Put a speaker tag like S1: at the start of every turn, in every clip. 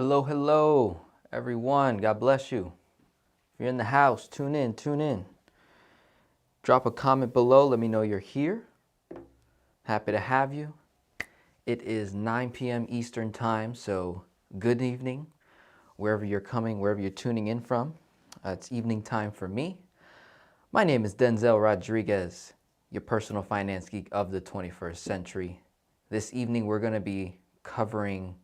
S1: Hello, hello, everyone. God bless you. If you're in the house, tune in, tune in. Drop a comment below. Let me know you're here. Happy to have you. It is 9 p.m. Eastern Time, so good evening, wherever you're coming, wherever you're tuning in from. It's evening time for me. My name is Denzel Rodriguez, your personal finance geek of the 21st century. This evening, we're going to be covering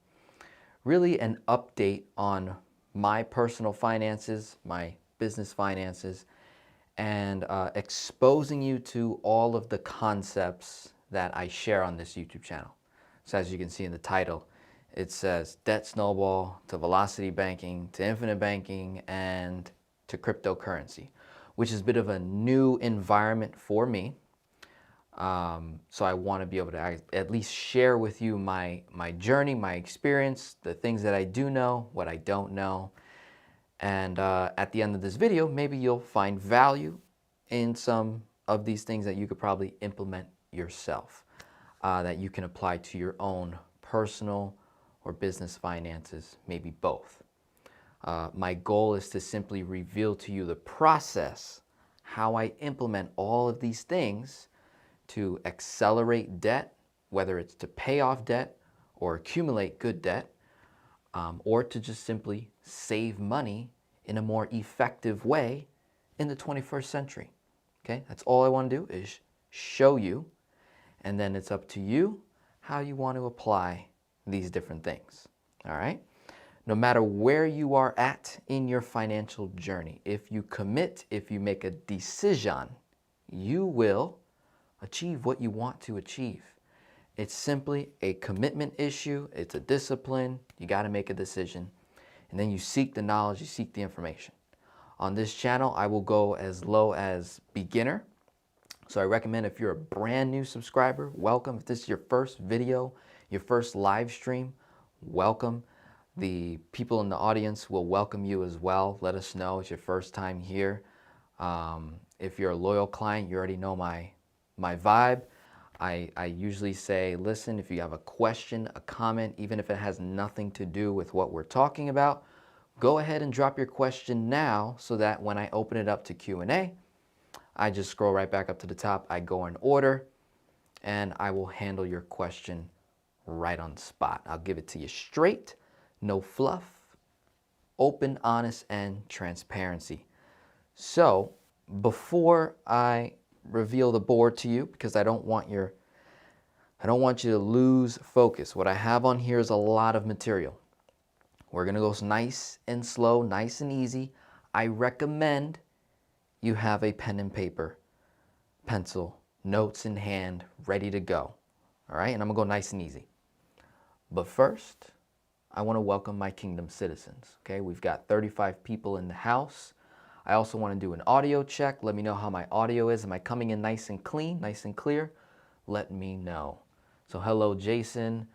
S1: really an update on my personal finances, my business finances, and exposing you to all of the concepts that I share on this YouTube channel. So as you can see in the title, it says debt snowball to velocity banking to infinite banking and to cryptocurrency, which is a bit of a new environment for me. So I want to be able to at least share with you my journey, my experience, the things that I do know, what I don't know. And at the end of this video, maybe you'll find value in some of these things that you could probably implement yourself, that you can apply to your own personal or business finances, maybe both. My goal is to simply reveal to you the process, how I implement all of these things to accelerate debt, whether it's to pay off debt or accumulate good debt, or to just simply save money in a more effective way in the 21st century. Okay, that's all I want to do is show you, and then it's up to you how you want to apply these different things. All right? No matter where you are at in your financial journey, if you commit, if you make a decision, you will achieve what you want to achieve. It's simply a commitment issue. It's a discipline. You got to make a decision. And then you seek the knowledge, you seek the information. On this channel, I will go as low as beginner. So I recommend if you're a brand new subscriber, welcome. If this is your first video, your first live stream, welcome. The people in the audience will welcome you as well. Let us know it's your first time here. If you're a loyal client, you already know my vibe. I usually say, listen, if you have a question, a comment, even if it has nothing to do with what we're talking about, go ahead and drop your question now so that when I open it up to Q&A, I just scroll right back up to the top. I go in order and I will handle your question right on the spot. I'll give it to you straight, no fluff, open, honest, and transparency. So before I reveal the board to you, because I don't want you to lose focus. What I have on here is a lot of material. We're going to go nice and slow, nice and easy. I recommend you have a pen and paper, pencil, notes in hand, ready to go. All right, and I'm going to go nice and easy. But first, I want to welcome my kingdom citizens. Okay, we've got 35 people in the house. I also want to do an audio check. Let me know how my audio is. Am I coming in nice and clean, nice and clear? Let me know. So hello, Jason.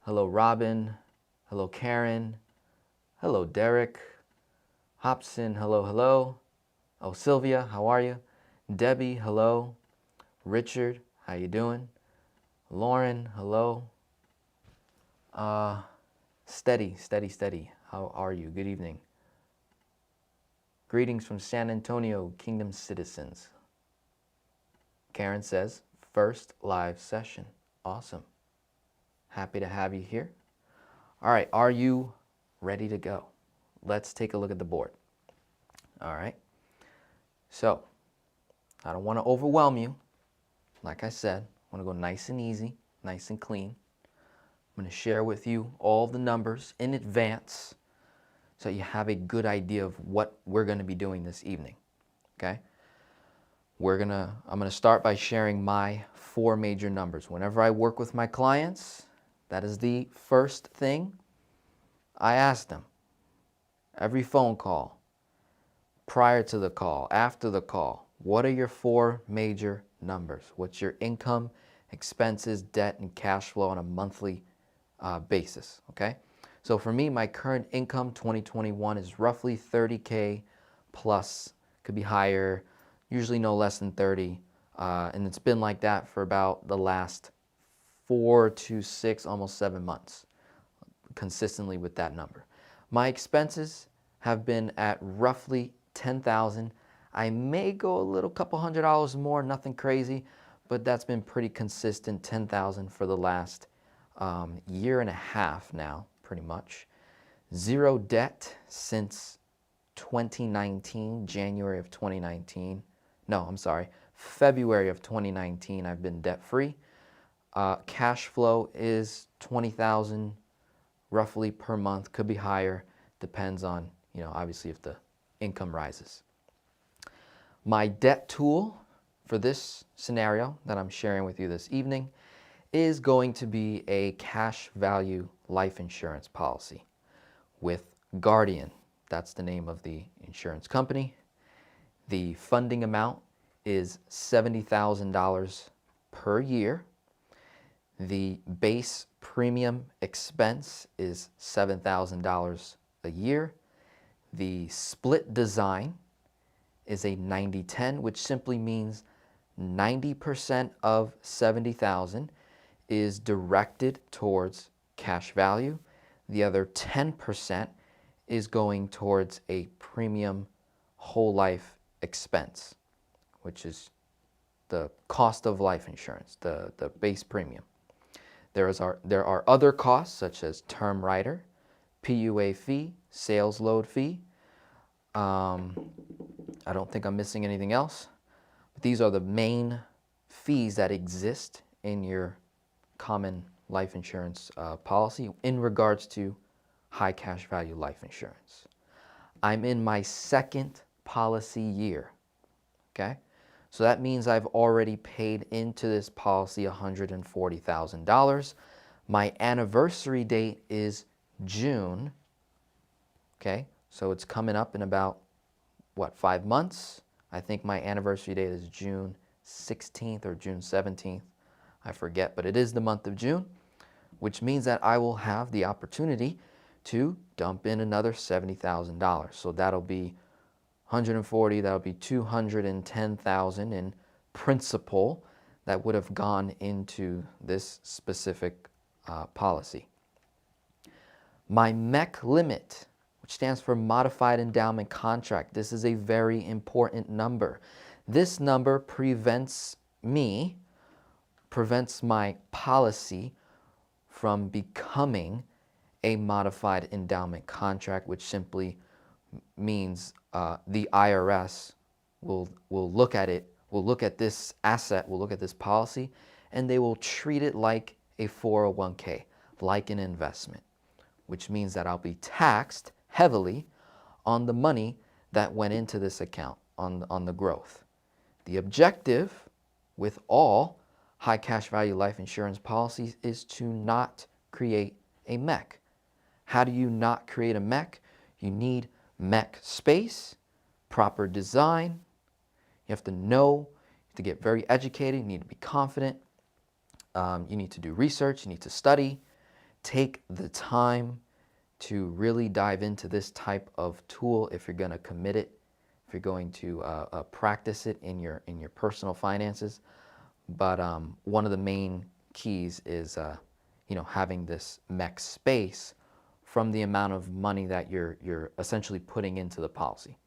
S1: Hello, Robin. Hello, Karen. Hello, Derek. Hobson, hello, hello. Oh, Sylvia, how are you? Debbie, hello. Richard, how you doing? Lauren, hello. Steady. How are you? Good evening. Greetings from San Antonio, Kingdom citizens. Karen says, first live session. Awesome. Happy to have you here. All right, are you ready to go? Let's take a look at the board. All right. So, I don't want to overwhelm you. Like I said, I want to go nice and easy, nice and clean. I'm going to share with you all the numbers in advance, so you have a good idea of what we're going to be doing this evening, okay? I'm going to start by sharing my 4 major numbers. Whenever I work with my clients, that is the first thing I ask them. Every phone call, prior to the call, after the call, what are your 4 major numbers? What's your income, expenses, debt, and cash flow on a monthly basis, okay? So for me, my current income 2021 is roughly 30K plus, could be higher, usually no less than 30. And it's been like that for about the last 4 to 6, almost 7 months, consistently with that number. My expenses have been at roughly $10,000. I may go a little couple $100 more, nothing crazy, but that's been pretty consistent, $10,000 for the last year and a half now, pretty much. Zero debt since 2019, January of 2019. No, I'm sorry, February of 2019, I've been debt-free. Cash flow is $20,000 roughly per month, could be higher, depends on, obviously if the income rises. My debt tool for this scenario that I'm sharing with you this evening is going to be a cash value life insurance policy with Guardian. That's the name of the insurance company. The funding amount is $70,000 per year. The base premium expense is $7,000 a year. The split design is a 90-10, which simply means 90% of $70,000 is directed towards cash value. The other 10% is going towards a premium whole life expense, which is the cost of life insurance, the base premium. There are other costs such as term rider, PUA fee, sales load fee. I don't think I'm missing anything else. But these are the main fees that exist in your common life insurance policy in regards to high cash value life insurance. I'm in my second policy year, okay? So that means I've already paid into this policy $140,000. My anniversary date is June, okay? So it's coming up in about, 5 months? I think my anniversary date is June 16th or June 17th. I forget, but it is the month of June, which means that I will have the opportunity to dump in another $70,000. So that'll be 140, that'll be 210,000 in principal that would have gone into this specific policy. My MEC limit, which stands for Modified Endowment Contract, this is a very important number. This number prevents my policy from becoming a modified endowment contract, which simply means the IRS will look at it, will look at this asset, will look at this policy, and they will treat it like a 401k, like an investment, which means that I'll be taxed heavily on the money that went into this account, on the growth. The objective with all high cash value life insurance policies is to not create a MEC. How do you not create a MEC? You need MEC space, proper design. You have to know, you have to get very educated, you need to be confident. You need to do research, you need to study. Take the time to really dive into this type of tool if you're going to commit it, if you're going to practice it in your personal finances. But one of the main keys is having this MEC space from the amount of money that you're essentially putting into the policy.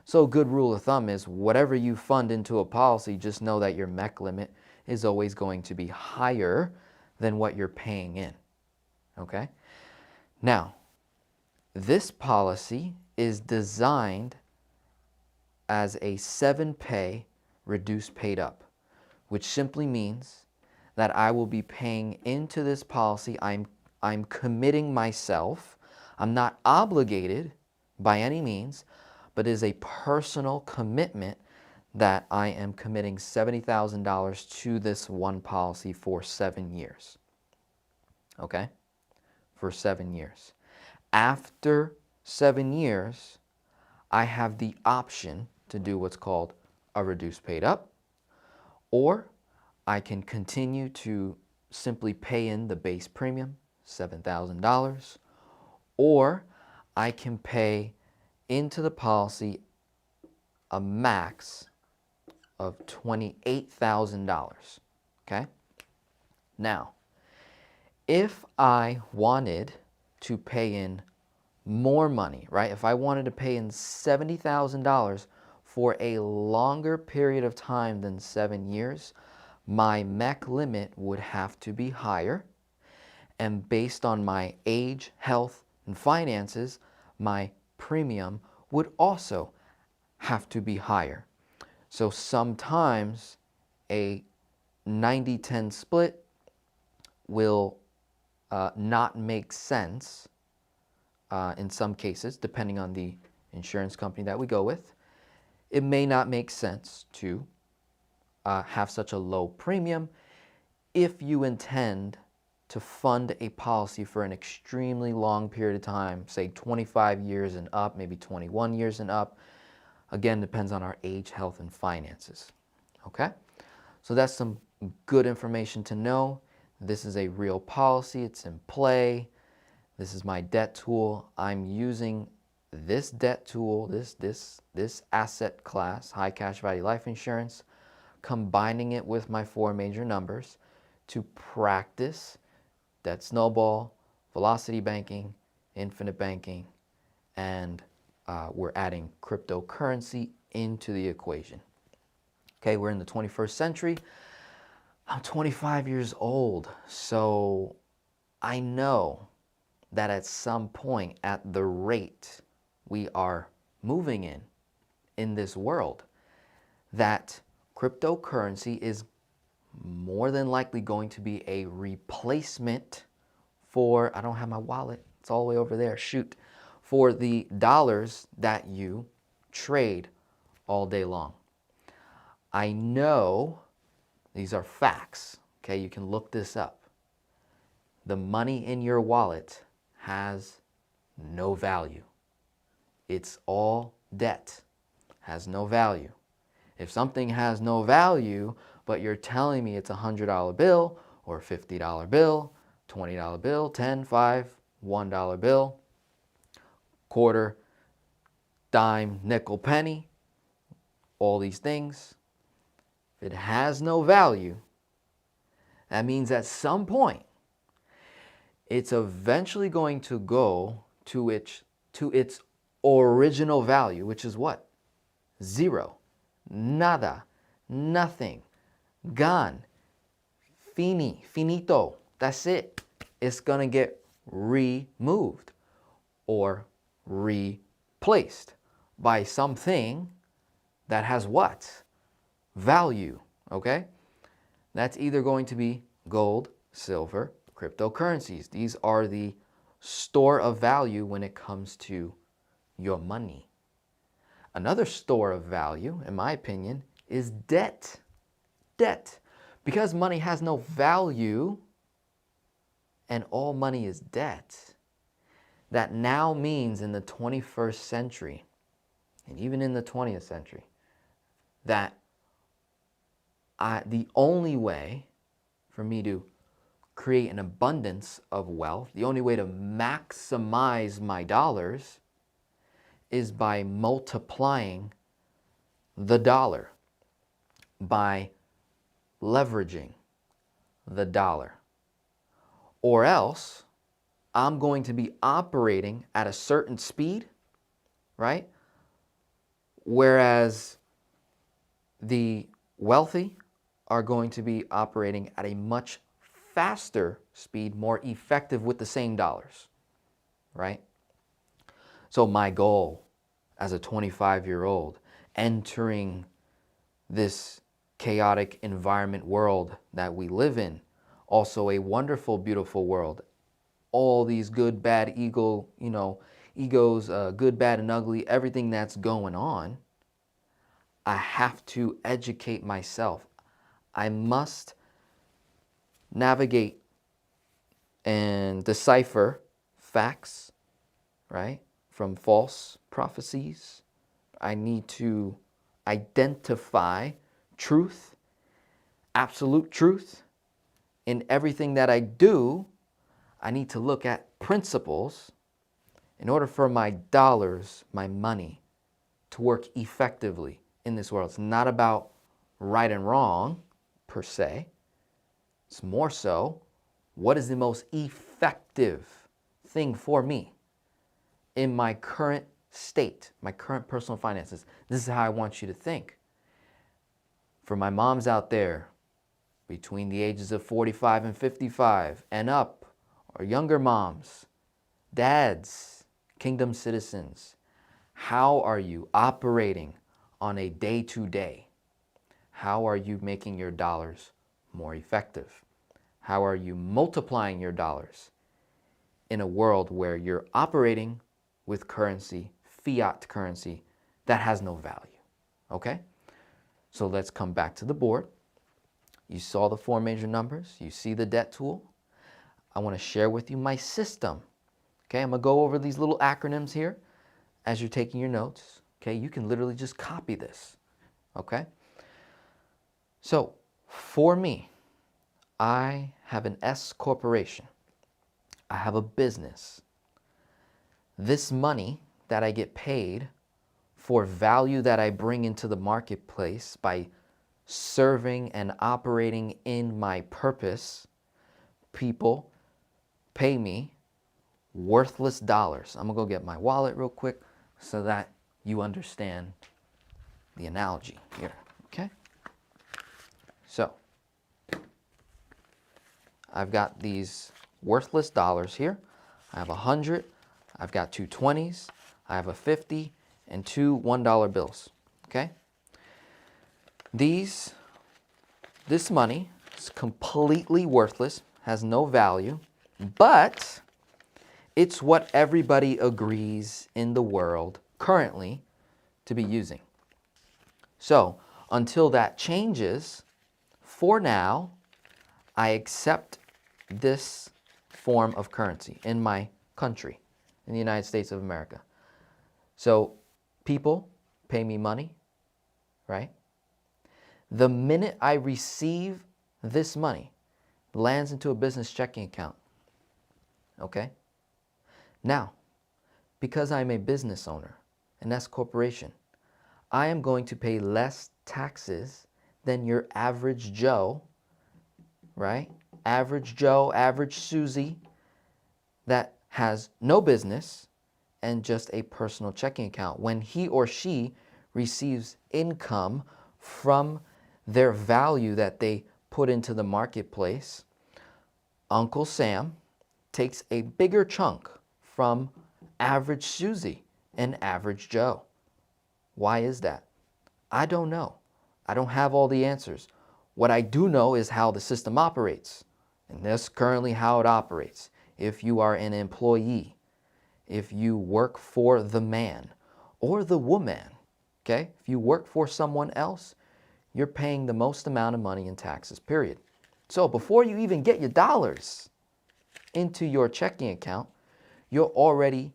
S1: So a good rule of thumb is whatever you fund into a policy, just know that your MEC limit is always going to be higher than what you're paying in, okay? Now, this policy is designed as a 7-pay reduced paid up, which simply means that I will be paying into this policy. I'm committing myself. I'm not obligated by any means, but it is a personal commitment that I am committing $70,000 to this one policy for 7 years. Okay? For 7 years. After 7 years, I have the option to do what's called a reduced paid up, or I can continue to simply pay in the base premium, $7,000, or I can pay into the policy a max of $28,000, okay? Now, if I wanted to pay in more money, right? If I wanted to pay in $70,000 for a longer period of time than 7 years, my MEC limit would have to be higher. And based on my age, health, and finances, my premium would also have to be higher. So sometimes a 90-10 split will not make sense in some cases, depending on the insurance company that we go with. It may not make sense to have such a low premium if you intend to fund a policy for an extremely long period of time, say 25 years and up, maybe 21 years and up. Again, depends on our age, health, and finances. Okay? So that's some good information to know. This is a real policy. It's in play. This is my debt tool. I'm using this debt tool, this asset class, high cash value life insurance, combining it with my 4 major numbers to practice that snowball, velocity banking, infinite banking, and we're adding cryptocurrency into the equation. Okay, we're in the 21st century. I'm 25 years old, so I know that at some point at the rate we are moving in this world, that cryptocurrency is more than likely going to be a replacement for, I don't have my wallet, it's all the way over there, shoot, for the dollars that you trade all day long. I know these are facts, okay? You can look this up. The money in your wallet has no value. It's all debt, has no value. If something has no value, but you're telling me it's a $100 bill or a $50 bill, $20 bill, 10, 5, $1 bill, quarter, dime, nickel, penny, all these things, if it has no value, that means at some point it's eventually going to go to its original value, which is what? Zero, nada, nothing, gone, finito, that's it. It's gonna get removed or replaced by something that has what? Value, okay? That's either going to be gold, silver, cryptocurrencies. These are the store of value when it comes to your money. Another store of value, in my opinion, is debt. Debt. Because money has no value and all money is debt, that now means in the 21st century, and even in the 20th century, that the only way for me to create an abundance of wealth, the only way to maximize my dollars is by multiplying the dollar, by leveraging the dollar. Or else I'm going to be operating at a certain speed, right? Whereas the wealthy are going to be operating at a much faster speed, more effective with the same dollars, right? So my goal as a 25-year-old entering this chaotic environment world that we live in, also a wonderful, beautiful world, all these good, bad, egos, good, bad, and ugly, everything that's going on, I have to educate myself. I must navigate and decipher facts, right, from false prophecies. I need to identify truth, absolute truth. In everything that I do, I need to look at principles in order for my dollars, my money, to work effectively in this world. It's not about right and wrong, per se. It's more so, what is the most effective thing for me? in my current state, my current personal finances. This is how I want you to think. For my moms out there between the ages of 45 and 55 and up, or younger moms, dads, kingdom citizens, how are you operating on a day-to-day? How are you making your dollars more effective? How are you multiplying your dollars in a world where you're operating with currency, fiat currency, that has no value? Okay? So let's come back to the board. You saw the four major numbers. You see the debt tool. I want to share with you my system. Okay, I'm going to go over these little acronyms here as you're taking your notes. Okay, you can literally just copy this. Okay? So, for me, I have an S corporation. I have a business. This money that I get paid for value that I bring into the marketplace by serving and operating in my purpose, people pay me worthless dollars. I'm going to go get my wallet real quick so that you understand the analogy here. Okay? So, I've got these worthless dollars here. I have 100, I've got two 20s, I have a 50, and two $1 bills. Okay? This money is completely worthless, has no value, but it's what everybody agrees in the world currently to be using. So, until that changes, for now, I accept this form of currency in my country, in the United States of America. So, people pay me money, right? The minute I receive this money, it lands into a business checking account. Okay? Now, because I'm a business owner, an S corporation, I am going to pay less taxes than your average Joe, right? Average Joe, average Susie that has no business and just a personal checking account. When he or she receives income from their value that they put into the marketplace, Uncle Sam takes a bigger chunk from average Susie and average Joe. Why is that? I don't know. I don't have all the answers. What I do know is how the system operates. And that's currently how it operates. If you are an employee, if you work for the man or the woman, okay? If you work for someone else, you're paying the most amount of money in taxes, period. So before you even get your dollars into your checking account, you're already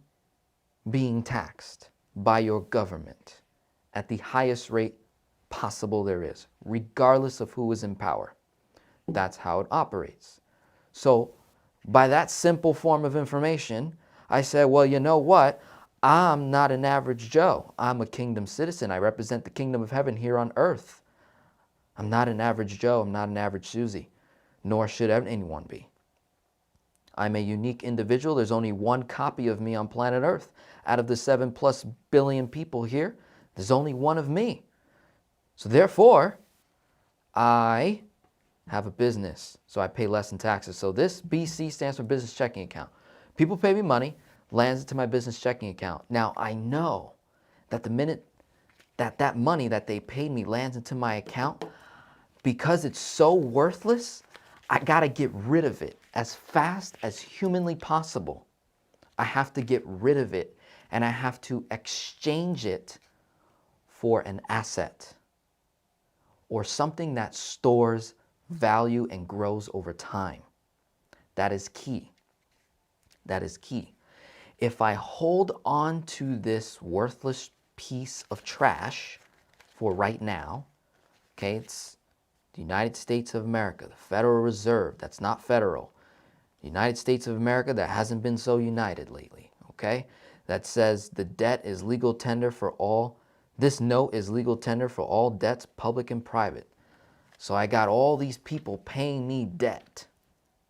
S1: being taxed by your government at the highest rate possible there is, regardless of who is in power. That's how it operates. So by that simple form of information, I said, well, you know what? I'm not an average Joe. I'm a kingdom citizen. I represent the kingdom of heaven here on earth. I'm not an average Joe. I'm not an average Susie, nor should anyone be. I'm a unique individual. There's only one copy of me on planet Earth. Out of the 7+ billion people here, there's only one of me. So therefore, I have a business, so I pay less in taxes. So this BC stands for business checking account. People pay me money, lands into my business checking account. Now, I know that the minute that money that they paid me lands into my account, because it's so worthless, I gotta get rid of it as fast as humanly possible. I have to get rid of it, and I have to exchange it for an asset or something that stores value and grows over time. That is key. That is key. If I hold on to this worthless piece of trash for right now, okay, it's the United States of America, the Federal Reserve, that's not federal. The United States of America that hasn't been so united lately, okay? That says the debt is legal tender for all, this note is legal tender for all debts, public and private. So I got all these people paying me debt.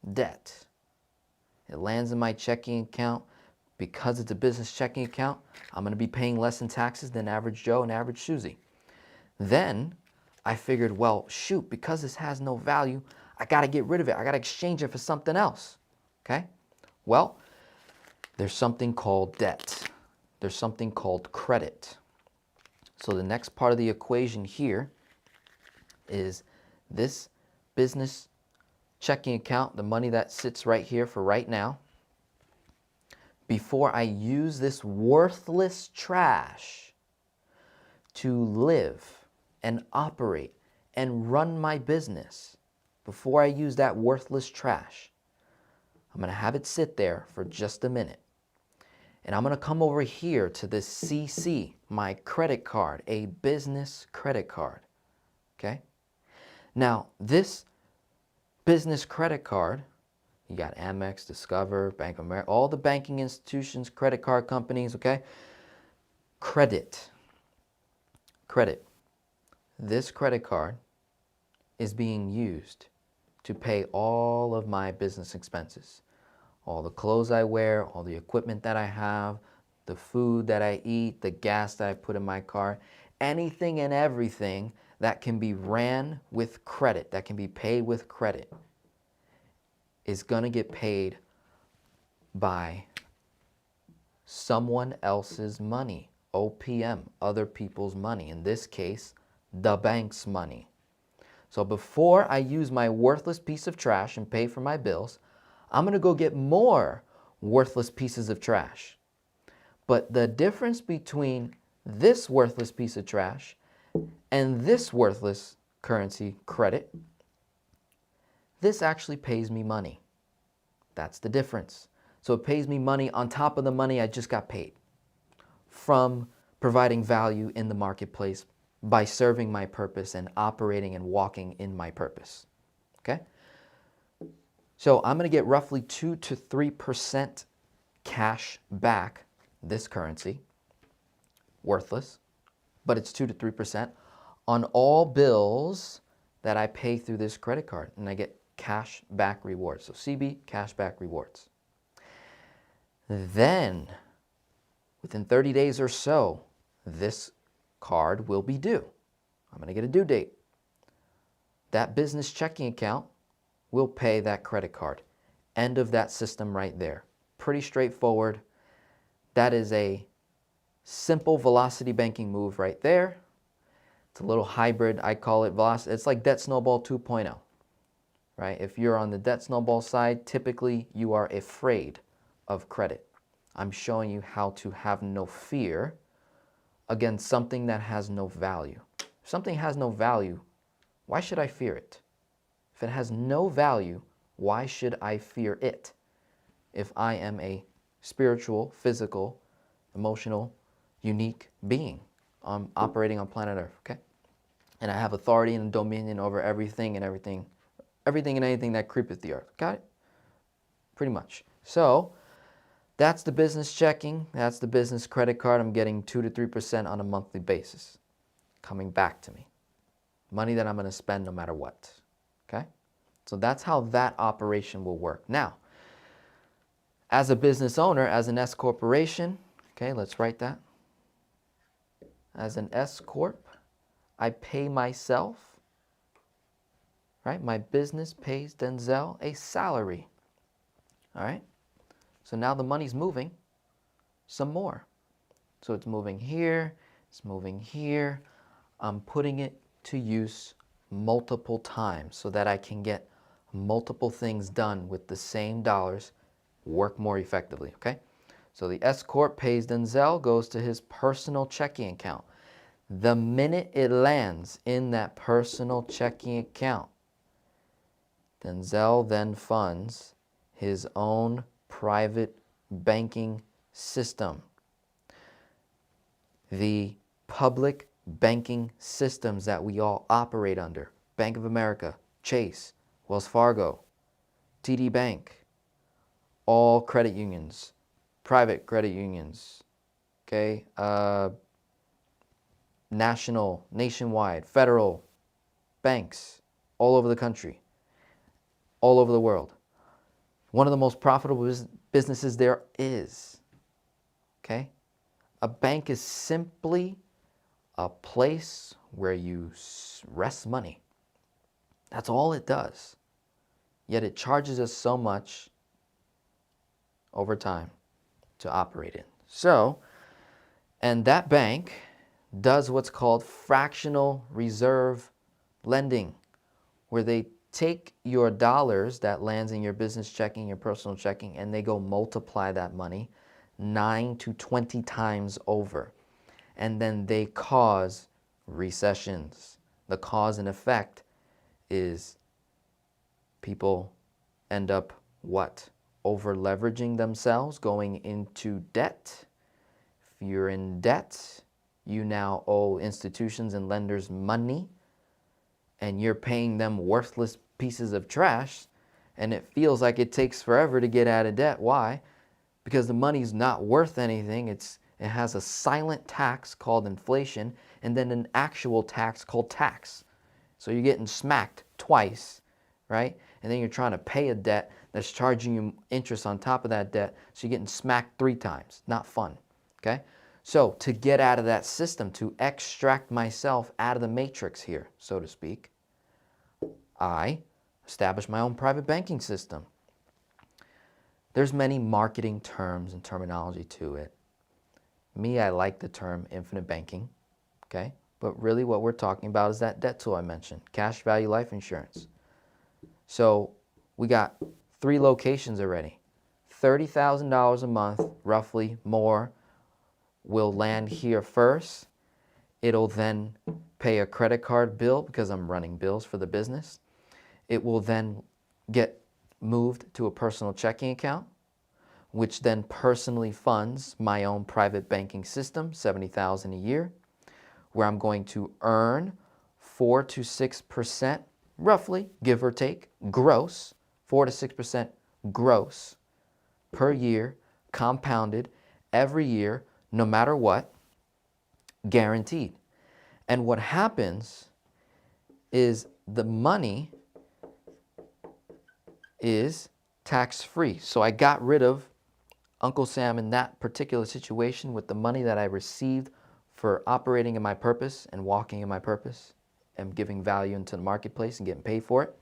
S1: It lands in my checking account. Because it's a business checking account, I'm going to be paying less in taxes than average Joe and average Susie. Then I figured, well, shoot, because this has no value, I got to get rid of it. I got to exchange it for something else. Okay? Well, there's something called debt. There's something called credit. So the next part of the equation here is this business checking account, the money that sits right here for right now. Before I use this worthless trash to live and operate and run my business, before I use that worthless trash, I'm going to have it sit there for just a minute. And I'm going to come over here to this CC, my credit card, a business credit card. Okay? Now, this business credit card, you got Amex, Discover, Bank of America, all the banking institutions, credit card companies, okay? Credit. This credit card is being used to pay all of my business expenses. All the clothes I wear, all the equipment that I have, the food that I eat, the gas that I put in my car, anything and everything that can be ran with credit, that can be paid with credit, is going to get paid by someone else's money, OPM, other people's money. In this case, the bank's money. So before I use my worthless piece of trash and pay for my bills, I'm going to go get more worthless pieces of trash. But the difference between this worthless piece of trash and this worthless currency credit, this actually pays me money. That's the difference. So it pays me money on top of the money I just got paid from providing value in the marketplace by serving my purpose and operating and walking in my purpose. Okay? So I'm going to get roughly 2 to 3% cash back, this currency, worthless, but it's 2 to 3% on all bills that I pay through this credit card, and I get cash back rewards. So CB, cash back rewards. Then, within 30 days or so, this card will be due. I'm going to get a due date. That business checking account will pay that credit card. End of that system right there. Pretty straightforward. That is a simple velocity banking move right there. It's a little hybrid. I call it velocity. It's like Debt Snowball 2.0. Right? If you're on the Debt Snowball side, typically you are afraid of credit. I'm showing you how to have no fear against something that has no value. If something has no value, why should I fear it? If it has no value, why should I fear it? If I am a spiritual, physical, emotional, unique being operating on planet Earth, okay? And I have authority and dominion over everything and anything that creepeth the earth. Got it? Pretty much. So that's the business checking. That's the business credit card. I'm getting 2 to 3% on a monthly basis coming back to me. Money that I'm going to spend no matter what. Okay? So that's how that operation will work. Now, as a business owner, as an S corporation, okay, let's write that. As an S corp, I pay myself, right? My business pays Denzel a salary. All right? So now the money's moving some more. So it's moving here, it's moving here. I'm putting it to use multiple times so that I can get multiple things done with the same dollars, work more effectively, okay? So the S Corp pays Denzel, goes to his personal checking account. The minute it lands in that personal checking account, Denzel then funds his own private banking system. The public banking systems that we all operate under, Bank of America, Chase, Wells Fargo, TD Bank, all credit unions, private credit unions, okay, nationwide, federal banks, all over the country, all over the world. One of the most profitable businesses there is okay? A bank is simply a place where you rest money. That's all it does. Yet it charges us so much over time to operate in. So, and that bank does what's called fractional reserve lending, where they take your dollars that lands in your business checking, your personal checking, and they go multiply that money 9 to 20 times over. And then they cause recessions. The cause and effect is people end up what? Over leveraging themselves, going into debt. If you're in debt, you now owe institutions and lenders money, and you're paying them worthless pieces of trash, and it feels like it takes forever to get out of debt. Why? Because the money's not worth anything. It has a silent tax called inflation, and then an actual tax called tax. So you're getting smacked twice, right? And then you're trying to pay a debt that's charging you interest on top of that debt, so you're getting smacked 3 times. Not fun, okay? So to get out of that system, to extract myself out of the matrix here, so to speak, I established my own private banking system. There's many marketing terms and terminology to it. Me, I like the term infinite banking, okay? But really what we're talking about is that debt tool I mentioned, cash value life insurance. So we got 3 locations already. $30,000 a month, roughly more, will land here first. It'll then pay a credit card bill because I'm running bills for the business. It will then get moved to a personal checking account, which then personally funds my own private banking system, $70,000 a year, where I'm going to earn 4 to 6%, roughly, give or take, gross, 4 to 6% gross per year, compounded every year, no matter what, guaranteed. And what happens is the money is tax-free. So I got rid of Uncle Sam in that particular situation with the money that I received for operating in my purpose and walking in my purpose and giving value into the marketplace and getting paid for it.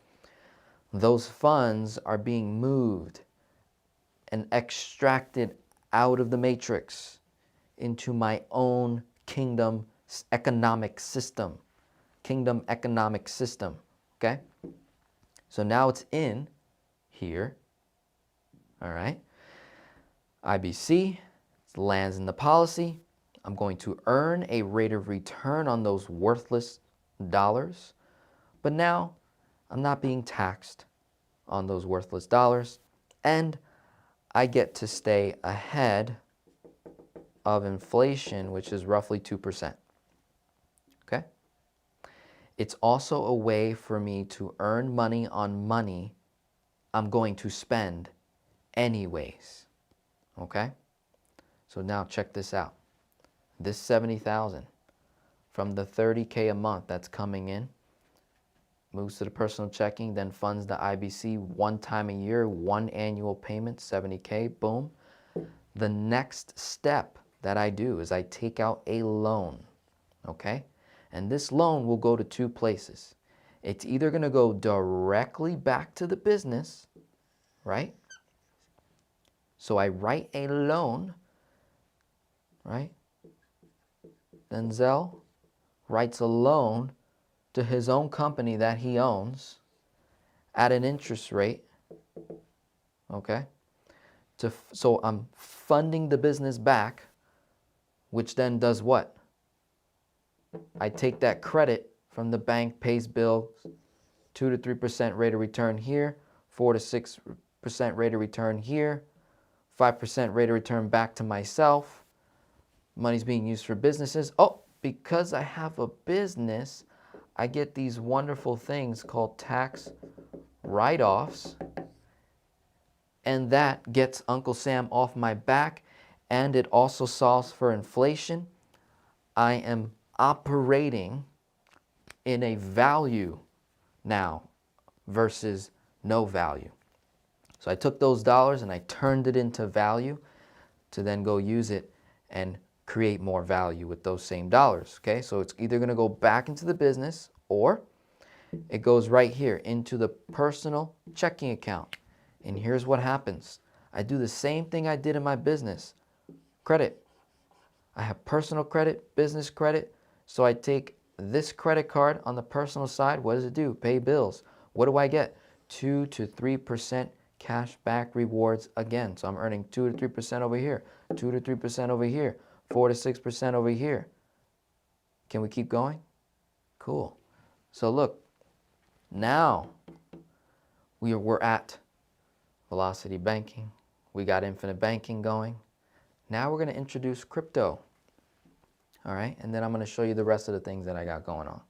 S1: Those funds are being moved and extracted out of the matrix into my own kingdom economic system. Kingdom economic system, okay? So now it's in here, all right? IBC lands in the policy. I'm going to earn a rate of return on those worthless dollars, but now I'm not being taxed on those worthless dollars, and I get to stay ahead of inflation, which is roughly 2%, okay? It's also a way for me to earn money on money I'm going to spend anyways, okay? So now check this out. This 70,000 from the 30K a month that's coming in moves to the personal checking, then funds the IBC 1 time a year, 1 annual payment, 70K, boom. The next step that I do is I take out a loan, okay? And this loan will go to 2 places. It's either going to go directly back to the business, right? So I write a loan, right? Denzel writes a loan to his own company that he owns at an interest rate, okay? So I'm funding the business back, which then does what? I take that credit from the bank, pays bills, 2 to 3% rate of return here, 4 to 6% rate of return here, 5% rate of return back to myself. Money's being used for businesses. Oh, because I have a business, I get these wonderful things called tax write-offs, and that gets Uncle Sam off my back, and it also solves for inflation. I am operating in a value now versus no value. So I took those dollars and I turned it into value to then go use it and create more value with those same dollars, okay? So it's either gonna go back into the business or it goes right here into the personal checking account. And here's what happens. I do the same thing I did in my business. Credit. I have personal credit, business credit. So I take this credit card on the personal side. What does it do? Pay bills. What do I get? 2 to 3% cash back rewards again. So I'm earning 2 to 3% over here, 2 to 3% over here, 4 to 6% over here. Can we keep going? Cool. So look, now we're at velocity banking. We got infinite banking going. Now we're going to introduce crypto. All right, and then I'm going to show you the rest of the things that I got going on.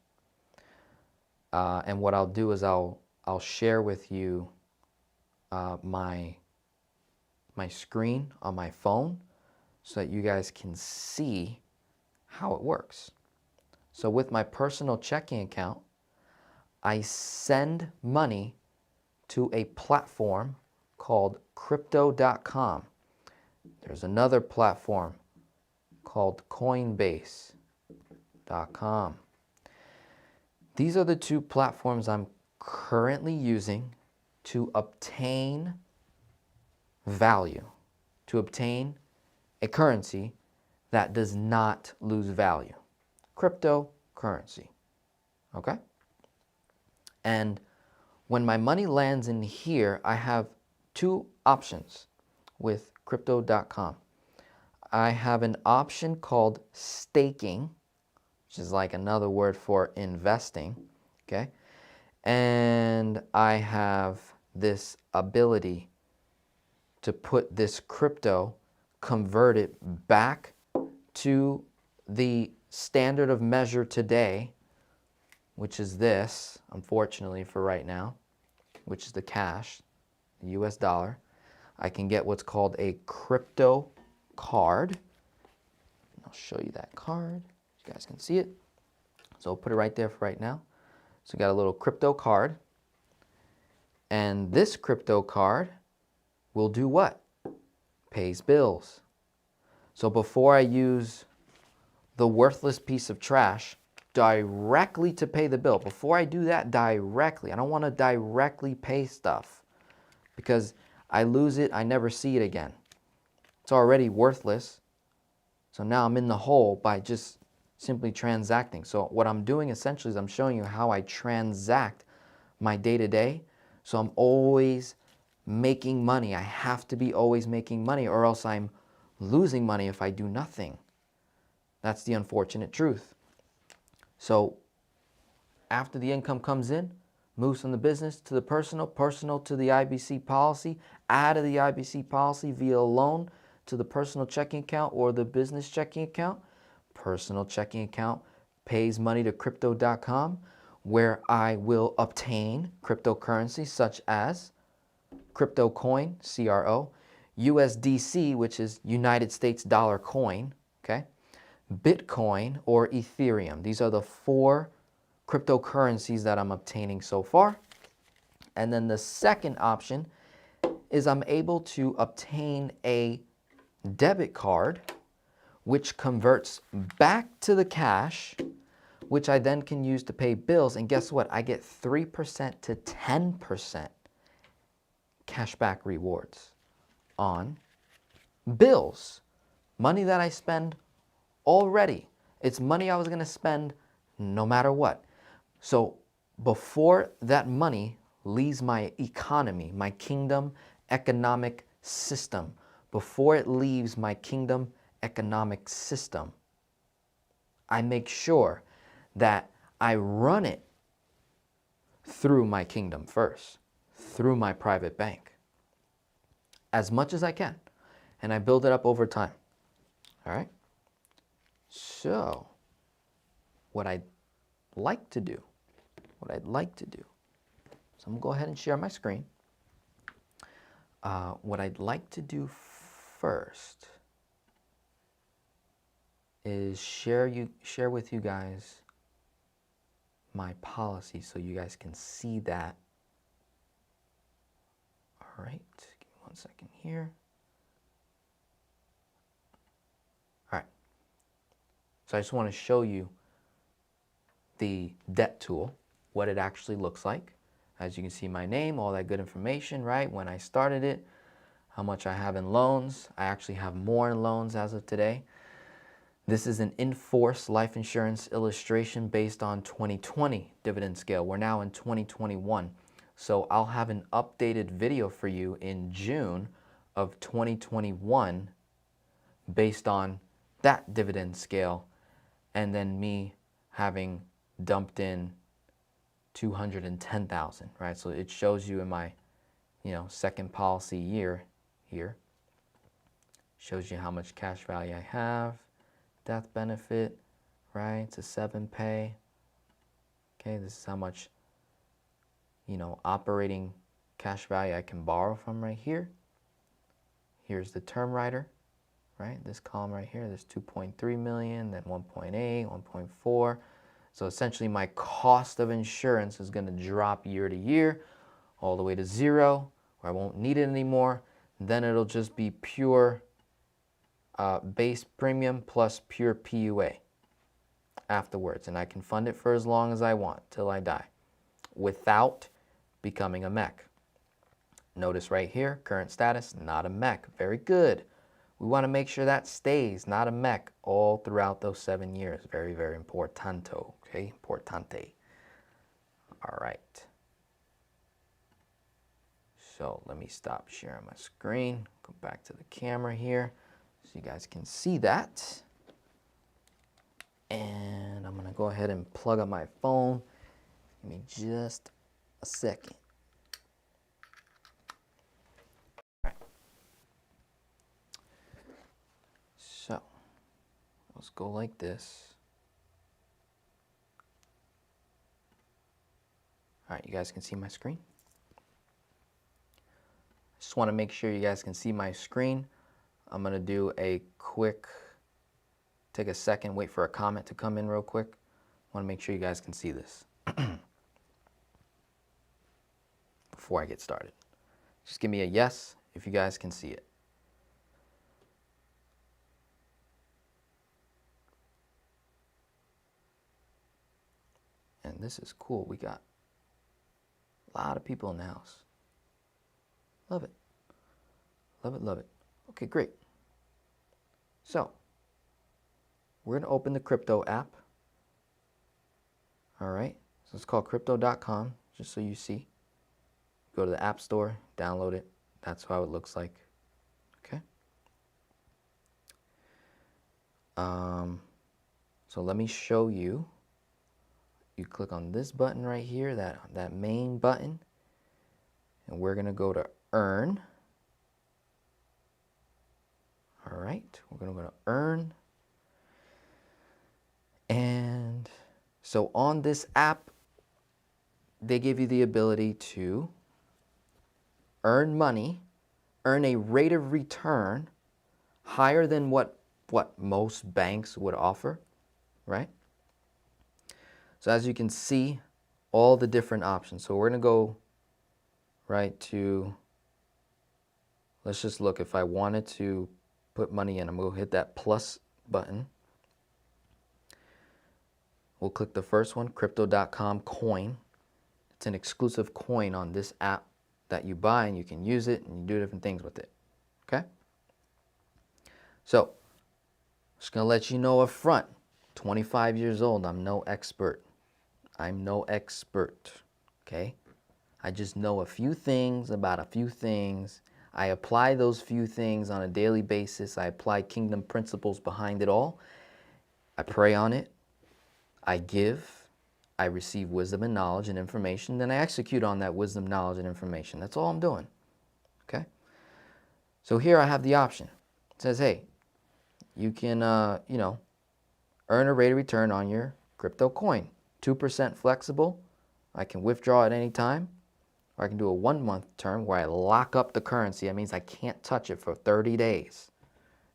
S1: And what I'll do is I'll share with you my screen on my phone so that you guys can see how it works. So with my personal checking account, I send money to a platform called crypto.com. There's another platform called Coinbase.com. These are the two platforms I'm currently using to obtain value, to obtain a currency that does not lose value. Cryptocurrency, okay? And when my money lands in here, I have two options with crypto.com. I have an option called staking, which is like another word for investing, okay? And I have this ability to put this crypto, convert it back to the standard of measure today, which is this, unfortunately for right now, which is the cash, the US dollar. I can get what's called a crypto card. I'll show you that card. You guys can see it. So I'll put it right there for right now. So we got a little crypto card. And this crypto card will do what? Pays bills. So before I use the worthless piece of trash directly to pay the bill, before I do that directly, I don't want to directly pay stuff because I lose it, I never see it again. It's already worthless. So now I'm in the hole by just simply transacting. So what I'm doing essentially is I'm showing you how I transact my day-to-day. So I'm always making money. I have to be always making money or else I'm losing money if I do nothing. That's the unfortunate truth. So after the income comes in, moves from the business to the personal, personal to the IBC policy, out of the IBC policy via loan to the personal checking account or the business checking account. Personal checking account pays money to crypto.com where I will obtain cryptocurrency such as crypto coin, CRO, USDC, which is United States dollar coin, okay? Bitcoin or Ethereum. These are the 4 cryptocurrencies that I'm obtaining so far. And then the second option is I'm able to obtain a debit card which converts back to the cash, which I then can use to pay bills. And guess what? I get 3% to 10% cashback rewards on bills. Money that I spend already. It's money I was going to spend no matter what. So before that money leaves my economy, my kingdom economic system, before it leaves my kingdom economic system, I make sure that I run it through my kingdom first, through my private bank, as much as I can. And I build it up over time. All right? So, what I'd like to do, so I'm going to go ahead and share my screen. What I'd like to do first is share with you guys my policy so you guys can see that. All right, give me one second here. All So I just want to show you the debt tool, what it actually looks like. As you can see, my name, all that good information, right? When I started it, how much I have in loans. I actually have more in loans as of today. This is an in-force life insurance illustration based on 2020 dividend scale. We're now in 2021. So I'll have an updated video for you in June of 2021 based on that dividend scale, and then me having dumped in 210,000, right? So it shows you in my, second policy year here. Shows you how much cash value I have, death benefit, right? It's a 7 pay. Okay, this is how much, operating cash value I can borrow from right here. Here's the term rider, right? This column right here, there's 2.3 million, then 1.8, 1.4. So essentially my cost of insurance is going to drop year to year all the way to 0, where I won't need it anymore. Then it'll just be pure base premium plus pure PUA afterwards. And I can fund it for as long as I want till I die without becoming a mech. Notice right here, current status, not a mech. Very good. We want to make sure that stays not a mech all throughout those 7 years. Very, very importante. Okay, importante. All right. So let me stop sharing my screen. Go back to the camera here so you guys can see that. And I'm going to go ahead and plug up my phone. Give me just a second. So let's go like this. All right, you guys can see my screen. Just want to make sure you guys can see my screen. I'm going to do a quick, take a second, wait for a comment to come in real quick. I want to make sure you guys can see this before I get started. Just give me a yes if you guys can see it. And this is cool. We got a lot of people in the house. Love it. Love it, love it. Okay, great. So, we're going to open the crypto app. All right. So it's called crypto.com, just so you see. Go to the App Store, download it. That's how it looks like. Okay. So let me show you. You click on this button right here, that main button, and we're going to go to Earn. All right, we're going to go to Earn. And so on this app, they give you the ability to earn money, earn a rate of return higher than what most banks would offer, right? So as you can see, all the different options. So we're going to go right to, let's just look. If I wanted to put money in, I'm going to hit that plus button. We'll click the first one, crypto.com coin. It's an exclusive coin on this app that you buy, and you can use it and you do different things with it. Okay? So, just going to let you know up front, 25 years old, I'm no expert. I'm no expert, okay? I just know a few things about a few things. I apply those few things on a daily basis. I apply kingdom principles behind it all. I pray on it. I give. I receive wisdom and knowledge and information. Then I execute on that wisdom, knowledge, and information. That's all I'm doing, okay? So here I have the option. It says, hey, you can, earn a rate of return on your crypto coin. 2% flexible. I can withdraw at any time. Or I can do a 1-month term where I lock up the currency. That means I can't touch it for 30 days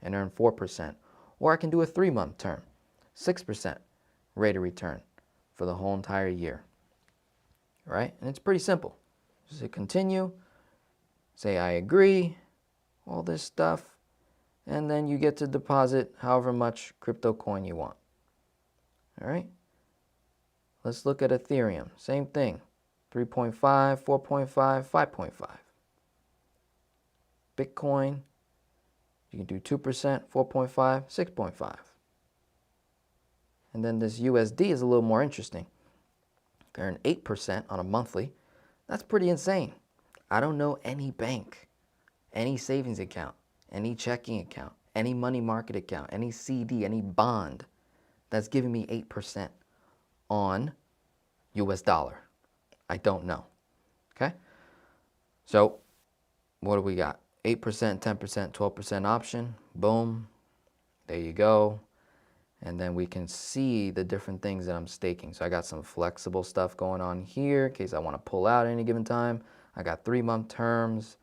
S1: and earn 4%. Or I can do a 3-month term, 6% rate of return for the whole entire year. All right? And it's pretty simple. Just hit continue, say I agree, all this stuff, and then you get to deposit however much crypto coin you want. All right. Let's look at Ethereum. Same thing. 3.5, 4.5, 5.5. Bitcoin, you can do 2%, 4.5, 6.5. And then this USD is a little more interesting. Earn 8% on a monthly. That's pretty insane. I don't know any bank, any savings account, any checking account, any money market account, any CD, any bond that's giving me 8% on US dollar. I don't know. Okay? So, what do we got? 8%, 10%, 12% option. Boom. There you go. And then we can see the different things that I'm staking. So I got some flexible stuff going on here in case I want to pull out at any given time. I got 3-month terms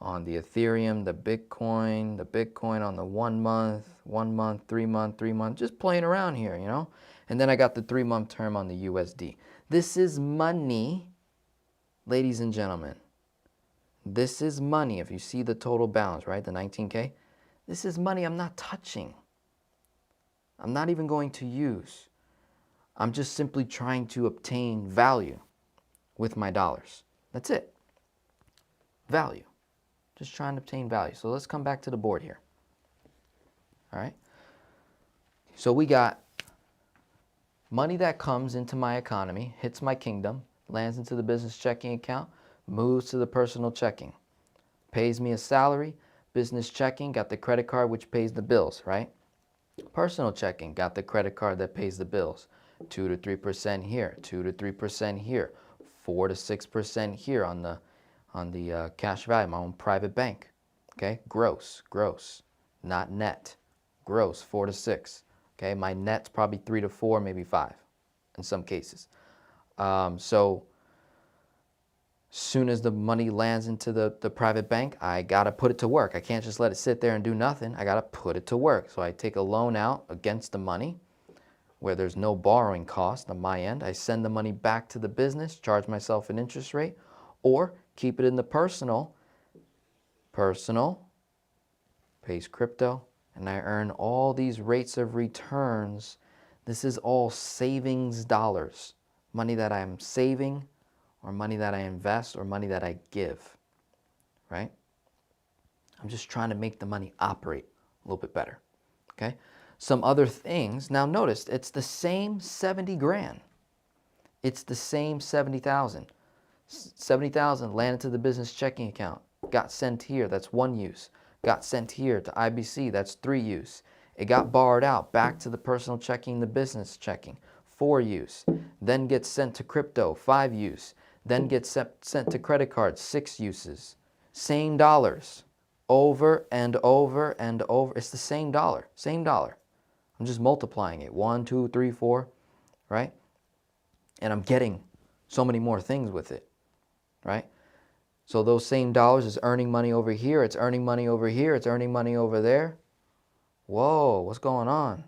S1: on the Ethereum, the Bitcoin on the 1 month, 1 month, 3 month, 3 month, just playing around here, you know? And then I got the 3-month term on the USD. This is money, ladies and gentlemen. This is money. If you see the total balance, right, the 19K, this is money I'm not touching. I'm not even going to use. I'm just simply trying to obtain value with my dollars. That's it. Value. Just trying to obtain value. So let's come back to the board here. All right. So we got money that comes into my economy, hits my kingdom, lands into the business checking account, moves to the personal checking, pays me a salary, business checking, got the credit card which pays the bills, right? Personal checking, got the credit card that pays the bills. 2 to 3% here, 2 to 3% here, 4 to 6% here on the cash value, my own private bank. Okay, gross, not net. Gross, 4 to 6. Okay, my net's probably 3 to 4, maybe 5 in some cases. So soon as the money lands into the private bank, I got to put it to work. I can't just let it sit there and do nothing. I got to put it to work. So I take a loan out against the money where there's no borrowing cost on my end. I send the money back to the business, charge myself an interest rate, or keep it in the personal, pays crypto, and I earn all these rates of returns. This is all savings dollars, money that I'm saving, or money that I invest, or money that I give, right? I'm just trying to make the money operate a little bit better, okay? Some other things, now notice, it's the same 70 grand. It's the same 70,000. 70,000 landed to the business checking account, got sent here, that's 1 use. Got sent here to IBC, that's 3 use. It got borrowed out, back to the personal checking, the business checking, 4 use. Then gets sent to crypto, 5 use. Then gets sent to credit cards, 6 uses. Same dollars, over and over and over. It's the same dollar, same dollar. I'm just multiplying it, 1, 2, 3, 4, right? And I'm getting so many more things with it, right? So those same dollars is earning money over here, it's earning money over here, it's earning money over there. Whoa, what's going on,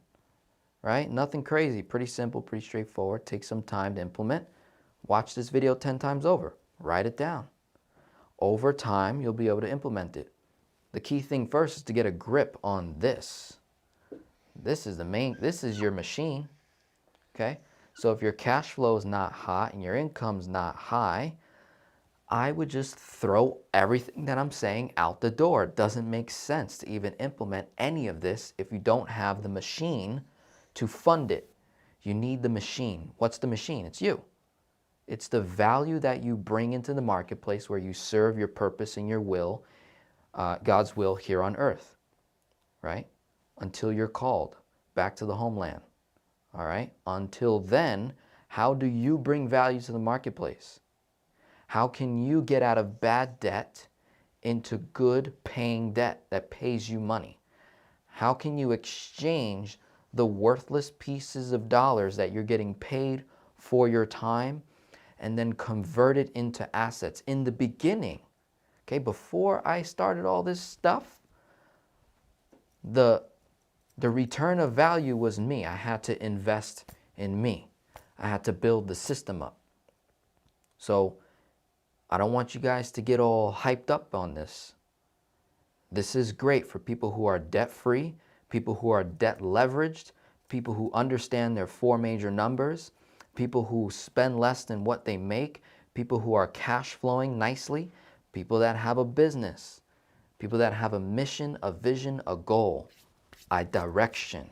S1: right? Nothing crazy, pretty simple, pretty straightforward. Takes some time to implement. Watch this video 10 times over. Write it down. Over time, you'll be able to implement it. The key thing first is to get a grip on this. This is your machine, okay? So if your cash flow is not hot and your income's not high, I would just throw everything that I'm saying out the door. It doesn't make sense to even implement any of this if you don't have the machine to fund it. You need the machine. What's the machine? It's you. It's the value that you bring into the marketplace where you serve your purpose and your will, God's will here on earth, right? Until you're called back to the homeland, all right? Until then, how do you bring value to the marketplace? How can you get out of bad debt into good paying debt that pays you money? How can you exchange the worthless pieces of dollars that you're getting paid for your time and then convert it into assets? In the beginning, okay, before I started all this stuff, the return of value was me. I had to invest in me. I had to build the system up. So I don't want you guys to get all hyped up on this. This is great for people who are debt-free, people who are debt-leveraged, people who understand their 4 major numbers, people who spend less than what they make, people who are cash flowing nicely, people that have a business, people that have a mission, a vision, a goal, a direction.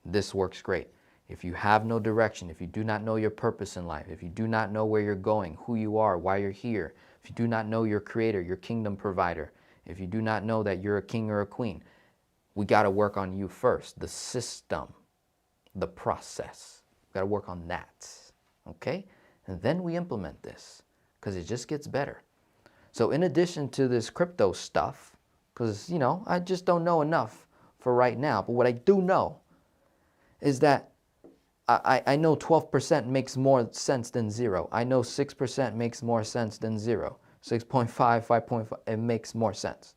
S1: This works great. If you have no direction, if you do not know your purpose in life, if you do not know where you're going, who you are, why you're here, if you do not know your creator, your kingdom provider, if you do not know that you're a king or a queen, we got to work on you first. The system, the process. We got to work on that. Okay? And then we implement this because it just gets better. So in addition to this crypto stuff, because, you know, I just don't know enough for right now. But what I do know is that I know 12% makes more sense than 0. I know 6% makes more sense than 0. 6.5, 5.5, it makes more sense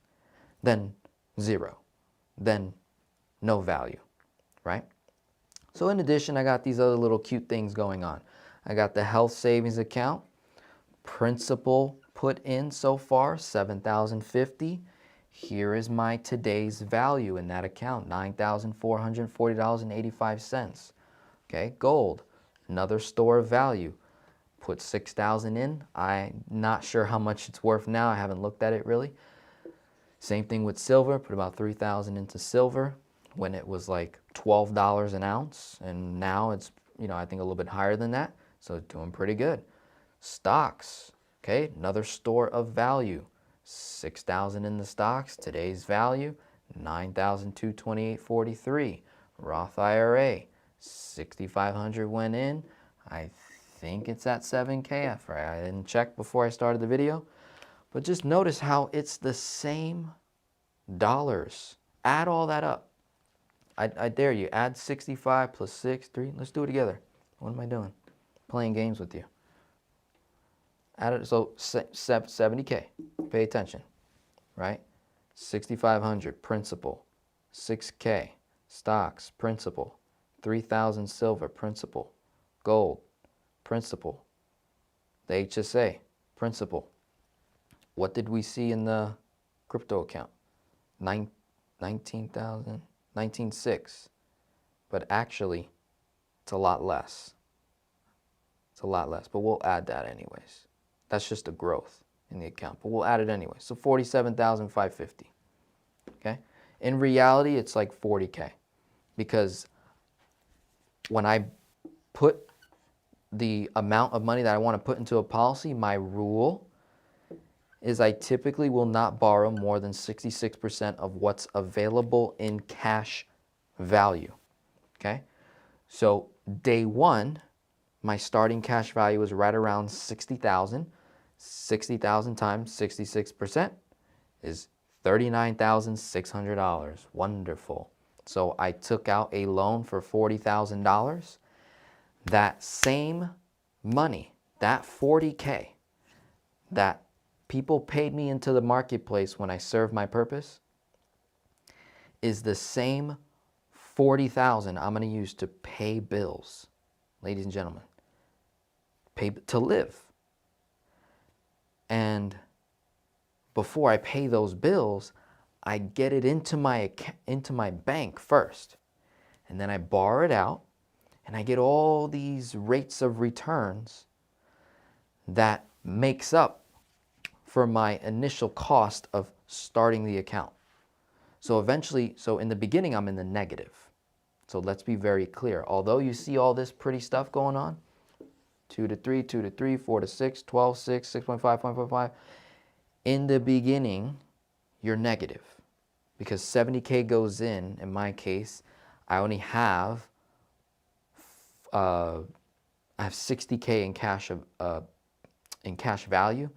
S1: than 0, than no value, right? So in addition, I got these other little cute things going on. I got the health savings account, principal put in so far, $7,050. Here is my today's value in that account, $9,440.85. Okay, gold, another store of value. Put $6,000 in. I'm not sure how much it's worth now. I haven't looked at it really. Same thing with silver. Put about $3,000 into silver when it was like $12 an ounce, and now it's, you know, I think a little bit higher than that. So it's doing pretty good. Stocks. Okay, another store of value. $6,000 in the stocks. Today's value, $9,228.43. Roth IRA, $6,500 went in. I think it's at 7K. I didn't check before I started the video. But just notice how it's the same dollars. Add all that up. I dare you. Add 65 plus 6, 3. Let's do it together. What am I doing? Playing games with you. Add it. So 70K. Pay attention. Right? 6,500 principal. 6K stocks principal. 3,000 silver principal. Gold principal. The HSA principal. What did we see in the crypto account? 19,000, 19,600. But actually, it's a lot less. It's a lot less, but we'll add that anyways. That's just a growth in the account, but we'll add it anyway. So 47,550. Okay? In reality, it's like 40K because when I put the amount of money that I want to put into a policy, my rule is I typically will not borrow more than 66% of what's available in cash value. Okay? So day one, my starting cash value is right around 60,000. 60,000 times 66% is $39,600. Wonderful. So I took out a loan for $40,000. That same money, that 40K, that people paid me into the marketplace when I served my purpose, is the same 40,000 I'm going to use to pay bills, ladies and gentlemen, pay to live. And before I pay those bills, I get it into my bank first, and then I borrow it out, and I get all these rates of returns that makes up for my initial cost of starting the account. So eventually, so in the beginning, I'm in the negative. So let's be very clear. Although you see all this pretty stuff going on, 2 to 3, 2 to 3, 4 to 6, 12, 6, 6.5, 5.5, in the beginning, you're negative because 70K goes in my case, I only have, I have 60K in cash value,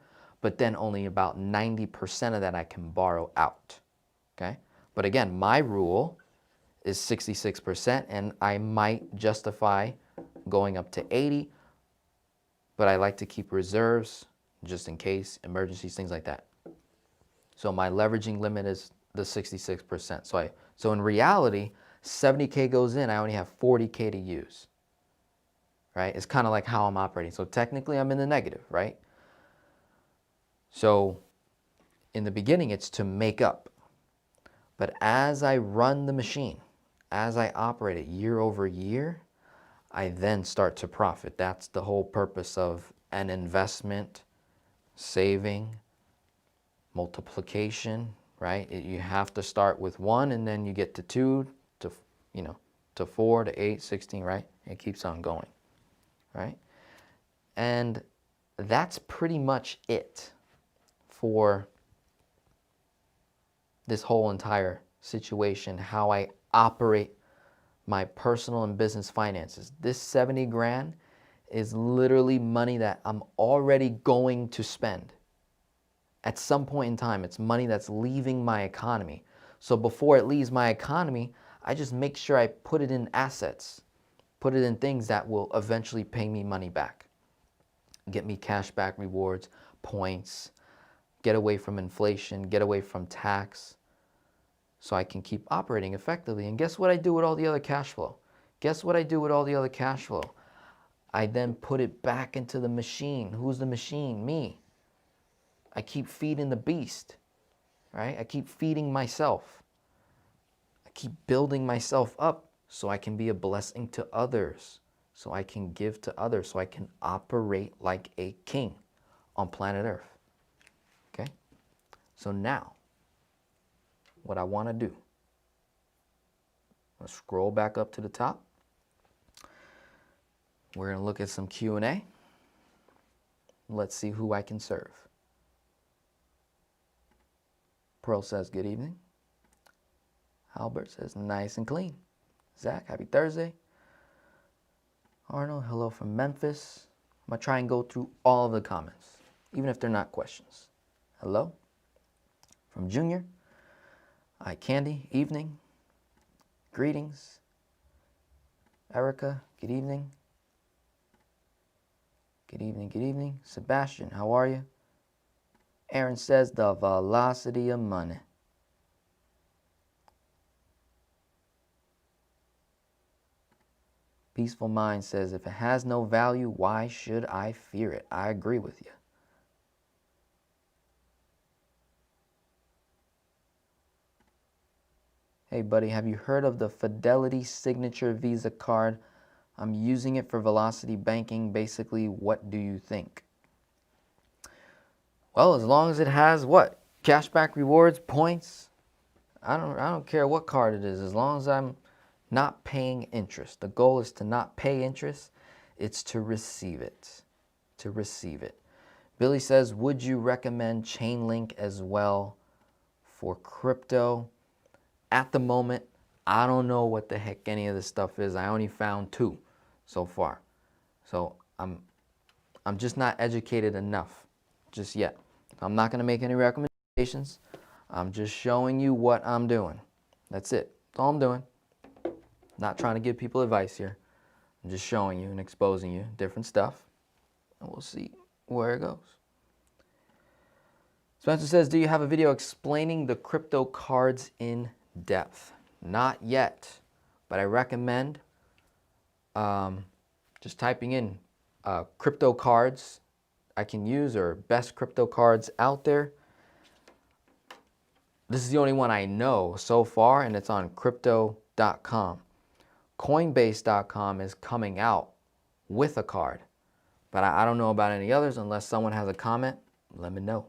S1: but then only about 90% of that I can borrow out, okay? But again, my rule is 66%, and I might justify going up to 80, but I like to keep reserves just in case, emergencies, things like that. So my leveraging limit is the 66%. So in reality, 70K goes in, I only have 40K to use, right? It's kind of like how I'm operating. So technically I'm in the negative, right? So in the beginning, it's to make up. But as I run the machine, as I operate it year over year, I then start to profit. That's the whole purpose of an investment, saving, multiplication, right? You have to start with 1 and then you get to 2, to, to 4, to 8, 16, right? It keeps on going, right? And that's pretty much it for this whole entire situation, how I operate my personal and business finances. This 70 grand is literally money that I'm already going to spend. At some point in time, it's money that's leaving my economy. So before it leaves my economy, I just make sure I put it in assets, put it in things that will eventually pay me money back, get me cash back rewards, points, get away from inflation, get away from tax, so I can keep operating effectively. And guess what I do with all the other cash flow? Guess what I do with all the other cash flow? I then put it back into the machine. Who's the machine? Me. I keep feeding the beast, right? I keep feeding myself. I keep building myself up so I can be a blessing to others, so I can give to others, so I can operate like a king on planet Earth. Okay? So now, what I want to do, let's scroll back up to the top. We're going to look at some Q&A. Let's see who I can serve. Pearl says, good evening. Albert says, nice and clean. Zach, happy Thursday. Arnold, hello from Memphis. I'm going to try and go through all of the comments, even if they're not questions. Hello. From Junior. Hi, Candy, evening. Greetings. Erica, good evening. Good evening, good evening. Sebastian, how are you? Aaron says, the velocity of money. Peaceful Mind says, if it has no value, why should I fear it? I agree with you. Hey, buddy, have you heard of the Fidelity Signature Visa card? I'm using it for Velocity Banking. Basically, what do you think? Well, as long as it has what? Cashback rewards, points. I don't care what card it is, as long as I'm not paying interest. The goal is to not pay interest. It's to receive it. To receive it. Billy says, would you recommend Chainlink as well for crypto? At the moment, I don't know what the heck any of this stuff is. I only found 2 so far. So I'm just not educated enough just yet. I'm not going to make any recommendations. I'm just showing you what I'm doing. That's it. That's all I'm doing. Not trying to give people advice here. I'm just showing you and exposing you different stuff. And we'll see where it goes. Spencer says, do you have a video explaining the crypto cards in depth? Not yet, but I recommend just typing in crypto cards I can use or best crypto cards out there. This is the only one I know so far, and it's on crypto.com. Coinbase.com is coming out with a card, but I don't know about any others. Unless someone has a comment, let me know.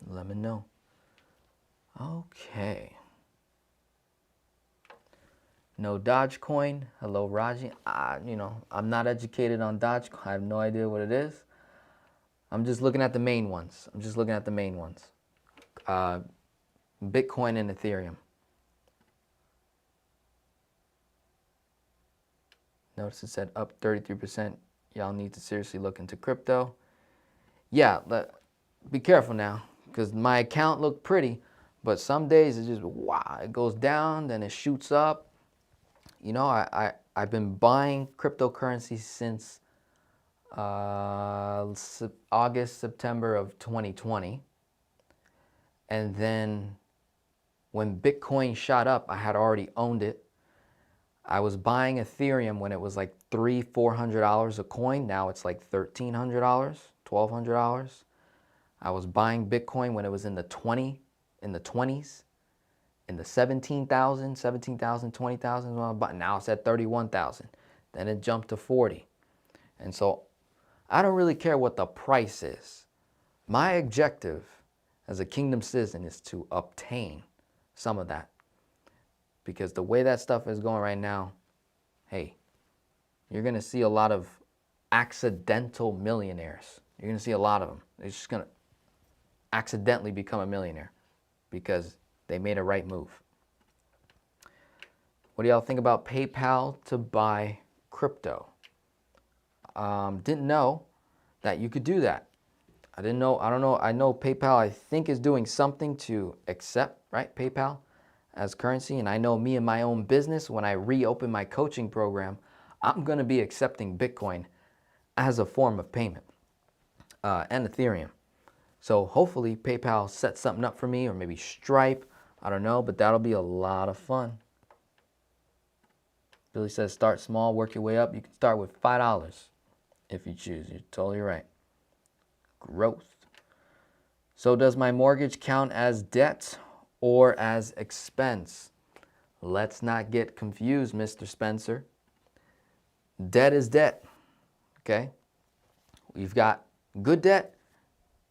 S1: Let me know. Okay. No Dogecoin. Hello, Raji. I'm not educated on Dogecoin. I have no idea what it is. I'm just looking at the main ones. Bitcoin and Ethereum. Notice it said up 33%. Y'all need to seriously look into crypto. Yeah, be careful now, because my account looked pretty, but some days it just, wow, it goes down, then it shoots up. You know, I've been buying cryptocurrency since August, September of 2020. And then when Bitcoin shot up, I had already owned it. I was buying Ethereum when it was like $300-400 a coin. Now it's like $1,300, $1,200. I was buying Bitcoin when it was in the 20s. And in the 17,000, 20,000. But now it's at 31,000. Then it jumped to 40. And so I don't really care what the price is. My objective as a kingdom citizen is to obtain some of that. Because the way that stuff is going right now, hey, you're going to see a lot of accidental millionaires. You're going to see a lot of them. They're just going to accidentally become a millionaire because they made a right move. What do y'all think about PayPal to buy crypto? Didn't know that you could do that. I don't know. I know PayPal, I think, is doing something to accept, right, PayPal as currency. And I know me and my own business, when I reopen my coaching program, I'm going to be accepting Bitcoin as a form of payment and Ethereum. So hopefully PayPal sets something up for me, or maybe Stripe. I don't know, but that'll be a lot of fun. Billy says start small, work your way up. You can start with $5 if you choose. You're totally right. Growth. So does my mortgage count as debt or as expense? Let's not get confused, Mr. Spencer. Debt is debt, okay? You've got good debt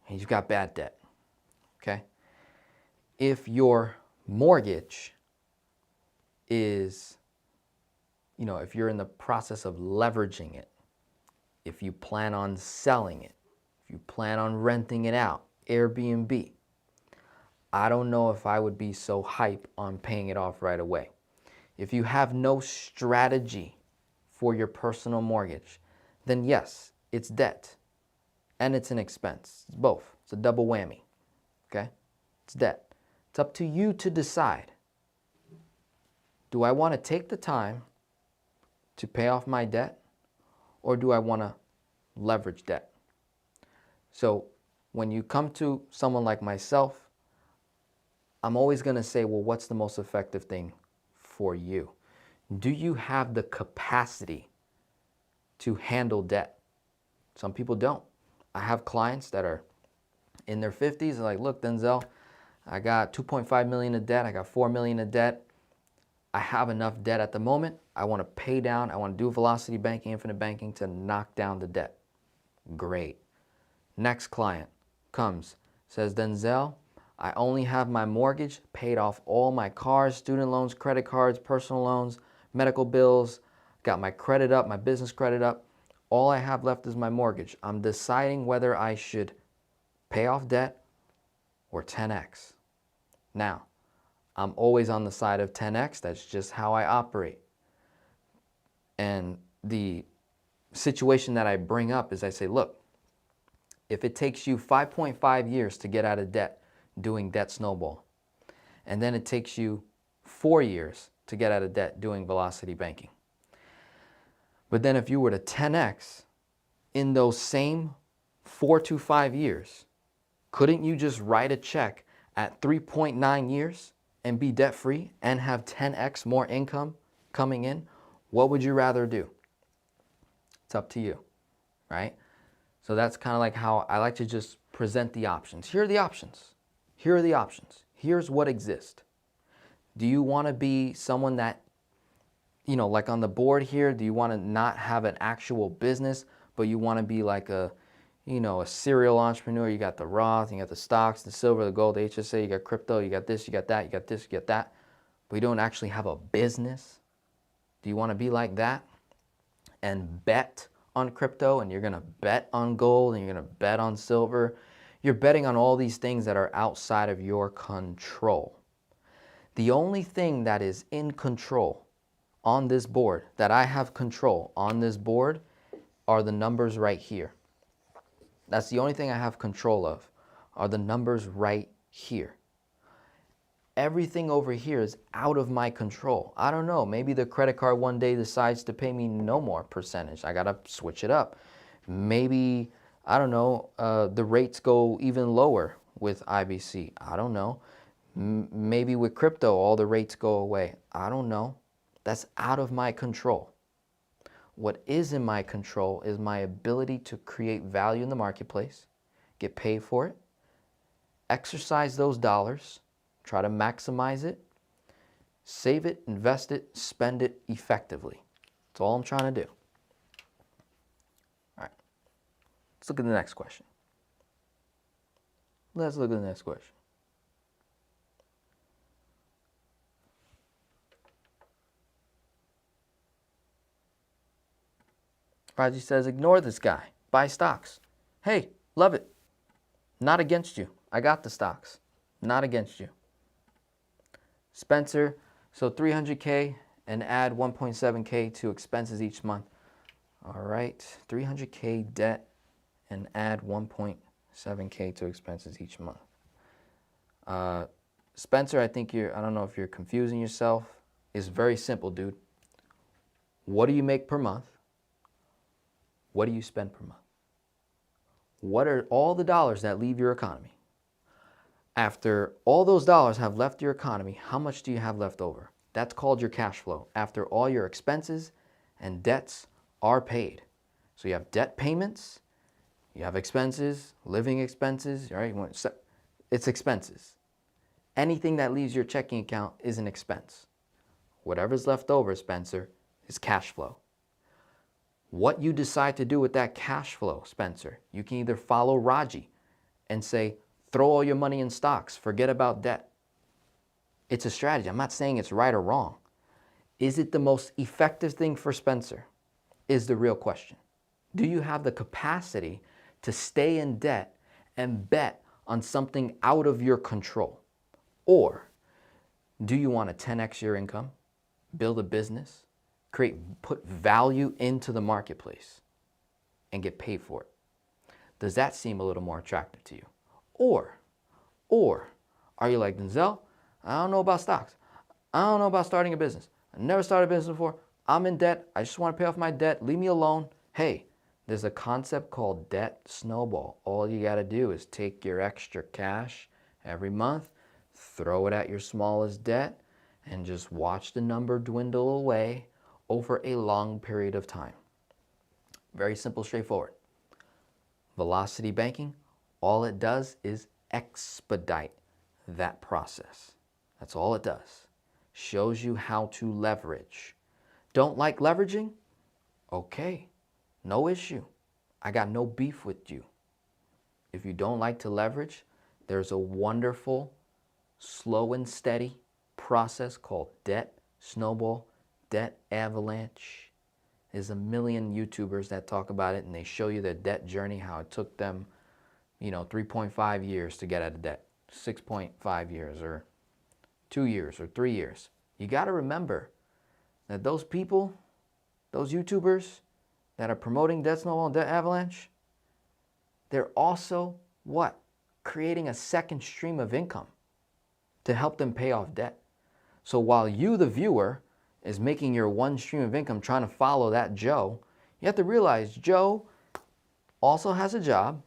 S1: and you've got bad debt, okay? If your mortgage is, if you're in the process of leveraging it, if you plan on selling it, if you plan on renting it out, Airbnb, I don't know if I would be so hype on paying it off right away. If you have no strategy for your personal mortgage, then yes, it's debt and it's an expense. It's both. It's a double whammy, okay? It's debt. It's up to you to decide. Do I want to take the time to pay off my debt, or do I want to leverage debt? So when you come to someone like myself, I'm always going to say, well, what's the most effective thing for you? Do you have the capacity to handle debt? Some people don't. I have clients that are in their 50s. They're like, look, Denzel, I got 2.5 million of debt. I got 4 million of debt. I have enough debt at the moment. I want to pay down. I want to do velocity banking, infinite banking to knock down the debt. Great. Next client comes, says, Denzel, I only have my mortgage, paid off all my cars, student loans, credit cards, personal loans, medical bills, got my credit up, my business credit up. All I have left is my mortgage. I'm deciding whether I should pay off debt or 10x. Now, I'm always on the side of 10x. That's just how I operate. And the situation that I bring up is I say, look, if it takes you 5.5 years to get out of debt doing debt snowball, and then it takes you 4 years to get out of debt doing velocity banking. But then if you were to 10x in those same 4 to 5 years, couldn't you just write a check at 3.9 years and be debt free and have 10x more income coming in? What would you rather do? It's up to you, right? So that's kind of like how I like to just present the options. Here are the options. Here are the options. Here's what exists. Do you want to be someone that, like on the board here, do you want to not have an actual business, but you want to be like a serial entrepreneur? You got the Roth, you got the stocks, the silver, the gold, the HSA, you got crypto, you got this, you got that, you got this, you got that, but you don't actually have a business? Do you want to be like that and bet on crypto, and you're going to bet on gold, and you're going to bet on silver? You're betting on all these things that are outside of your control. The only thing that is in control on this board, that I have control on this board, are the numbers right here. That's the only thing I have control of, are the numbers right here. Everything over here is out of my control. I don't know, maybe the credit card one day decides to pay me no more percentage. I gotta switch it up. Maybe, I don't know, the rates go even lower with IBC. I don't know. Maybe with crypto, all the rates go away. I don't know. That's out of my control. What is in my control is my ability to create value in the marketplace, get paid for it, exercise those dollars, try to maximize it, Save it, invest it, spend it effectively. That's all I'm trying to do. All right. Let's look at the next question. Let's look at the next question. Raji says, ignore this guy. Buy stocks. Hey, love it. Not against you. I got the stocks. Not against you. Spencer, so 300K and add 1.7K to expenses each month. All right, 300K debt and add 1.7K to expenses each month. Spencer, I don't know if you're confusing yourself. It's very simple, dude. What do you make per month? What do you spend per month? What are all the dollars that leave your economy? After all those dollars have left your economy, how much do you have left over? That's called your cash flow. After all your expenses and debts are paid. So you have debt payments, you have expenses, living expenses, right? It's expenses. Anything that leaves your checking account is an expense. Whatever's left over, Spencer, is cash flow. What you decide to do with that cash flow, Spencer, you can either follow Raji and say, throw all your money in stocks, forget about debt. It's a strategy. I'm not saying it's right or wrong. Is it the most effective thing for Spencer? Is the real question. Do you have the capacity to stay in debt and bet on something out of your control? Or do you want to 10x your income, build a business, put value into the marketplace and get paid for it? Does that seem a little more attractive to you? Or are you like, Denzel, I don't know about stocks. I don't know about starting a business. I never started a business before. I'm in debt. I just want to pay off my debt. Leave me alone. Hey, there's a concept called debt snowball. All you got to do is take your extra cash every month, throw it at your smallest debt, and just watch the number dwindle away over a long period of time. Very simple, straightforward. Velocity banking, all it does is expedite that process. That's all it does. Shows you how to leverage. Don't like leveraging? Okay, no issue. I got no beef with you. If you don't like to leverage, there's a wonderful, slow and steady process called debt snowball, debt avalanche. There's a million YouTubers that talk about it, and they show you their debt journey, how it took them, 3.5 years to get out of debt, 6.5 years, or 2 years, or 3 years. You got to remember that those people, those YouTubers that are promoting debt snowball and debt avalanche, they're also what? Creating a second stream of income to help them pay off debt. So while you, the viewer, is making your one stream of income trying to follow that Joe, you have to realize Joe also has a job,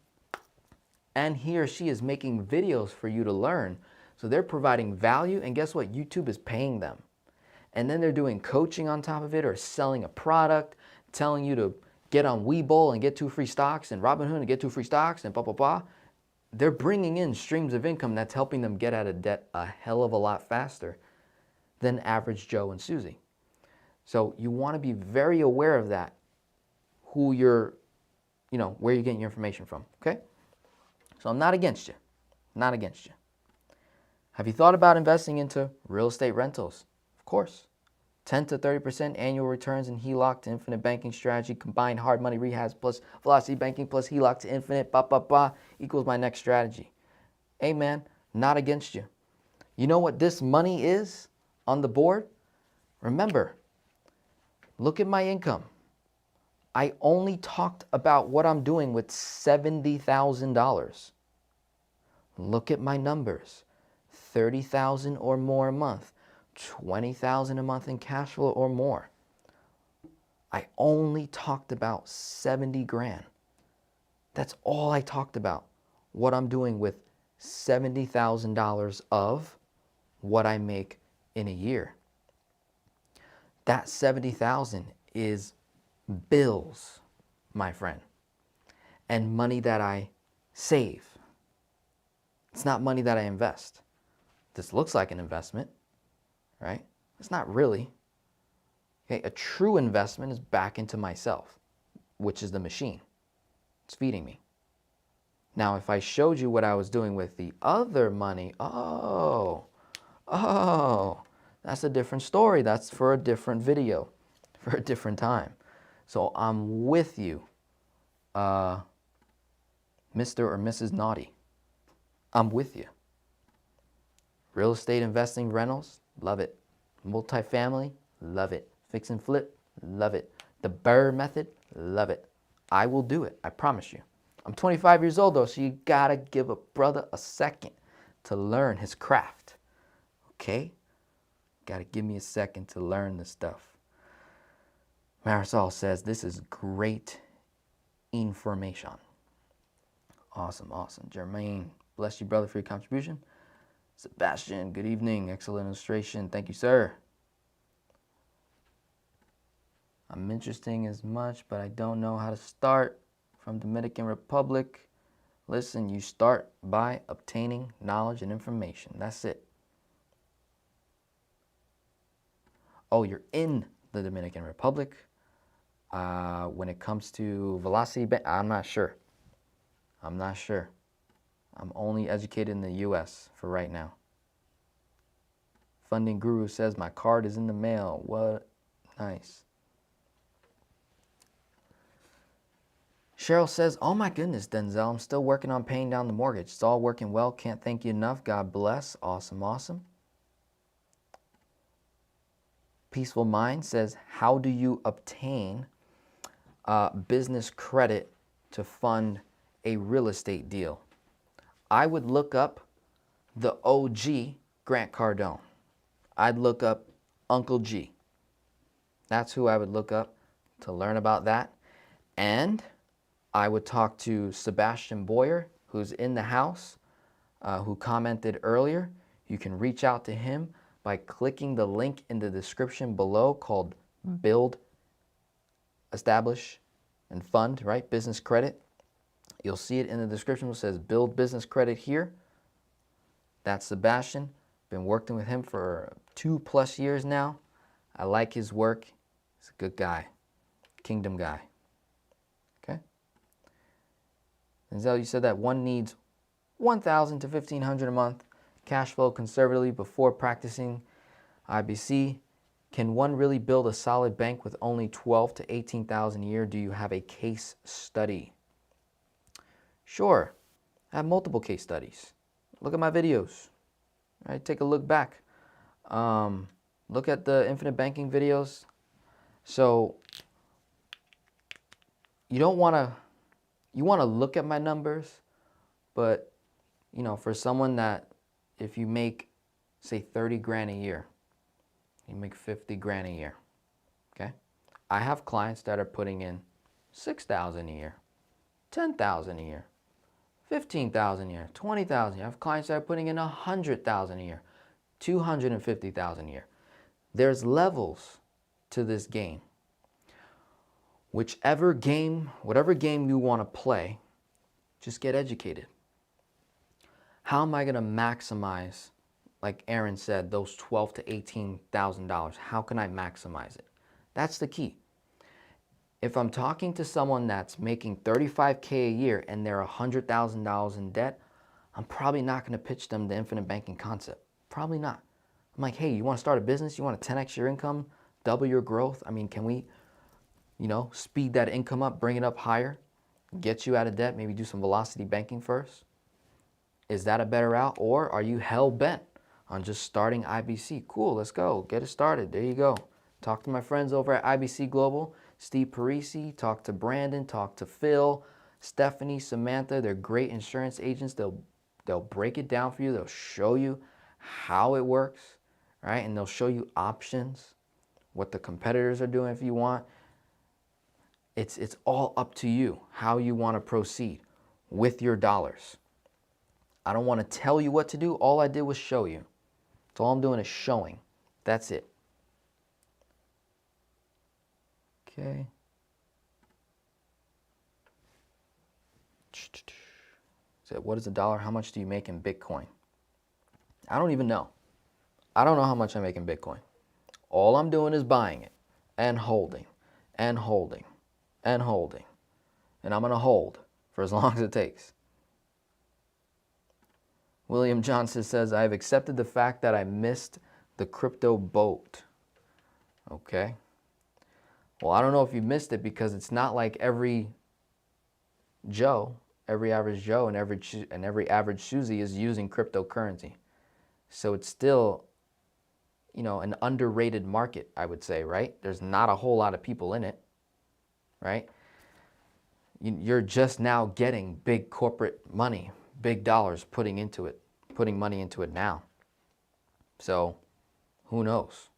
S1: and he or she is making videos for you to learn. So they're providing value, and guess what? YouTube is paying them. And then they're doing coaching on top of it, or selling a product, telling you to get on Webull and get 2 free stocks, and Robinhood and get 2 free stocks, and blah, blah, blah. They're bringing in streams of income that's helping them get out of debt a hell of a lot faster than average Joe and Susie. So you want to be very aware of that, who you're, where you're getting your information from, okay? So I'm not against you, not against you. Have you thought about investing into real estate rentals? Of course. 10 to 30% annual returns in HELOC to infinite banking strategy, combined hard money rehabs plus velocity banking plus HELOC to infinite, equals my next strategy. Hey man, not against you. You know what this money is on the board? Remember, look at my income. I only talked about what I'm doing with $70,000. Look at my numbers. $30,000 or more a month. $20,000 a month in cash flow or more. I only talked about 70 grand. That's all I talked about. What I'm doing with $70,000 of what I make in a year. That 70,000 is bills, my friend, and money that I save. It's not money that I invest. This looks like an investment, right? It's not really. Okay, a true investment is back into myself, which is the machine. It's feeding me. Now, if I showed you what I was doing with the other money, oh, that's a different story. That's for a different video, for a different time. So I'm with you, Mr. or Mrs. Naughty. I'm with you. Real estate investing, rentals, love it. Multifamily, love it. Fix and flip, love it. The BRRRR method, love it. I will do it, I promise you. I'm 25 years old though, so you gotta give a brother a second to learn his craft, okay? Gotta give me a second to learn this stuff. Marisol says, this is great information. Awesome, awesome. Jermaine, bless you, brother, for your contribution. Sebastian, good evening. Excellent illustration. Thank you, sir. I'm interesting as much, but I don't know how to start. From Dominican Republic. Listen, you start by obtaining knowledge and information. That's it. Oh, you're in the Dominican Republic. When it comes to Velocity Bank, I'm not sure. I'm not sure. I'm only educated in the U.S. for right now. Funding Guru says my card is in the mail. What? Nice. Cheryl says, oh my goodness, Denzel, I'm still working on paying down the mortgage. It's all working well. Can't thank you enough. God bless. Awesome, awesome. Peaceful Mind says, how do you obtain business credit to fund a real estate deal? I would look up the OG Grant Cardone. I'd look up Uncle G. That's who I would look up to learn about that. And I would talk to Sebastian Boyer, who's in the house, who commented earlier. You can reach out to him by clicking the link in the description below called Build, Establish, and Fund, right? Business credit. You'll see it in the description. It says Build Business Credit here. That's Sebastian. Been working with him for 2+ years now. I like his work. He's a good guy. Kingdom guy. Okay? Denzel, you said that one needs $1,000 to $1,500 a month cash flow conservatively before practicing IBC. Can one really build a solid bank with only $12,000 to $18,000 a year? Do you have a case study? Sure. I have multiple case studies. Look at my videos. Right? Take a look back. Look at the infinite banking videos. So you don't want to, you want to look at my numbers, but you know, for someone that if you make say 30 grand a year, you make 50 grand a year. Okay? I have clients that are putting in 6,000 a year, 10,000 a year, 15,000 a year, 20,000 a year. I have clients that are putting in 100,000 a year, 250,000 a year. There's levels to this game. Whichever game, whatever game you want to play, just get educated. How am I going to maximize, like Aaron said, those $12,000 to $18,000? How can I maximize it? That's the key. If I'm talking to someone that's making $35K a year and they're $100,000 in debt, I'm probably not going to pitch them the infinite banking concept. Probably not. I'm like, hey, you want to start a business? You want to 10x your income, double your growth? I mean, can we, you know, speed that income up, bring it up higher, get you out of debt, maybe do some velocity banking first? Is that a better route? Or are you hell-bent on just starting IBC? Cool, let's go. Get it started. There you go. Talk to my friends over at IBC Global, Steve Parisi, talk to Brandon, talk to Phil, Stephanie, Samantha. They're great insurance agents. They'll break it down for you. They'll show you how it works, right? And they'll show you options, what the competitors are doing if you want. It's all up to you how you want to proceed with your dollars. I don't want to tell you what to do. All I did was show you. So all I'm doing is showing. That's it. Okay. So what is a dollar? How much do you make in Bitcoin? I don't even know. I don't know how much I make in Bitcoin. all I'm doing is buying it and holding and holding and holding. And I'm going to hold for as long as it takes. William Johnson says, I've accepted the fact that I missed the crypto boat. Okay. Well, I don't know if you missed it because it's not like every average Joe and every average Susie is using cryptocurrency. So it's still, an underrated market, I would say, right? There's not a whole lot of people in it, right? You're just now getting big corporate money, big dollars putting money into it now. So who knows?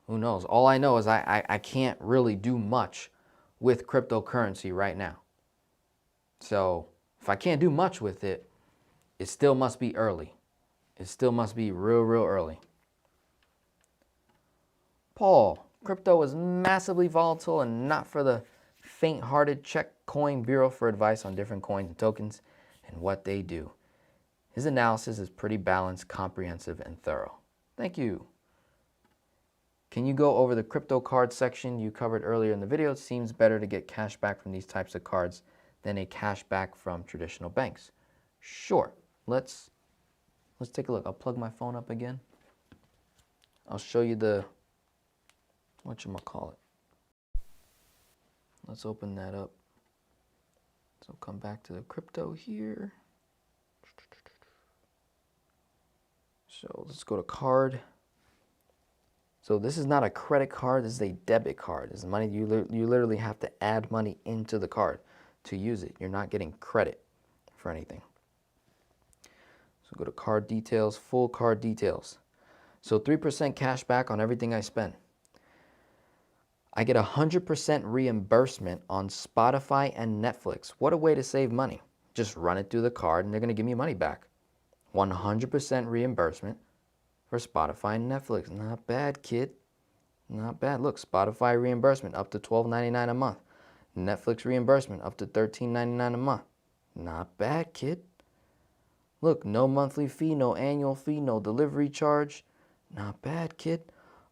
S1: Who knows? All I know is I can't really do much with cryptocurrency right now. So if I can't do much with it, it still must be early. It still must be real, real early. Paul, crypto is massively volatile and not for the faint-hearted. Check Coin Bureau for advice on different coins and tokens and what they do. His analysis is pretty balanced, comprehensive, and thorough. Thank you. Can you go over the crypto card section you covered earlier in the video? It seems better to get cash back from these types of cards than a cash back from traditional banks. Sure. Let's take a look. I'll plug my phone up again. I'll show you the whatchamacallit. Let's open that up. So come back to the crypto here. So let's go to card. So this is not a credit card, this is a debit card. This is money you literally have to add money into the card to use it. You're not getting credit for anything. So go to card details, full card details. So 3% cash back on everything I spend. I get 100% reimbursement on Spotify and Netflix. What a way to save money. Just run it through the card and they're going to give me money back. 100% reimbursement for Spotify and Netflix. Not bad, kid. Not bad. Look, Spotify reimbursement up to $12.99 a month. Netflix reimbursement up to $13.99 a month. Not bad, kid. Look, no monthly fee, no annual fee, no delivery charge. Not bad, kid.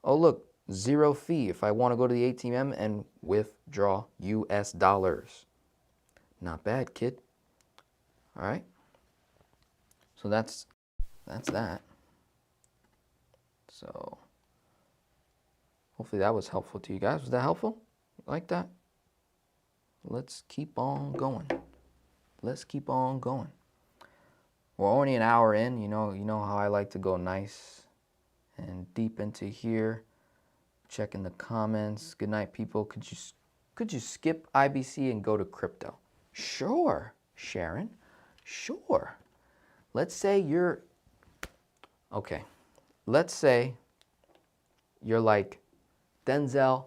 S1: Oh, look, 0 fee if I want to go to the ATM and withdraw US dollars. Not bad, kid. All right. So that's that. So hopefully that was helpful to you guys. Was that helpful? You like that? Let's keep on going. Let's keep on going. We're only an hour in. You know how I like to go nice and deep into here. Checking the comments. Good night, people. Could you skip IBC and go to crypto? Sure, Sharon. Sure. Let's say you're like, Denzel,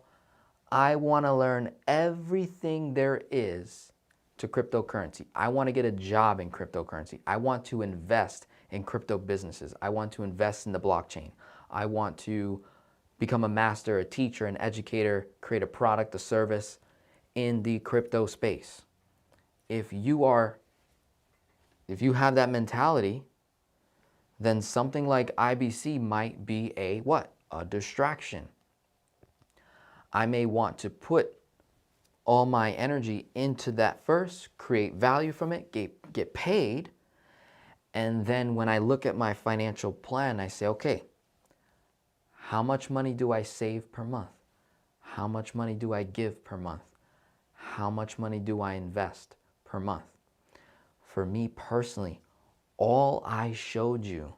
S1: I want to learn everything there is to cryptocurrency. I want to get a job in cryptocurrency. I want to invest in crypto businesses. I want to invest in the blockchain. I want to become a master, a teacher, an educator, create a product, a service in the crypto space. If you have that mentality, then something like IBC might be a distraction. I may want to put all my energy into that first, create value from it, get paid, and then when I look at my financial plan, I say, okay, how much money do I save per month? How much money do I give per month? How much money do I invest per month? For me personally, all I showed you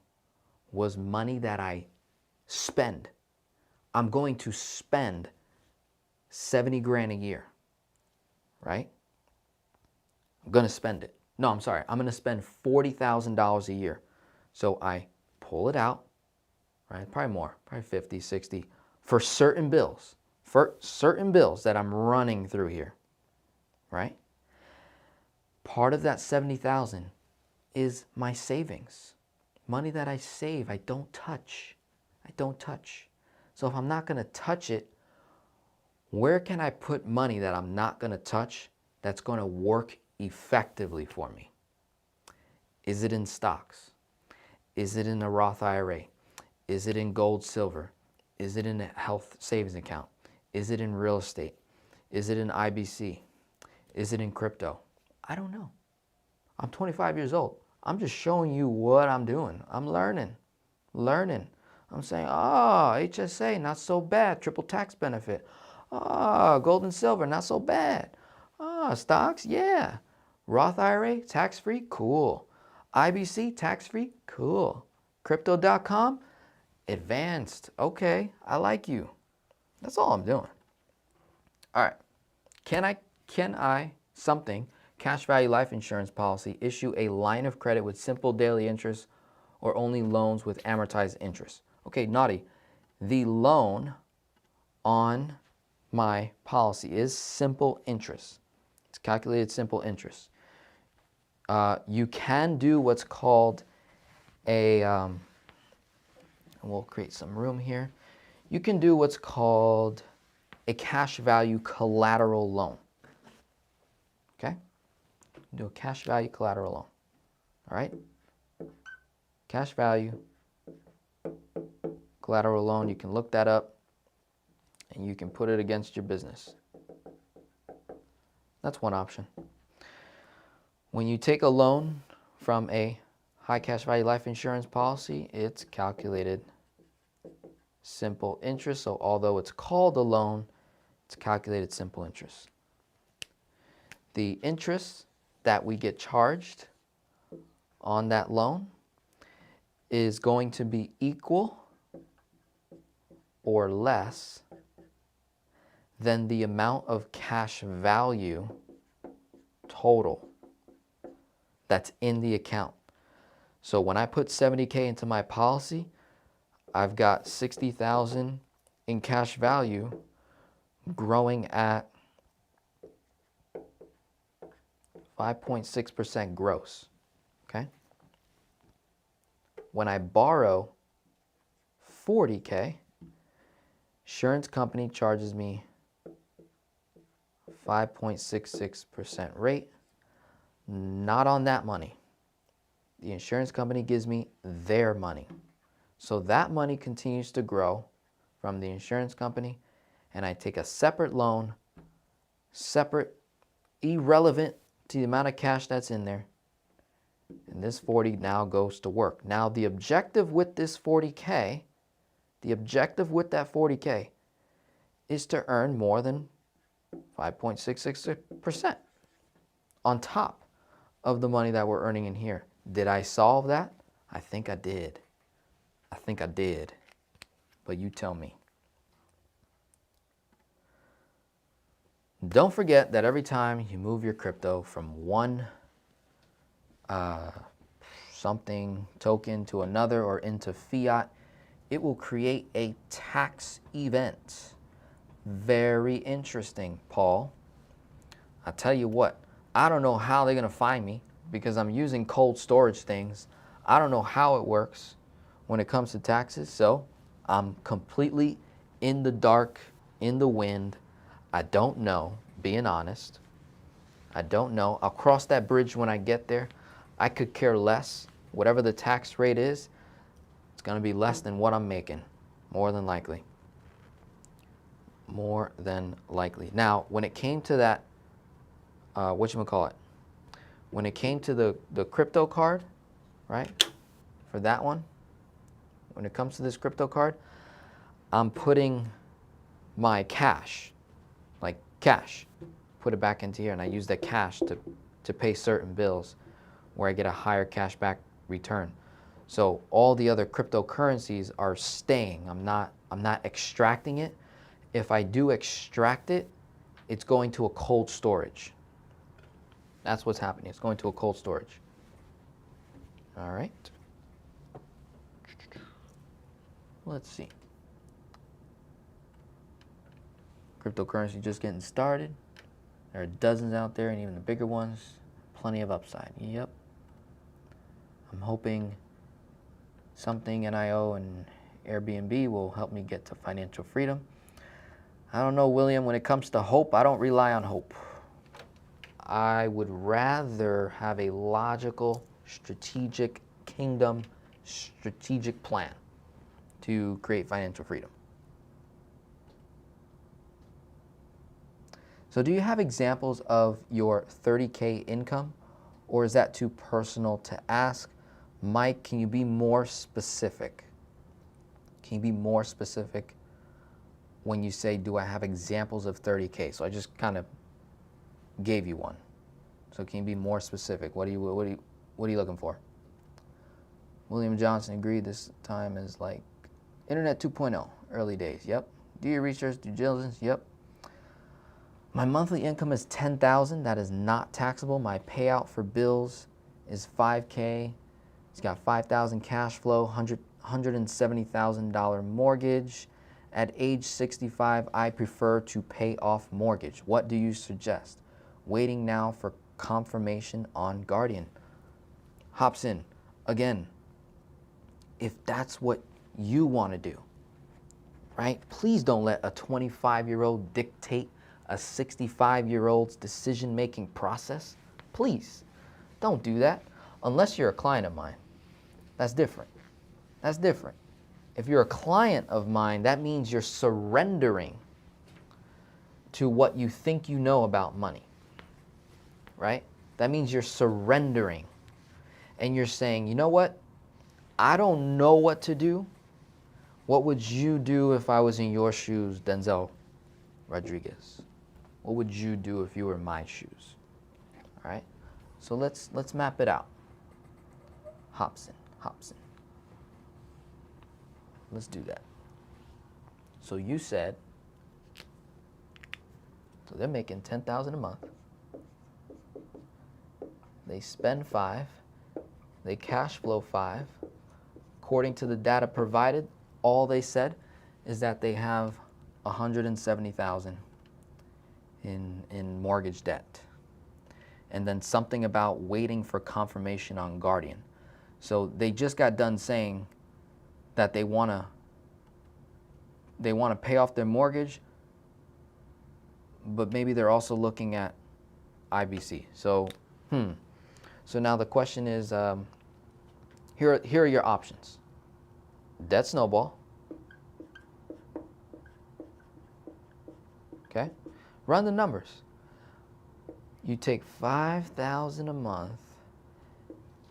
S1: was money that I spend. I'm going to spend 70 grand a year, right? I'm going to spend it. No, I'm sorry. I'm going to spend $40,000 a year. So I pull it out, right? Probably more, probably 50, 60 for certain bills that I'm running through here, right? Part of that 70,000 is my savings. Money that I save, I don't touch. I don't touch. So if I'm not going to touch it, where can I put money that I'm not going to touch that's going to work effectively for me? Is it in stocks? Is it in a Roth IRA? Is it in gold, silver? Is it in a health savings account? Is it in real estate? Is it in IBC? Is it in crypto? I don't know. I'm 25 years old. I'm just showing you what I'm doing. I'm learning. I'm saying, HSA, not so bad. Triple tax benefit. Gold and silver, not so bad. Stocks, yeah. Roth IRA, tax-free, cool. IBC, tax-free, cool. Crypto.com, advanced. Okay, I like you. That's all I'm doing. All right. Can I, cash value life insurance policy, issue a line of credit with simple daily interest or only loans with amortized interest? Okay, naughty. The loan on my policy is simple interest. It's calculated simple interest. You can do what's called and we'll create some room here. You can do what's called a cash value collateral loan. Okay? Do a cash value collateral loan. All right? Cash value collateral loan, you can look that up and you can put it against your business. That's one option. When you take a loan from a high cash value life insurance policy, it's calculated simple interest. So although it's called a loan, it's calculated simple interest. The interest that we get charged on that loan is going to be equal or less than the amount of cash value total that's in the account. So when I put $70K into my policy, I've got $60,000 in cash value growing at 5.6% gross, okay? When I borrow $40K, insurance company charges me 5.66% rate, not on that money. The insurance company gives me their money. So that money continues to grow from the insurance company, and I take a separate loan, separate, irrelevant to the amount of cash that's in there, and this 40 now goes to work. Now the objective with this 40K, the objective with that 40K is to earn more than 5.66% on top of the money that we're earning in here. Did I solve that? I think I did. But you tell me. Don't forget that every time you move your crypto from one something token to another or into fiat, it will create a tax event. Very interesting, Paul. I tell you what, I don't know how they're going to find me because I'm using cold storage things. I don't know how it works when it comes to taxes, so I'm completely in the dark, in the wind. I don't know, being honest. I don't know. I'll cross that bridge when I get there. I could care less. Whatever the tax rate is, it's going to be less than what I'm making, more than likely. More than likely. Now, when it came to that, when it came to the crypto card, right, for that one, when it comes to this crypto card, I'm putting my cash, like cash, put it back into here, and I use that cash to pay certain bills where I get a higher cash back return. So all the other cryptocurrencies are staying. I'm not extracting it. If I do extract it, it's going to a cold storage. That's what's happening. It's going to a cold storage. All right. Let's see. Cryptocurrency just getting started. There are dozens out there, and even the bigger ones. Plenty of upside. Yep. I'm hoping something NIO and Airbnb will help me get to financial freedom. I don't know, William, when it comes to hope, I don't rely on hope. I would rather have a logical, strategic kingdom, strategic plan to create financial freedom. So do you have examples of your 30K income, or is that too personal to ask? Mike, can you be more specific? Can you be more specific when you say, do I have examples of 30K? So I just kind of gave you one. So can you be more specific? What are you looking for? William Johnson agreed this time is like Internet 2.0, early days. Yep. Do your research, due diligence. Yep. My monthly income is $10,000. That is not taxable. My payout for bills is $5K. It's got $5,000 cash flow, $170,000 mortgage. At age 65, I prefer to pay off mortgage. What do you suggest? Waiting now for confirmation on Guardian. Hops in. Again, if that's what you want to do, right? Please don't let a 25-year-old dictate a 65-year-old's decision-making process. Please, don't do that unless you're a client of mine. That's different. That's different. If you're a client of mine, that means you're surrendering to what you think you know about money, right? That means you're surrendering and you're saying, you know what? I don't know what to do. What would you do if I was in your shoes, Denzel Rodriguez? What would you do if you were in my shoes? All right? So let's map it out. Hobson. Let's do that. So you said, so they're making $10,000 a month. They spend $5,000. They cash flow $5,000. According to the data provided, all they said is that they have $170,000 in mortgage debt. And then something about waiting for confirmation on Guardian. So they just got done saying that they want to pay off their mortgage, but maybe they're also looking at IBC. So, So now the question is, here are your options. Debt Snowball. Okay? Run the numbers. You take $5,000 a month,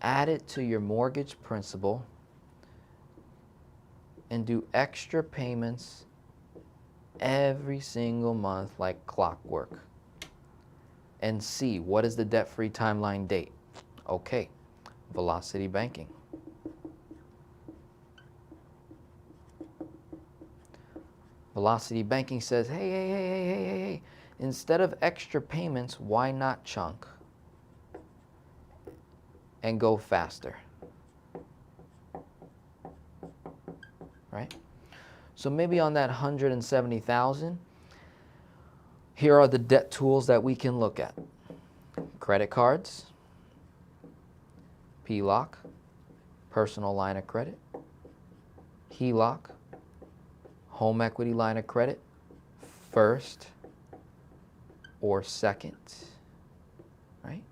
S1: add it to your mortgage principal, and do extra payments every single month like clockwork. And see, what is the debt-free timeline date? Okay, Velocity Banking. Velocity Banking says, hey, instead of extra payments, why not chunk and go faster? Right? So maybe on that $170,000, here are the debt tools that we can look at. Credit cards, HELOC, personal line of credit, HELOC, home equity line of credit, first or second, right?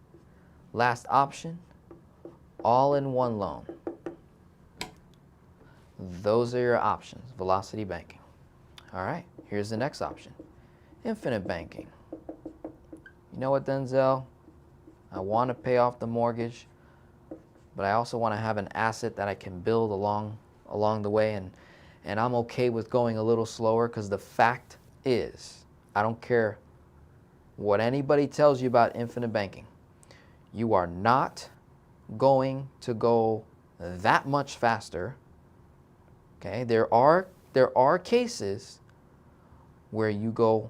S1: Last option, all-in-one loan. Those are your options, Velocity Banking. All right, here's the next option, Infinite Banking. You know what, Denzel? I want to pay off the mortgage, but I also want to have an asset that I can build along the way, and I'm okay with going a little slower because the fact is, I don't care what anybody tells you about infinite banking, you are not going to go that much faster. Okay, there are cases where you go,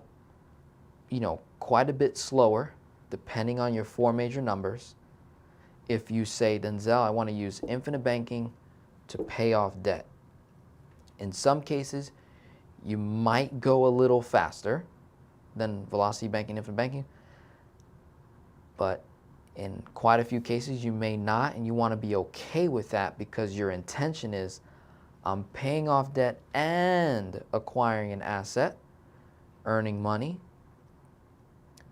S1: quite a bit slower, depending on your four major numbers. If you say, Denzel, I want to use infinite banking to pay off debt. In some cases, you might go a little faster than Velocity Banking, Infinite Banking, but in quite a few cases, you may not, and you want to be okay with that because your intention is, I'm paying off debt and acquiring an asset, earning money.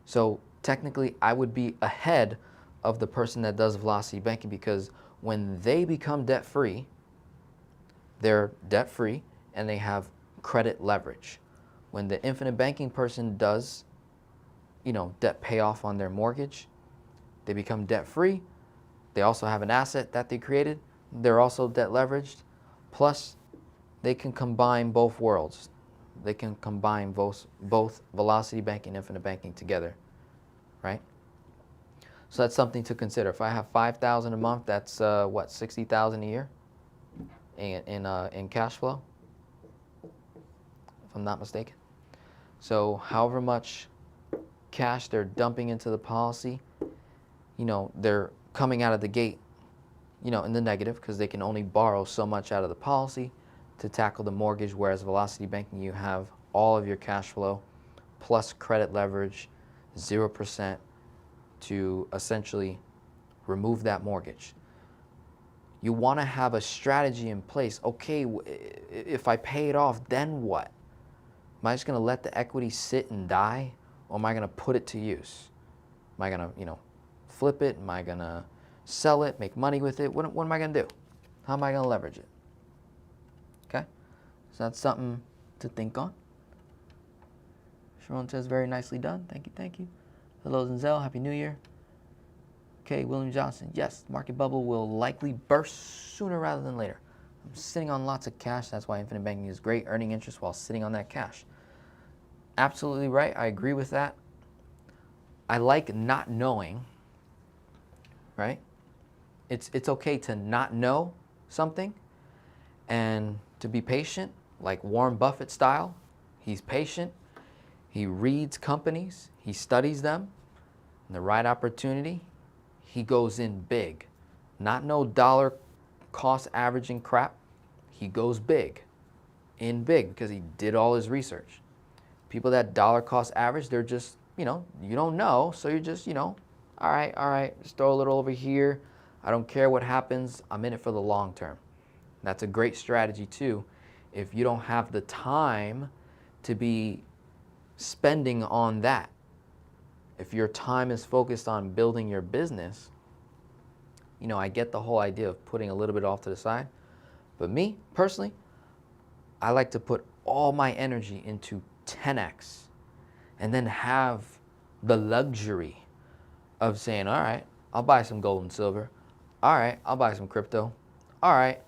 S1: So technically, I would be ahead of the person that does Velocity Banking because when they become debt-free, they're debt-free and they have credit leverage. When the infinite banking person does debt payoff on their mortgage. They become debt free. They also have an asset that they created. They're also debt leveraged. Plus, they can combine both worlds. They can combine both velocity banking and infinite banking together, right? So that's something to consider. If I have $5,000 a month, that's what, $60,000 a year in cash flow, if I'm not mistaken. So however much cash they're dumping into the policy, they're coming out of the gate, in the negative, because they can only borrow so much out of the policy to tackle the mortgage, whereas velocity banking, you have all of your cash flow plus credit leverage, 0%, to essentially remove that mortgage. You want to have a strategy in place. Okay, if I pay it off, then what? Am I just going to let the equity sit and die, or am I going to put it to use? Am I going to, flip it? Am I going to sell it, make money with it? What am I going to do? How am I going to leverage it? Okay? So that's something to think on. Sharon says, very nicely done. Thank you, thank you. Hello, Denzel. Happy New Year. Okay, William Johnson. Yes, market bubble will likely burst sooner rather than later. I'm sitting on lots of cash. That's why infinite banking is great, earning interest while sitting on that cash. Absolutely right. I agree with that. I like not knowing, right? It's okay to not know something and to be patient, like Warren Buffett style. He's patient. He reads companies. He studies them. And the right opportunity, he goes in big. Not no dollar cost averaging crap. He goes big, in big, because he did all his research. People that dollar cost average, they're just, you don't know, so you're just, all right, just throw a little over here. I don't care what happens. I'm in it for the long term. That's a great strategy too. If you don't have the time to be spending on that, if your time is focused on building your business, I get the whole idea of putting a little bit off to the side. But me, personally, I like to put all my energy into 10x and then have the luxury of saying, all right, I'll buy some gold and silver. All right, I'll buy some crypto. All right,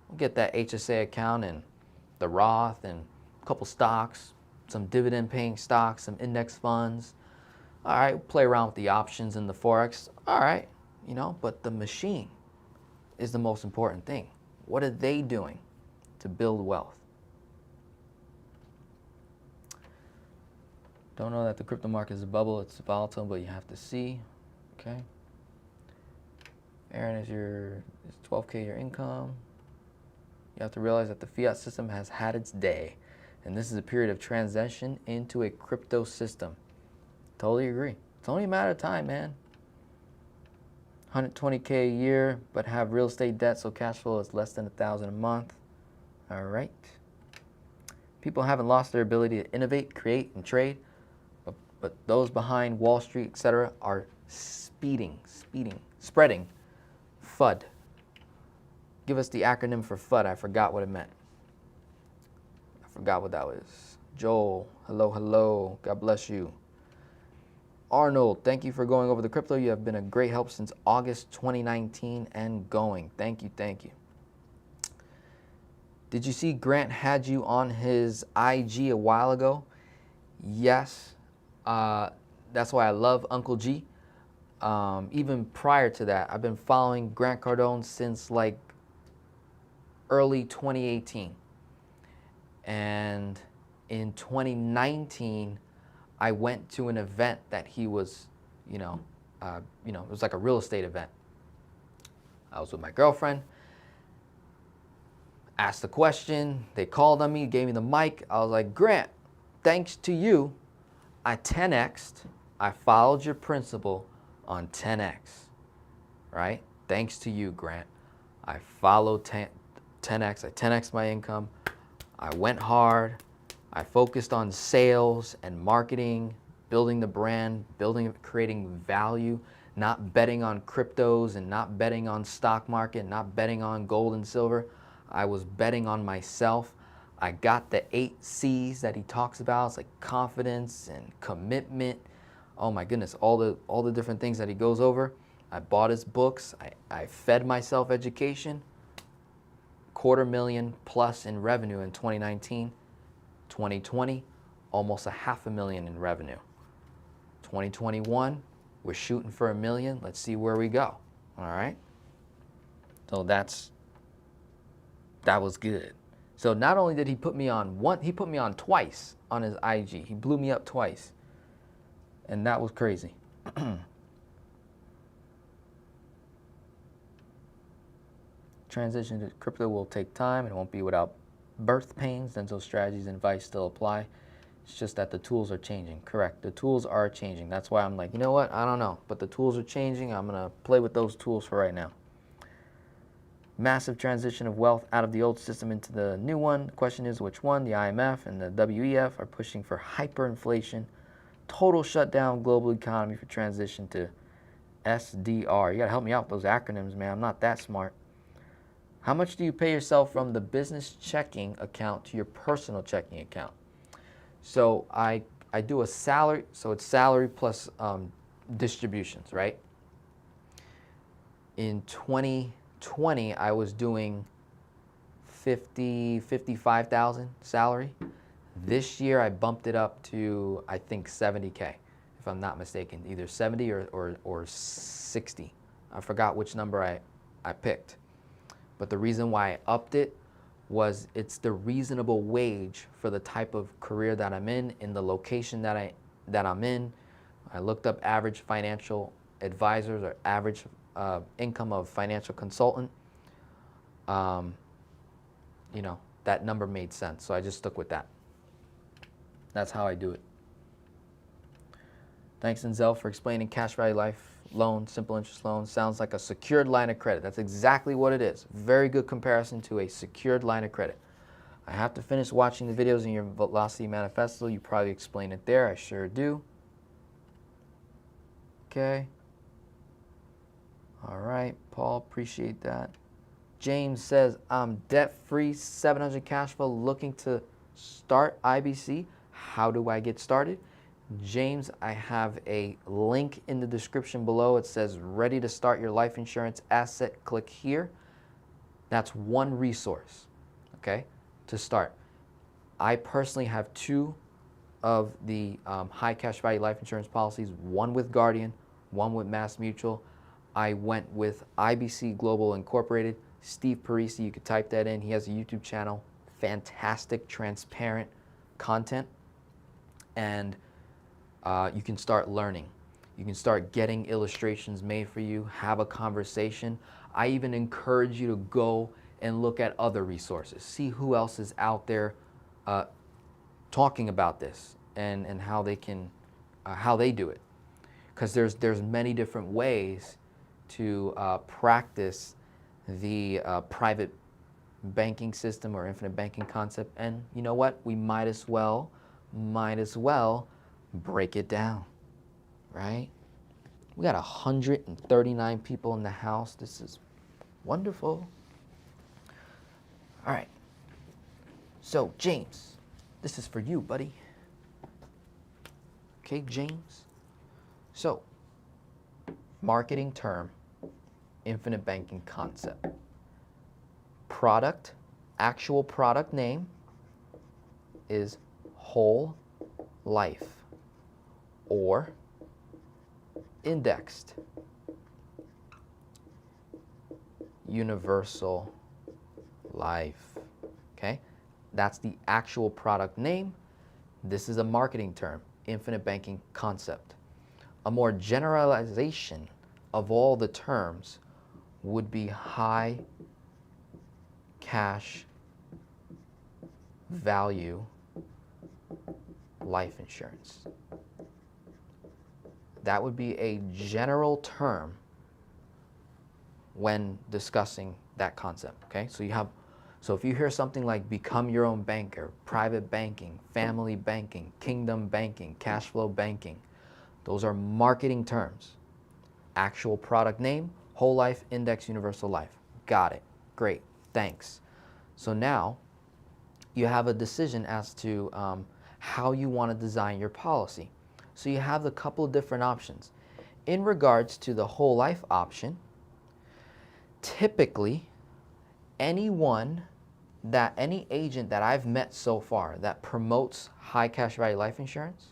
S1: I'll get that HSA account and the Roth and a couple stocks, some dividend paying stocks, some index funds. All right, play around with the options and the Forex. All right, but the machine is the most important thing. What are they doing to build wealth? Don't know that the crypto market is a bubble. It's volatile, but you have to see. Okay. Aaron, is 12K your income? You have to realize that the fiat system has had its day, and this is a period of transition into a crypto system. Totally agree. It's only a matter of time, man. 120K a year, but have real estate debt, so cash flow is less than $1,000 a month. All right. People haven't lost their ability to innovate, create, and trade, but those behind Wall Street, etc., are spreading FUD. Give us the acronym for FUD. I forgot what it meant. I forgot what that was. Joel, hello. God bless you. Arnold, thank you for going over the crypto. You have been a great help since August 2019 and going. Thank you. Did you see Grant had you on his IG a while ago? Yes. That's why I love Uncle G. Even prior to that, I've been following Grant Cardone since like early 2018. And in 2019, I went to an event that he was, it was like a real estate event. I was with my girlfriend, asked the question, they called on me, gave me the mic. I was like, Grant, thanks to you, I 10x'd, I followed your principle on 10x, right? Thanks to you, Grant. I followed 10x, I 10x'd my income. I went hard. I focused on sales and marketing, building the brand, creating value, not betting on cryptos and not betting on stock market, not betting on gold and silver. I was betting on myself. I got the 8 C's that he talks about. It's like confidence and commitment, Oh my goodness, all the different things that he goes over. I bought his books. I fed myself education. $250,000 plus in revenue in 2019. 2020, almost $500,000 in revenue. 2021, we're shooting for $1 million. Let's see where we go. All right. So that was good. So not only did he put me on he put me on twice on his IG. He blew me up twice. And that was crazy. Transition to crypto will take time. It won't be without birth pains. Denzel strategies and advice still apply. It's just that the tools are changing. Correct. The tools are changing. That's why I'm like, you know what? I don't know. But the tools are changing. I'm going to play with those tools for right now. Massive transition of wealth out of the old system into the new one. The question is which one? The IMF and the WEF are pushing for hyperinflation. Total shutdown global economy for transition to SDR. You got to help me out with those acronyms, man. I'm not that smart. How much do you pay yourself from the business checking account to your personal checking account? So I do a salary, so it's salary plus distributions, right? In 2020, I was doing 55,000 salary. This year, I bumped it up to, I think, 70K, if I'm not mistaken, either 70 or 60. I forgot which number I picked. But the reason why I upped it was it's the reasonable wage for the type of career that I'm in the location that I'm in. I looked up average financial advisors or average income of financial consultant. You know, that number made sense, so I just stuck with that. That's how I do it. Thanks, Denzel, for explaining cash value life loan, simple interest loan. Sounds like a secured line of credit. That's exactly what it is. Very good comparison to a secured line of credit. I have to finish watching the videos in your Velocity Manifesto. You probably explain it there. I sure do. Okay. All right, Paul, appreciate that. James says, I'm debt-free, 700 cash flow, looking to start IBC. How do I get started? James, I have a link in the description below. It says, ready to start your life insurance asset. Click here. That's one resource, okay, to start. I personally have 2 of the high cash value life insurance policies, one with Guardian, one with Mass Mutual. I went with IBC Global Incorporated. Steve Parisi, you could type that in. He has a YouTube channel, fantastic, transparent content. And you can start learning. You can start getting illustrations made for you, have a conversation. I even encourage you to go and look at other resources. See who else is out there talking about this and how they can, how they do it. Because there's many different ways to practice the private banking system or infinite banking concept. And you know what? We might as well break it down, right? We got 139 people in the house. This is wonderful. All right. So, James, this is for you, buddy. Okay, James. So, marketing term, infinite banking concept. Product, actual product name is whole life or indexed universal life. Okay, that's the actual product name. This is a marketing term, infinite banking concept. A more generalization of all the terms would be high cash value life insurance. That would be a general term when discussing that concept, okay? So if you hear something like become your own banker, private banking, family banking, kingdom banking, cash flow banking, those are marketing terms. Actual product name, whole life, index, universal life. Got it. Great. Thanks. So now you have a decision as to how you want to design your policy. So you have a couple of different options. In regards to the whole life option, typically any agent that I've met so far that promotes high cash value life insurance,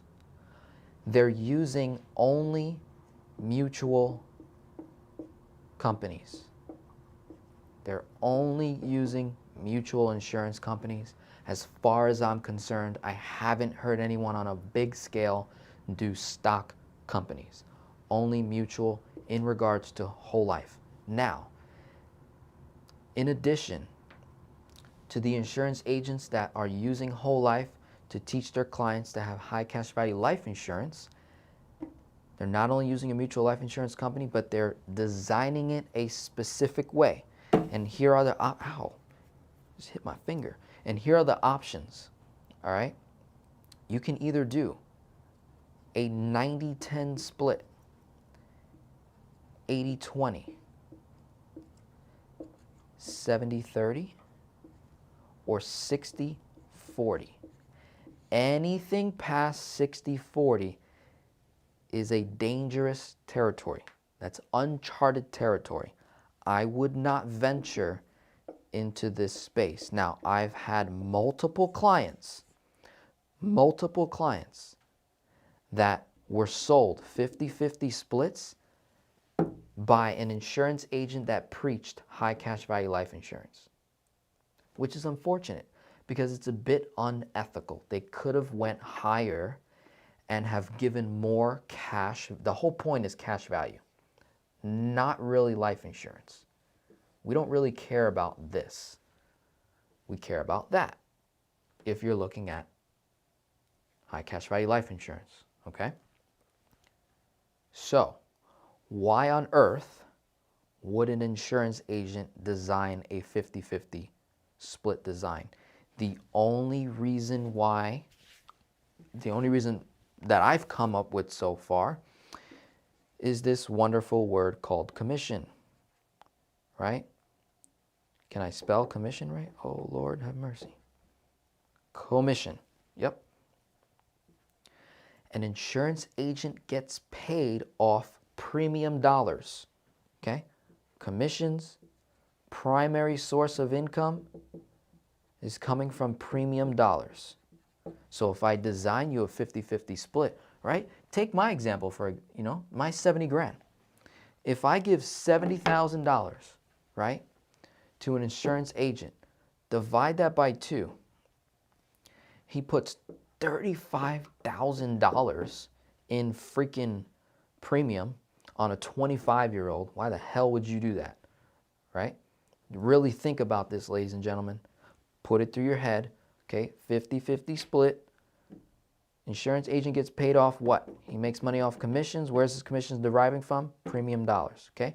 S1: they're using only mutual companies. They're only using mutual insurance companies. As far as I'm concerned, I haven't heard anyone on a big scale do stock companies. Only mutual in regards to whole life. Now, in addition to the insurance agents that are using whole life to teach their clients to have high cash value life insurance, they're not only using a mutual life insurance company, but they're designing it a specific way. And here are the, ow, just hit my finger. And here are the options, all right? You can either do a 90-10 split, 80-20, 70-30, or 60-40. Anything past 60-40 is a dangerous territory. That's uncharted territory. I would not venture into this space. Now, I've had multiple clients that were sold 50-50 splits by an insurance agent that preached high cash value life insurance, which is unfortunate because it's a bit unethical. They could have went higher and have given more cash. The whole point is cash value, not really life insurance. We don't really care about this. We care about that if you're looking at high cash value life insurance, okay? So, why on earth would an insurance agent design a 50-50 split design? The only reason that I've come up with so far is this wonderful word called commission, right? Can I spell commission right? Oh, Lord, have mercy. Commission, yep. An insurance agent gets paid off premium dollars, okay? Commissions, primary source of income is coming from premium dollars. So if I design you a 50-50 split, right? Take my example for, my 70 grand. If I give $70,000, right, to an insurance agent, divide that by 2, he puts $35,000 in freaking premium on a 25-year-old. Why the hell would you do that, right? Really think about this, ladies and gentlemen. Put it through your head, okay? 50-50 split. Insurance agent gets paid off what? He makes money off commissions. Where's his commissions deriving from? Premium dollars, okay?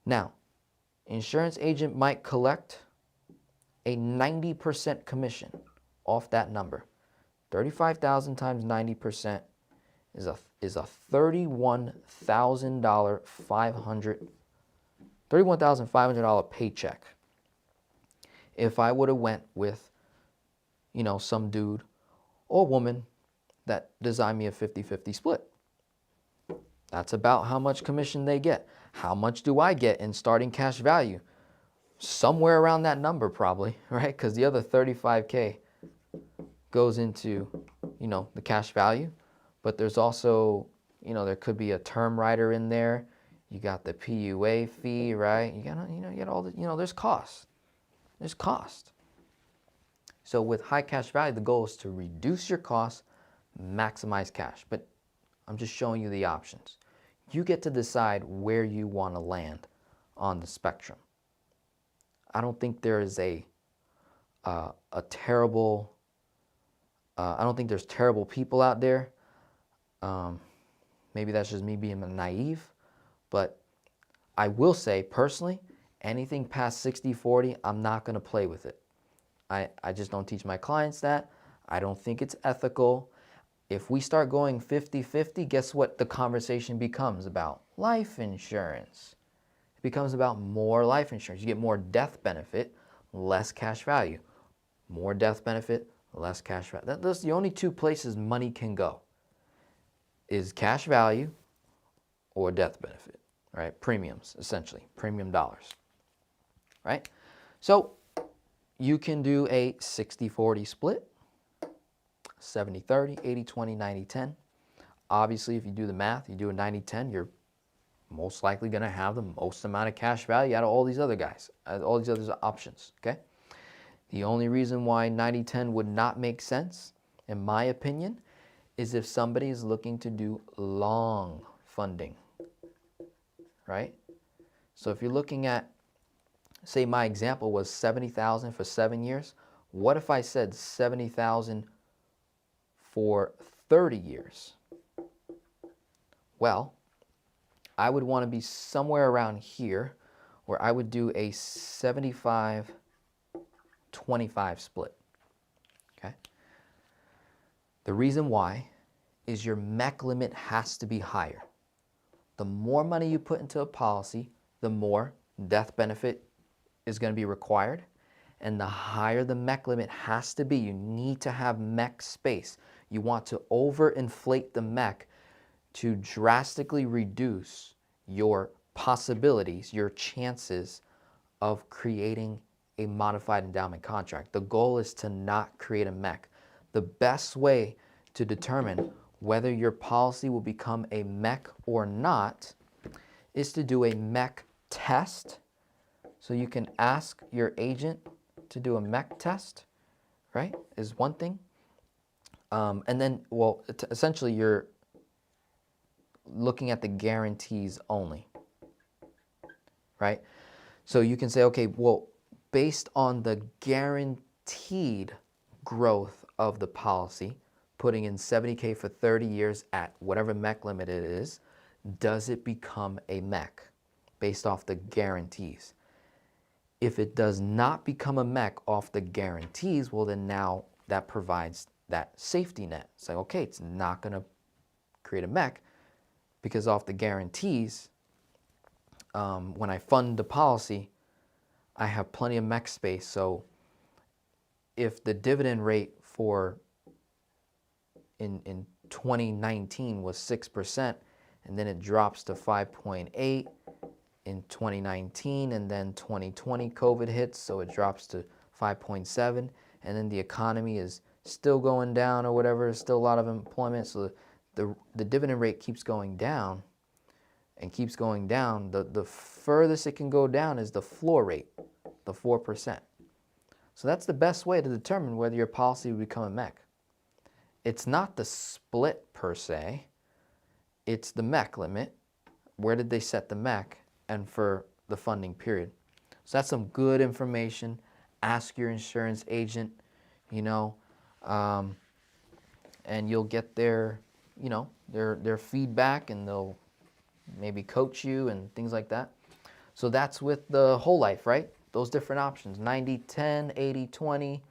S1: Now, insurance agent might collect a 90% commission off that number. 35,000 times 90% is a $31,500 paycheck. If I would have went with, some dude or woman that designed me a 50-50 split. That's about how much commission they get. How much do I get in starting cash value? Somewhere around that number probably, right? Because the other 35K goes into, the cash value. But there's also, there could be a term rider in there. You got the PUA fee, right? You get all the, there's cost. There's cost. So with high cash value, the goal is to reduce your costs, maximize cash. But I'm just showing you the options. You get to decide where you want to land on the spectrum. I don't think there is I don't think there's terrible people out there. Maybe that's just me being naive. But I will say, personally, anything past 60-40, I'm not going to play with it. I just don't teach my clients that. I don't think it's ethical. If we start going 50-50, guess what the conversation becomes about? Life insurance. It becomes about more life insurance. You get more death benefit, less cash value. More death benefit, less cash value. Those are the only two places money can go. is cash value or death benefit, right? Premiums, essentially, premium dollars, right? So you can do a 60-40 split, 70-30, 80-20, 90-10. Obviously, if you do the math, you do a 90-10, you're most likely going to have the most amount of cash value out of all these other guys, all these other options, okay? The only reason why 90-10 would not make sense, in my opinion, is if somebody is looking to do long funding, right? So if you're looking at, say my example was 70,000 for 7 years, what if I said 70,000 for 30 years? Well, I would want to be somewhere around here where I would do a 75-25 split, okay? The reason why is your MEC limit has to be higher. The more money you put into a policy, the more death benefit is going to be required, and the higher the MEC limit has to be. You need to have MEC space. You want to overinflate the MEC to drastically reduce your possibilities, your chances of creating a modified endowment contract. The goal is to not create a MEC. The best way to determine whether your policy will become a MEC or not is to do a MEC test. So you can ask your agent to do a MEC test, right, is one thing. And then, well, essentially you're looking at the guarantees only, right? So you can say, okay, well, based on the guaranteed growth of the policy, putting in $70K for 30 years at whatever MEC limit it is, does it become a MEC based off the guarantees? If it does not become a MEC off the guarantees, well, then now that provides that safety net. It's like, okay, it's not going to create a MEC because off the guarantees, when I fund the policy, I have plenty of MEC space. So if the dividend rate for in 2019 was 6%, and then it drops to 5.8 in 2019, and then 2020 COVID hits, so it drops to 5.7, and then the economy is still going down or whatever, there's still a lot of employment, so the dividend rate keeps going down and keeps going down. The furthest it can go down is the floor rate, the 4%. So that's the best way to determine whether your policy will become a MEC. It's not the split per se, it's the MEC limit. Where did they set the MEC? And for the funding period. So that's some good information. Ask your insurance agent, you know, and you'll get their, you know, their feedback, and they'll maybe coach you and things like that. So that's with the whole life, right? Those different options, 90-10, 80-20,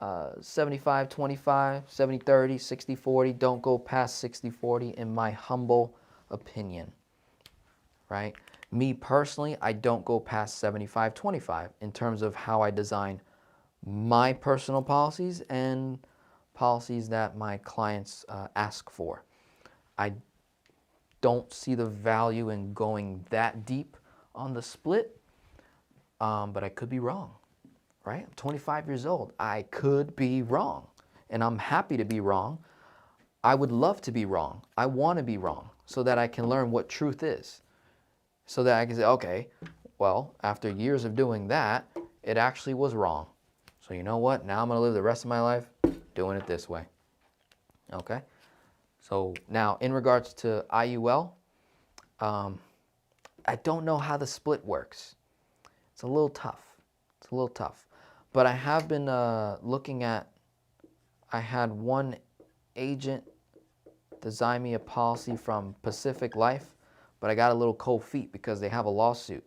S1: 75-25, 70-30, 60-40. Don't go past 60-40 in my humble opinion, right? Me personally, I don't go past 75-25 in terms of how I design my personal policies and policies that my clients ask for. I don't see the value in going that deep on the split, but I could be wrong, right? I'm 25 years old. I could be wrong, and I'm happy to be wrong. I would love to be wrong. I want to be wrong so that I can learn what truth is. So that I can say, okay, well, after years of doing that, it actually was wrong. So you know what? Now I'm going to live the rest of my life doing it this way. Okay? So now, in regards to IUL, I don't know how the split works. It's a little tough. It's a little tough. But I have been looking at, I had one agent design me a policy from Pacific Life, but I got a little cold feet because they have a lawsuit,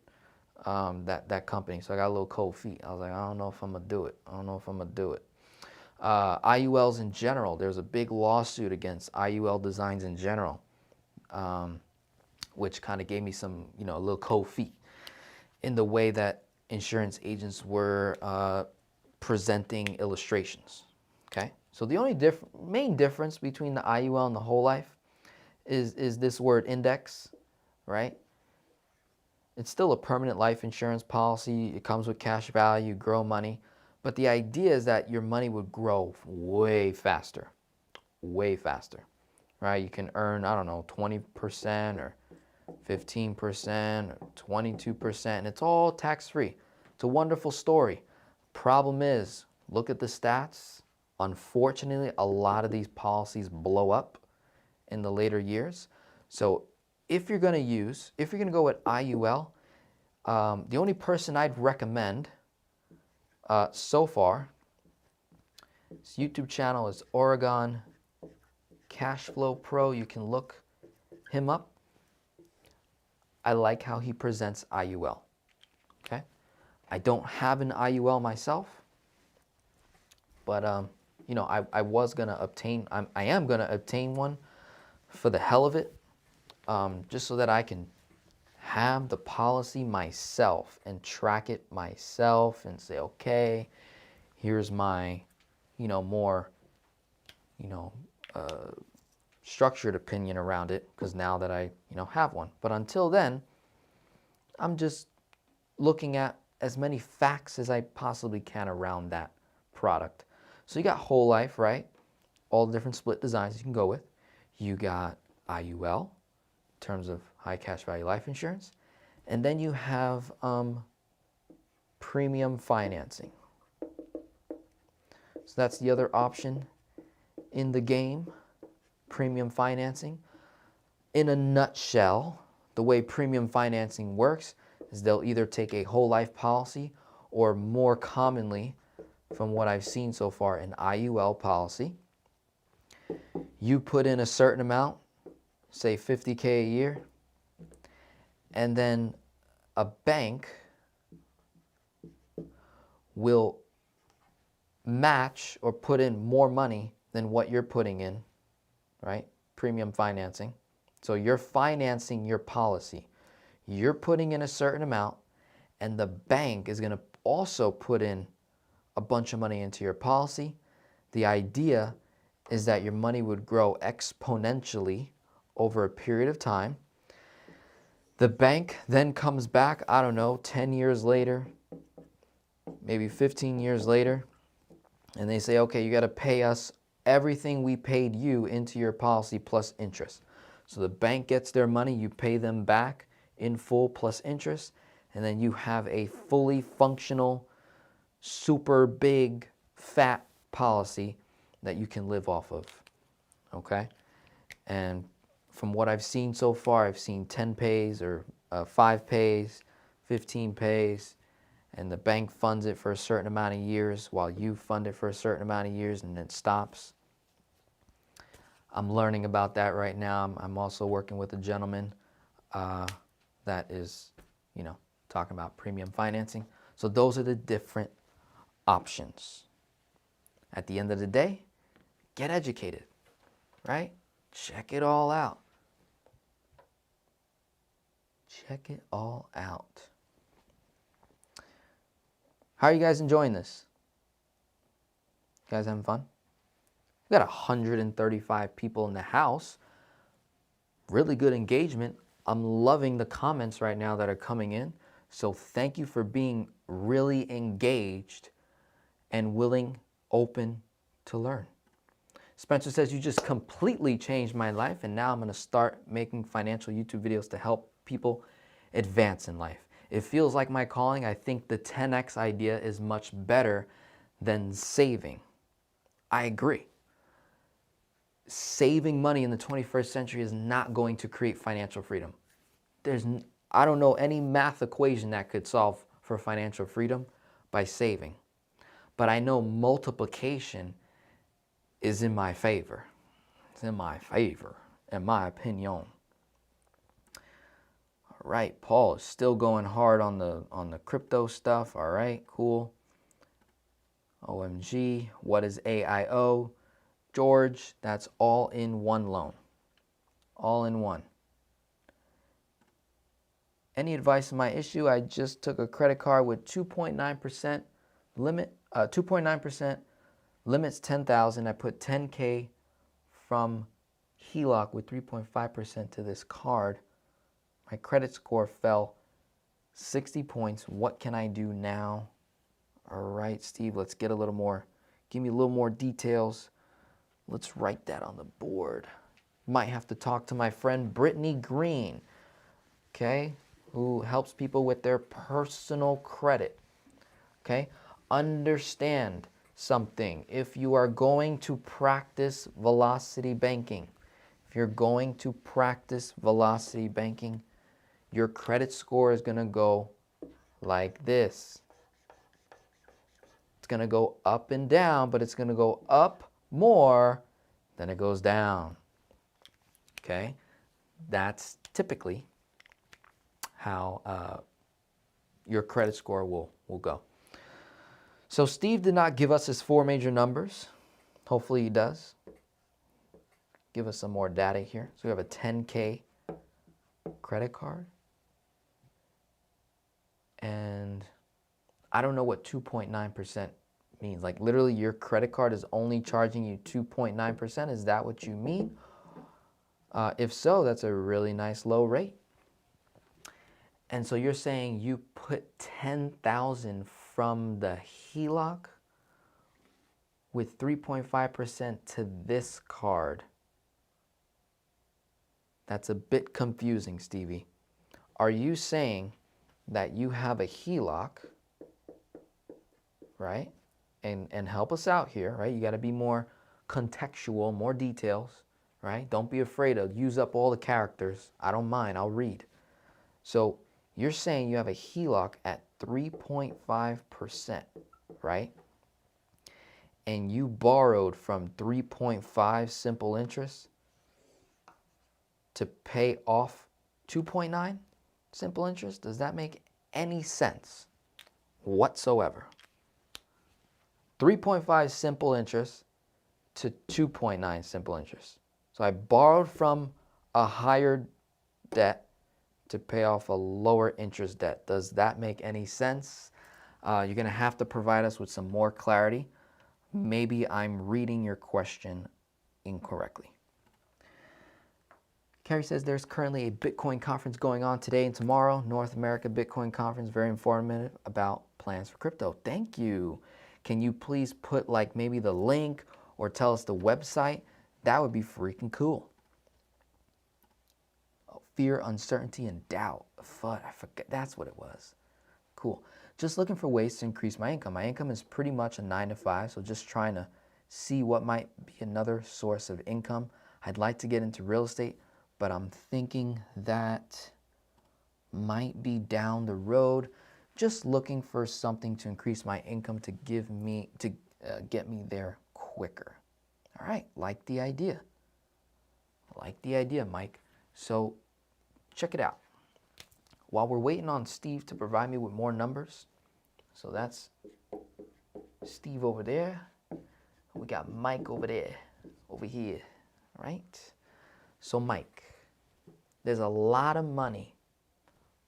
S1: that company. So I got a little cold feet. I was like, I don't know if I'm going to do it. I don't know if I'm going to do it. IULs in general, there's a big lawsuit against IUL designs in general, which kind of gave me some, you know, a little cold feet in the way that insurance agents were presenting illustrations, okay? So the only main difference between the IUL and the whole life is this word index, right? It's still a permanent life insurance policy. It comes with cash value, grow money. But the idea is that your money would grow way faster, right? You can earn, I don't know, 20% or 15% or 22%, and it's all tax-free. It's a wonderful story. Problem is, look at the stats. Unfortunately, a lot of these policies blow up in the later years. So if you're going to go with IUL, the only person I'd recommend so far, his YouTube channel is Oregon Cashflow Pro. You can look him up. I like how he presents IUL. Okay, I don't have an IUL myself, but you know, I was gonna obtain. I am gonna obtain one for the hell of it, just so that I can have the policy myself and track it myself and say, okay, here's my, you know, more, you know, structured opinion around it, because now that I, you know, have one. But until then, I'm just looking at as many facts as I possibly can around that product. So you got whole life, right? All the different split designs you can go with. You got IUL, in terms of high cash value life insurance. And then you have premium financing. So that's the other option in the game, premium financing. In a nutshell, the way premium financing works is they'll either take a whole life policy, or more commonly, from what I've seen so far, an IUL policy. You put in a certain amount, say $50K a year, and then a bank will match or put in more money than what you're putting in, right? Premium financing. So you're financing your policy. You're putting in a certain amount, and the bank is going to also put in a bunch of money into your policy. The idea is that your money would grow exponentially over a period of time. The bank then comes back, I don't know, 10 years later, maybe 15 years later, and they say, okay, you got to pay us everything we paid you into your policy plus interest. So the bank gets their money, you pay them back in full plus interest, and then you have a fully functional, super big, fat policy that you can live off of, okay? And from what I've seen so far, I've seen 10 pays or 5 pays, 15 pays, and the bank funds it for a certain amount of years while you fund it for a certain amount of years, and then stops. I'm learning about that right now. I'm also working with a gentleman that is, you know, talking about premium financing. So those are the different options. At the end of the day, get educated, right? Check it all out. Check it all out. How are you guys enjoying this? You guys having fun? We got 135 people in the house. Really good engagement. I'm loving the comments right now that are coming in. So thank you for being really engaged and willing, open to learn. Spencer says, you just completely changed my life, and now I'm going to start making financial YouTube videos to help people advance in life. It feels like my calling. I think the 10X idea is much better than saving. I agree. Saving money in the 21st century is not going to create financial freedom. I don't know any math equation that could solve for financial freedom by saving. But I know multiplication is in my favor. It's in my favor, in my opinion. All right, Paul is still going hard on the crypto stuff. All right, cool. OMG, what is AIO? George, that's all in one loan. All in one. Any advice on my issue? I just took a credit card with 2.9% limit. 2.9% limits 10,000. I put 10K from HELOC with 3.5% to this card. My credit score fell 60 points. What can I do now? All right, Steve, let's get a little more. Give me a little more details. Let's write that on the board. Might have to talk to my friend Brittany Green, okay, who helps people with their personal credit, okay? Understand something. If you are going to practice velocity banking, if you're going to practice velocity banking, your credit score is going to go like this. It's going to go up and down, but it's going to go up more than it goes down. Okay? That's typically how your credit score will go. So Steve did not give us his 4 major numbers. Hopefully he does. Give us some more data here. So we have a 10K credit card. And I don't know what 2.9% means. Like literally your credit card is only charging you 2.9%. Is that what you mean? If so, that's a really nice low rate. And so you're saying you put $10,000 from the HELOC with 3.5% to this card. That's a bit confusing, Stevie. Are you saying that you have a HELOC, right? And help us out here, right? You got to be more contextual, more details, right? Don't be afraid to use up all the characters. I don't mind. I'll read. So you're saying you have a HELOC at 3.5%, right? And you borrowed from 3.5 simple interest to pay off 2.9 simple interest? Does that make any sense whatsoever? 3.5 simple interest to 2.9 simple interest. So I borrowed from a higher debt to pay off a lower interest debt. Does that make any sense? You're going to have to provide us with some more clarity. Maybe I'm reading your question incorrectly. Carrie says there's currently a Bitcoin conference going on today and tomorrow. North America Bitcoin conference, very informative about plans for crypto. Thank you. Can you please put like maybe the link or tell us the website? That would be freaking cool. Oh, fear, uncertainty, and doubt. FUD, I forget, that's what it was. Cool. Just looking for ways to increase my income. My income is pretty much a 9 to 5, so just trying to see what might be another source of income. I'd like to get into real estate, but I'm thinking that might be down the road. Just looking for something to increase my income to get me there quicker. All right, like the idea. Like the idea, Mike. So check it out. While we're waiting on Steve to provide me with more numbers, so that's Steve over there. We got Mike over there, over here, all right? So Mike, there's a lot of money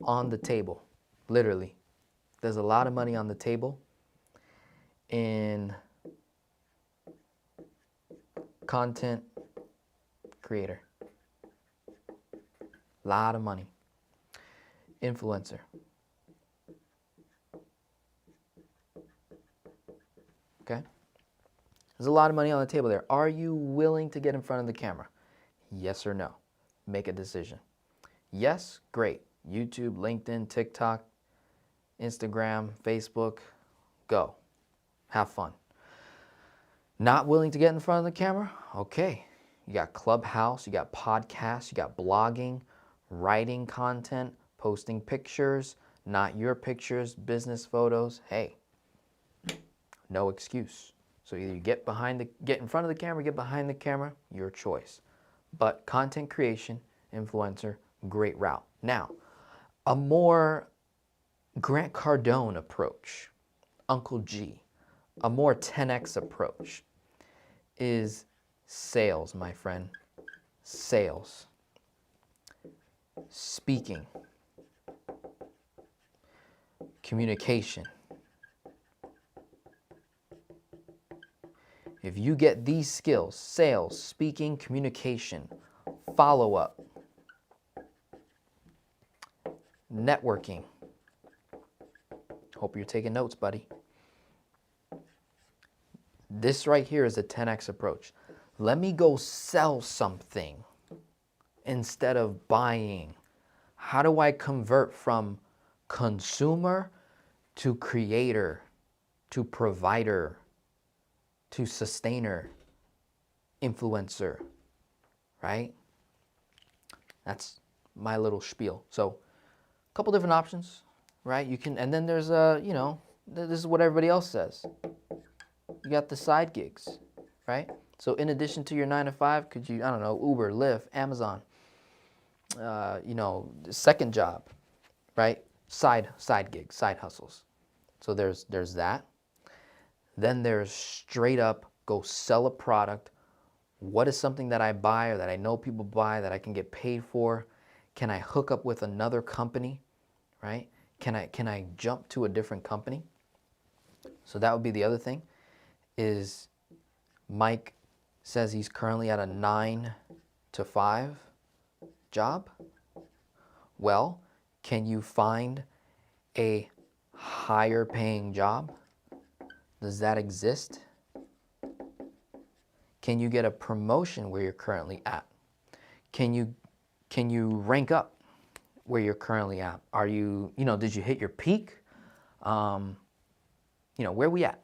S1: on the table, literally. There's a lot of money on the table in content creator. A lot of money. Influencer. Okay? There's a lot of money on the table there. Are you willing to get in front of the camera? Yes or no? Make a decision. Yes, great. YouTube, LinkedIn, TikTok, Instagram, Facebook, go. Have fun. Not willing to get in front of the camera? Okay. You got Clubhouse, you got podcasts, you got blogging, writing content, posting pictures, not your pictures, business photos. Hey, no excuse. So either you get in front of the camera, get behind the camera, your choice. But content creation, influencer, great route. Now, a more Grant Cardone approach, Uncle G, a more 10x approach is sales, my friend. Sales. Speaking. Communication. If you get these skills, sales, speaking, communication, follow-up. Networking. Hope you're taking notes, buddy. This right here is a 10x approach. Let me go sell something instead of buying. How do I convert from consumer to creator, to provider, to sustainer, influencer, right? That's my little spiel. So a couple different options, right? You can, and then there's you know, this is what everybody else says. You got the side gigs, right? So in addition to your 9 to 5, could you, I don't know, Uber, Lyft, Amazon, you know, second job, right? Side gigs, side hustles. So there's that. Then there's straight up go sell a product. What is something that I buy or that I know people buy that I can get paid for? Can I hook up with another company, right? Can I jump to a different company? So that would be the other thing. Is Mike says he's currently at a 9 to 5 job. Well, can you find a higher paying job? Does that exist? Can you get a promotion where you're currently at? Can you rank up where you're currently at? Are you, did you hit your peak? Where we at?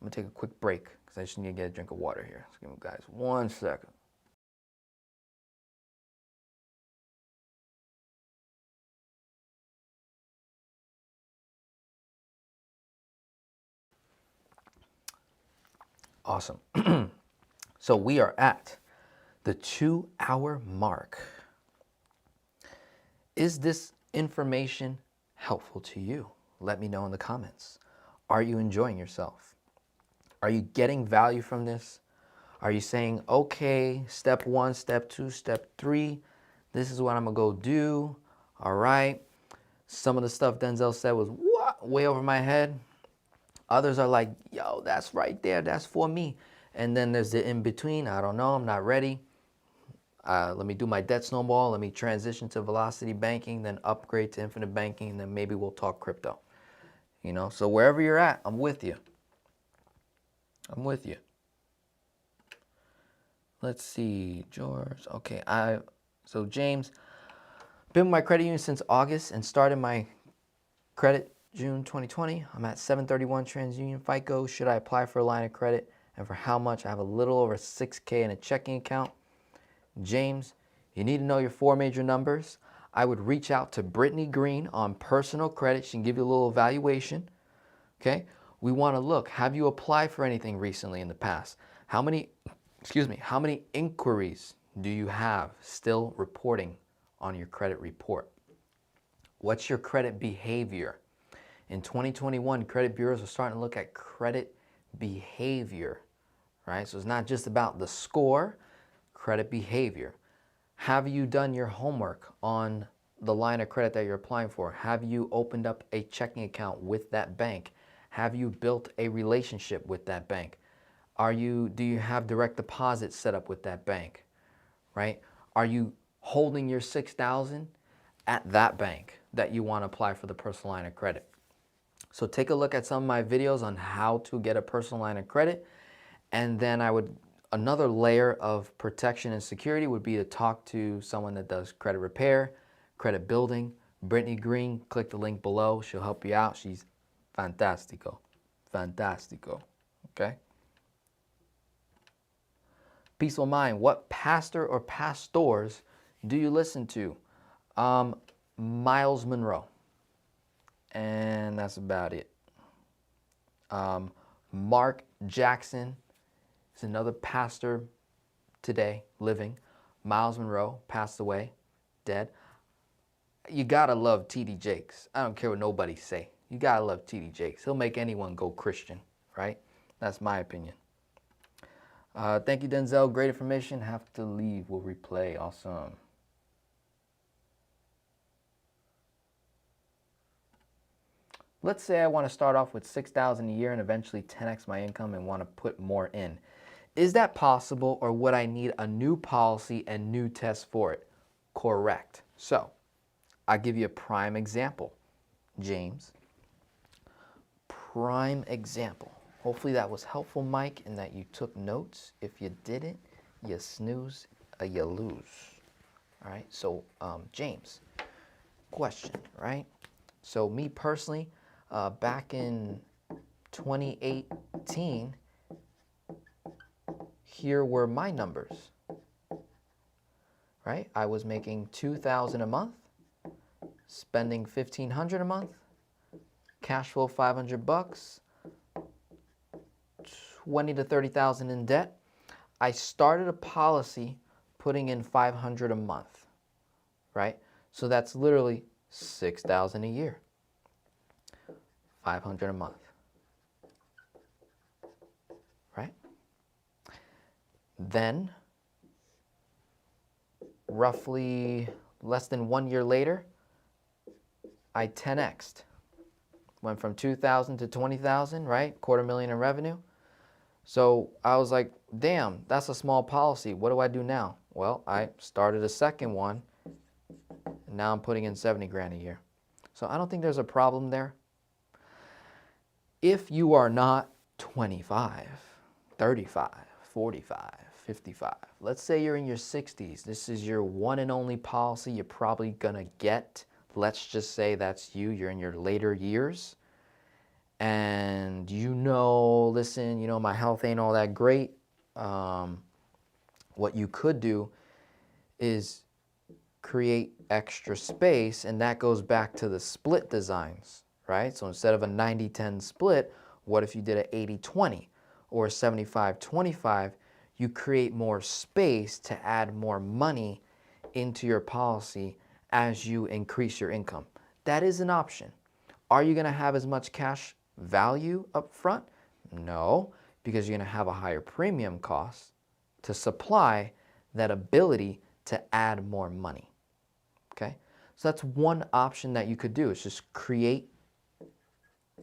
S1: I'm gonna take a quick break because I just need to get a drink of water here. So give me guys 1 second. Awesome. So we are at the 2-hour mark. Is this information helpful to you? Let me know in the comments. Are you enjoying yourself? Are you getting value from this? Are you saying, okay, step 1, step 2, step 3, this is what I'm gonna go do, all right? Some of the stuff Denzel said was way over my head. Others are like, yo, that's right there, that's for me. And then there's the in-between, I don't know, I'm not ready. Let me do my debt snowball, let me transition to velocity banking, then upgrade to infinite banking, and then maybe we'll talk crypto. So wherever you're at, I'm with you. I'm with you. Let's see, George. Okay, so James, been with my credit union since August and started my credit June 2020. I'm at 731 TransUnion FICO. Should I apply for a line of credit and for how much? I have a little over $6K in a checking account. James, you need to know your 4 major numbers. I would reach out to Brittany Green on personal credit. She can give you a little evaluation. Okay, we want to look. Have you applied for anything recently in the past? How many inquiries do you have still reporting on your credit report? What's your credit behavior? In 2021, credit bureaus are starting to look at credit behavior, right? So it's not just about the score, credit behavior. Have you done your homework on the line of credit that you're applying for? Have you opened up a checking account with that bank? Have you built a relationship with that bank? Do you have direct deposit set up with that bank, right? Are you holding your $6,000 at that bank that you want to apply for the personal line of credit? So take a look at some of my videos on how to get a personal line of credit. And then another layer of protection and security would be to talk to someone that does credit repair, credit building. Brittany Green, click the link below. She'll help you out. She's fantastico, okay? Peaceful Mind, what pastor or pastors do you listen to? Miles Monroe. And that's about it. Mark Jackson is another pastor today, living. Miles Monroe passed away, dead. You gotta love T.D. Jakes. I don't care what nobody say. You gotta love T.D. Jakes. He'll make anyone go Christian, right? That's my opinion. Thank you, Denzel. Great information. Have to leave. We'll replay. Awesome. Let's say I want to start off with $6,000 a year and eventually 10x my income and want to put more in. Is that possible, or would I need a new policy and new test for it? Correct. So I'll give you a prime example, James. Prime example. Hopefully that was helpful, Mike, and that you took notes. If you didn't, you snooze or you lose. All right, so James, question, right? So me personally, back in 2018, here were my numbers, right? I was making $2,000 a month, spending $1,500 a month, cash flow $500, 20 to 30,000 in debt. I started a policy putting in $500 a month, right? So that's literally $6,000 a year, $500 a month, right? Then, roughly less than 1 year later, I 10x'd. Went from 2,000 to 20,000, right? $250,000 in revenue. So I was like, damn, that's a small policy. What do I do now? Well, I started a second one, and now I'm putting in 70 grand a year. So I don't think there's a problem there. If you are not 25, 35, 45, 55, let's say you're in your 60s, this is your one and only policy you're probably gonna get. Let's just say that's you, you're in your later years, and listen, my health ain't all that great. What you could do is create extra space, and that goes back to the split designs, right? So instead of a 90-10 split, what if you did an 80-20 or a 75-25? You create more space to add more money into your policy as you increase your income. That is an option. Are you going to have as much cash value up front? No, because you're going to have a higher premium cost to supply that ability to add more money. Okay, so that's one option that you could do, is just create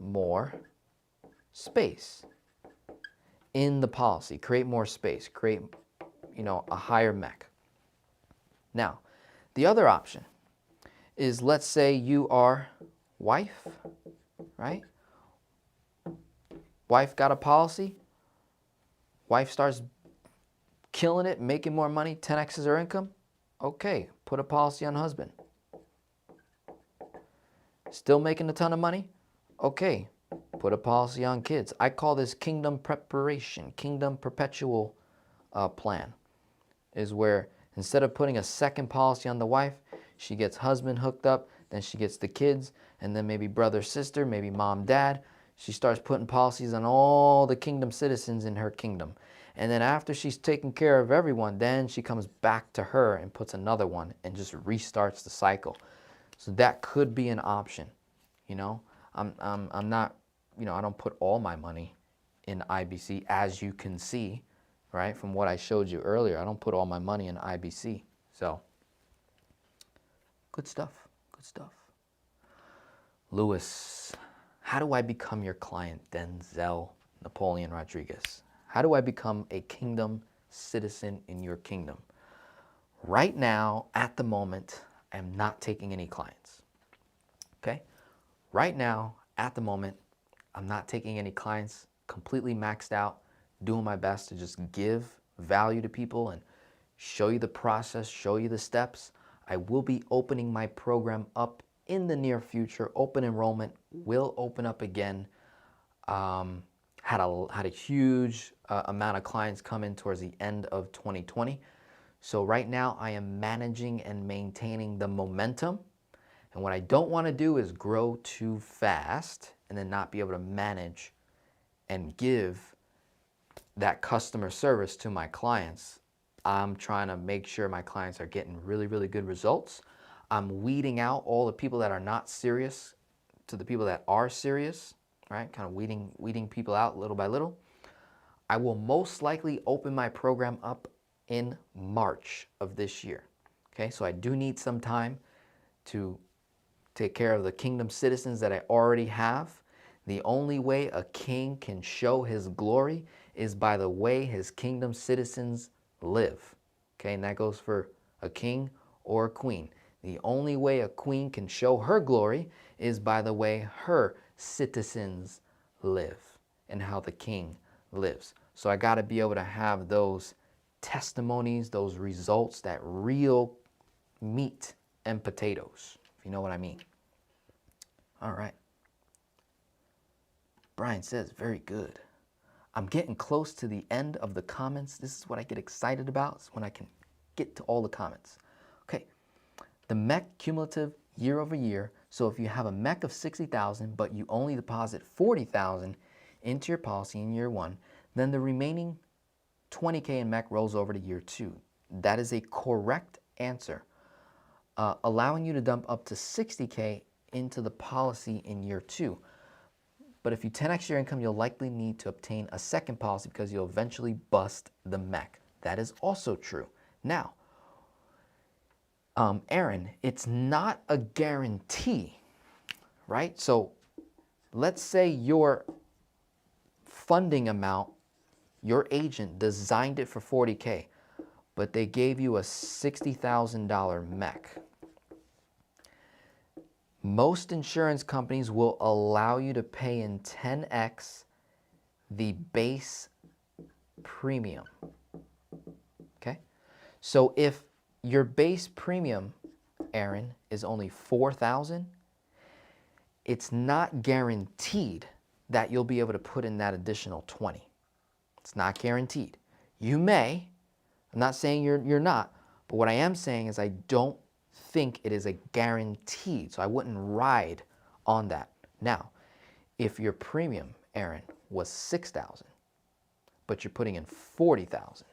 S1: more space in the policy, create more space, create, a higher MEC. Now, the other option is, let's say you are wife, right? Wife got a policy, wife starts killing it, making more money, 10x's her income. Okay, put a policy on husband. Still making a ton of money? Okay, put a policy on kids. I call this kingdom preparation, kingdom perpetual plan, is where instead of putting a second policy on the wife, she gets husband hooked up, then she gets the kids, and then maybe brother, sister, maybe mom, dad. She starts putting policies on all the kingdom citizens in her kingdom. And then after she's taken care of everyone, then she comes back to her and puts another one and just restarts the cycle. So that could be an option. I'm not, I don't put all my money in IBC, as you can see, right? From what I showed you earlier, I don't put all my money in IBC. So good stuff, good stuff. Lewis, how do I become your client? Denzel, Napoleon Rodriguez. How do I become a kingdom citizen in your kingdom? Right now, at the moment, I am not taking any clients. Okay? Right now, at the moment, I'm not taking any clients, completely maxed out, doing my best to just give value to people and show you the process, show you the steps. I will be opening my program up in the near future. Open enrollment will open up again. Had a huge amount of clients come in towards the end of 2020. So right now I am managing and maintaining the momentum. And what I don't want to do is grow too fast and then not be able to manage and give that customer service to my clients. I'm trying to make sure my clients are getting really, really good results. I'm weeding out all the people that are not serious to the people that are serious, right? Kind of weeding people out little by little. I will most likely open my program up in March of this year. Okay, so I do need some time to take care of the kingdom citizens that I already have. The only way a king can show his glory is by the way his kingdom citizens live. Okay, and that goes for a king or a queen. The only way a queen can show her glory is by the way her citizens live and how the king lives. So I got to be able to have those testimonies, those results, that real meat and potatoes, if you know what I mean. All right. Brian says, very good. I'm getting close to the end of the comments. This is what I get excited about, is when I can get to all the comments. Okay, the MEC cumulative year over year. So if you have a MEC of 60,000, but you only deposit 40,000 into your policy in year one, then the remaining 20K in MEC rolls over to year two. That is a correct answer, allowing you to dump up to 60K into the policy in year two. But if you 10x your income, you'll likely need to obtain a second policy because you'll eventually bust the MEC. That is also true. Now, Aaron, it's not a guarantee, right? So let's say your funding amount, your agent designed it for 40K, but they gave you a $60,000 MEC. Most insurance companies will allow you to pay in 10x the base premium. Okay? So if your base premium, Aaron, is only 4,000, it's not guaranteed that you'll be able to put in that additional 20. It's not guaranteed. You may. I'm not saying you're not, but what I am saying is I don't think it is a guaranteed, so I wouldn't ride on that. Now, if your premium, Aaron, was 6,000, but you're putting in 40,000,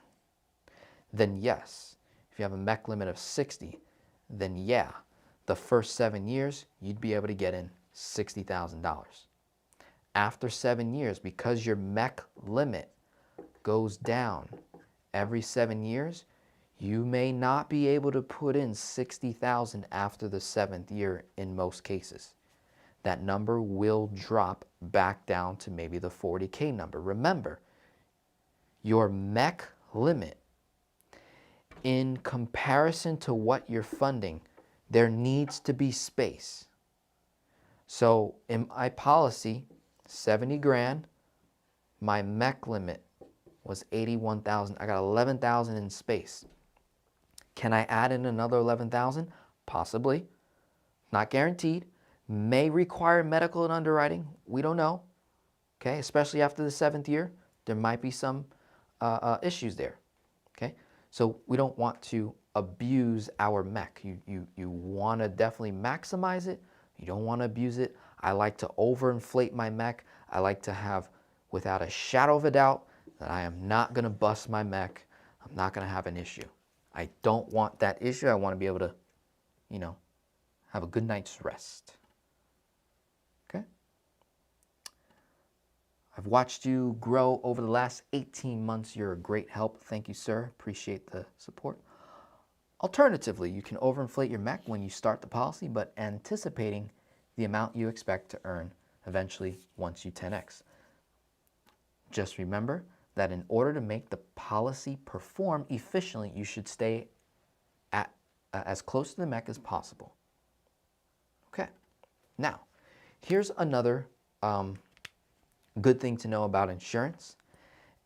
S1: then yes. If you have a MEC limit of 60, then yeah, the first 7 years, you'd be able to get in $60,000. After 7 years, because your MEC limit goes down every 7 years, you may not be able to put in 60,000 after the 7th year in most cases. That number will drop back down to maybe the 40K number. Remember, your MEC limit, in comparison to what you're funding, there needs to be space. So in my policy, 70 grand, my MEC limit was 81,000. I got 11,000 in space. Can I add in another 11,000? Possibly. Not guaranteed. May require medical and underwriting. We don't know. Okay, especially after the 7th year, there might be some issues there. Okay, so we don't want to abuse our MEC. You want to definitely maximize it. You don't want to abuse it. I like to overinflate my MEC. I like to have, without a shadow of a doubt, that I am not going to bust my MEC. I'm not going to have an issue. I don't want that issue. I want to be able to, you know, have a good night's rest. Okay? I've watched you grow over the last 18 months. You're a great help. Thank you, sir. Appreciate the support. Alternatively, you can overinflate your MEC when you start the policy, but anticipating the amount you expect to earn eventually once you 10x. Just remember that in order to make the policy perform efficiently, you should stay at as close to the MEC as possible. Okay. Now, here's another good thing to know about insurance,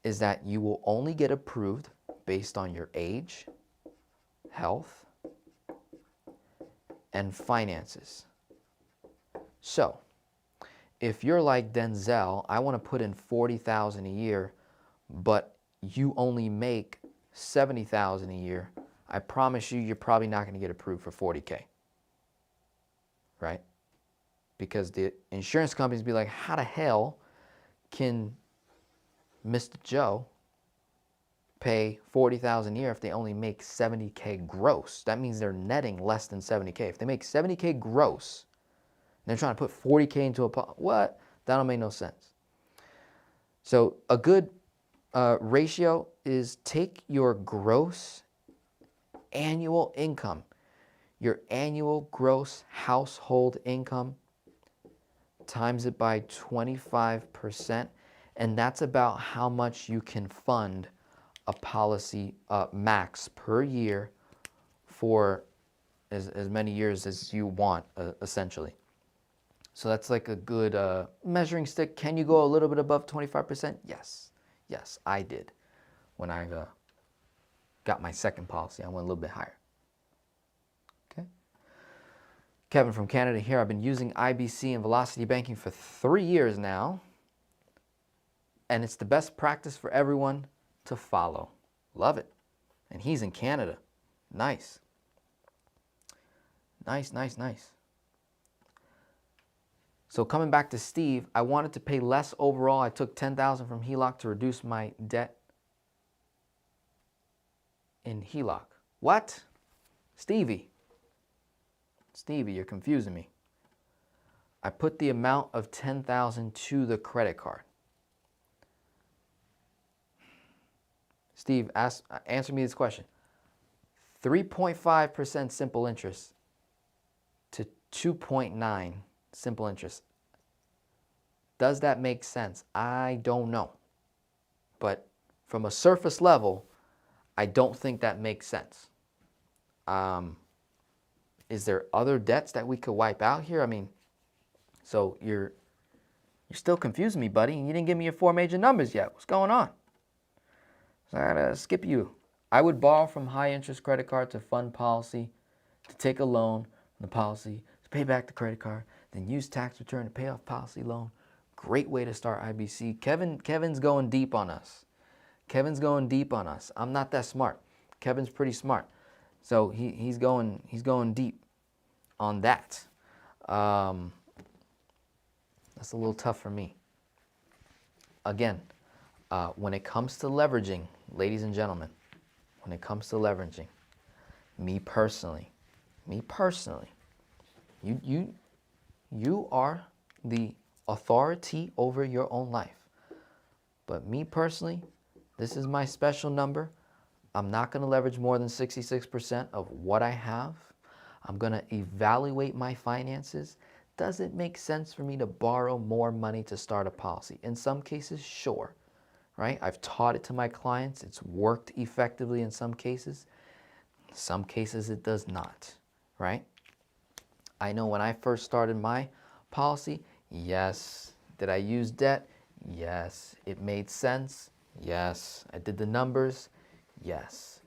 S1: is that you will only get approved based on your age, health, and finances. So, if you're like Denzel, I want to put in 40,000 a year, but you only make 70,000 a year, I promise you're probably not going to get approved for 40K. Right? Because the insurance companies be like, how the hell can Mr. Joe pay 40,000 a year if they only make 70K gross? That means they're netting less than 70K. If they make 70K gross, and they're trying to put 40K into a what? That don't make no sense. So a good ratio is take your gross annual income, your annual gross household income, times it by 25%, and that's about how much you can fund a policy max per year for as many years as you want, essentially. So that's like a good measuring stick. Can you go a little bit above 25%? Yes. Yes, I did. When I got my second policy, I went a little bit higher. Okay. Kevin from Canada here. I've been using IBC and Velocity Banking for 3 years now, and it's the best practice for everyone to follow. Love it. And he's in Canada. Nice. Nice, nice, nice. So coming back to Steve, I wanted to pay less overall. I took $10,000 from HELOC to reduce my debt in HELOC. What? Stevie, you're confusing me. I put the amount of $10,000 to the credit card. Steve, answer me this question. 3.5% simple interest to 2.9 simple interest. Does that make sense? I don't know. But from a surface level, I don't think that makes sense. Is there other debts that we could wipe out here? I mean, so you're still confusing me, buddy. You didn't give me your 4 major numbers yet. What's going on? So I gotta skip you. I would borrow from high interest credit card to fund policy, to take a loan from the policy, to pay back the credit card, then use tax return to pay off policy loan. Great way to start IBC. Kevin's going deep on us. Kevin's going deep on us. I'm not that smart. Kevin's pretty smart. So he's going deep on that. That's a little tough for me. Again, when it comes to leveraging, ladies and gentlemen, when it comes to leveraging, me personally, you are the authority over your own life. But me personally, this is my special number. I'm not going to leverage more than 66% of what I have. I'm going to evaluate my finances. Does it make sense for me to borrow more money to start a policy? In some cases, sure, right? I've taught it to my clients. It's worked effectively in some cases. In some cases, it does not, right? I know when I first started my policy, yes. Did I use debt? Yes. It made sense? Yes. I did the numbers? Yes.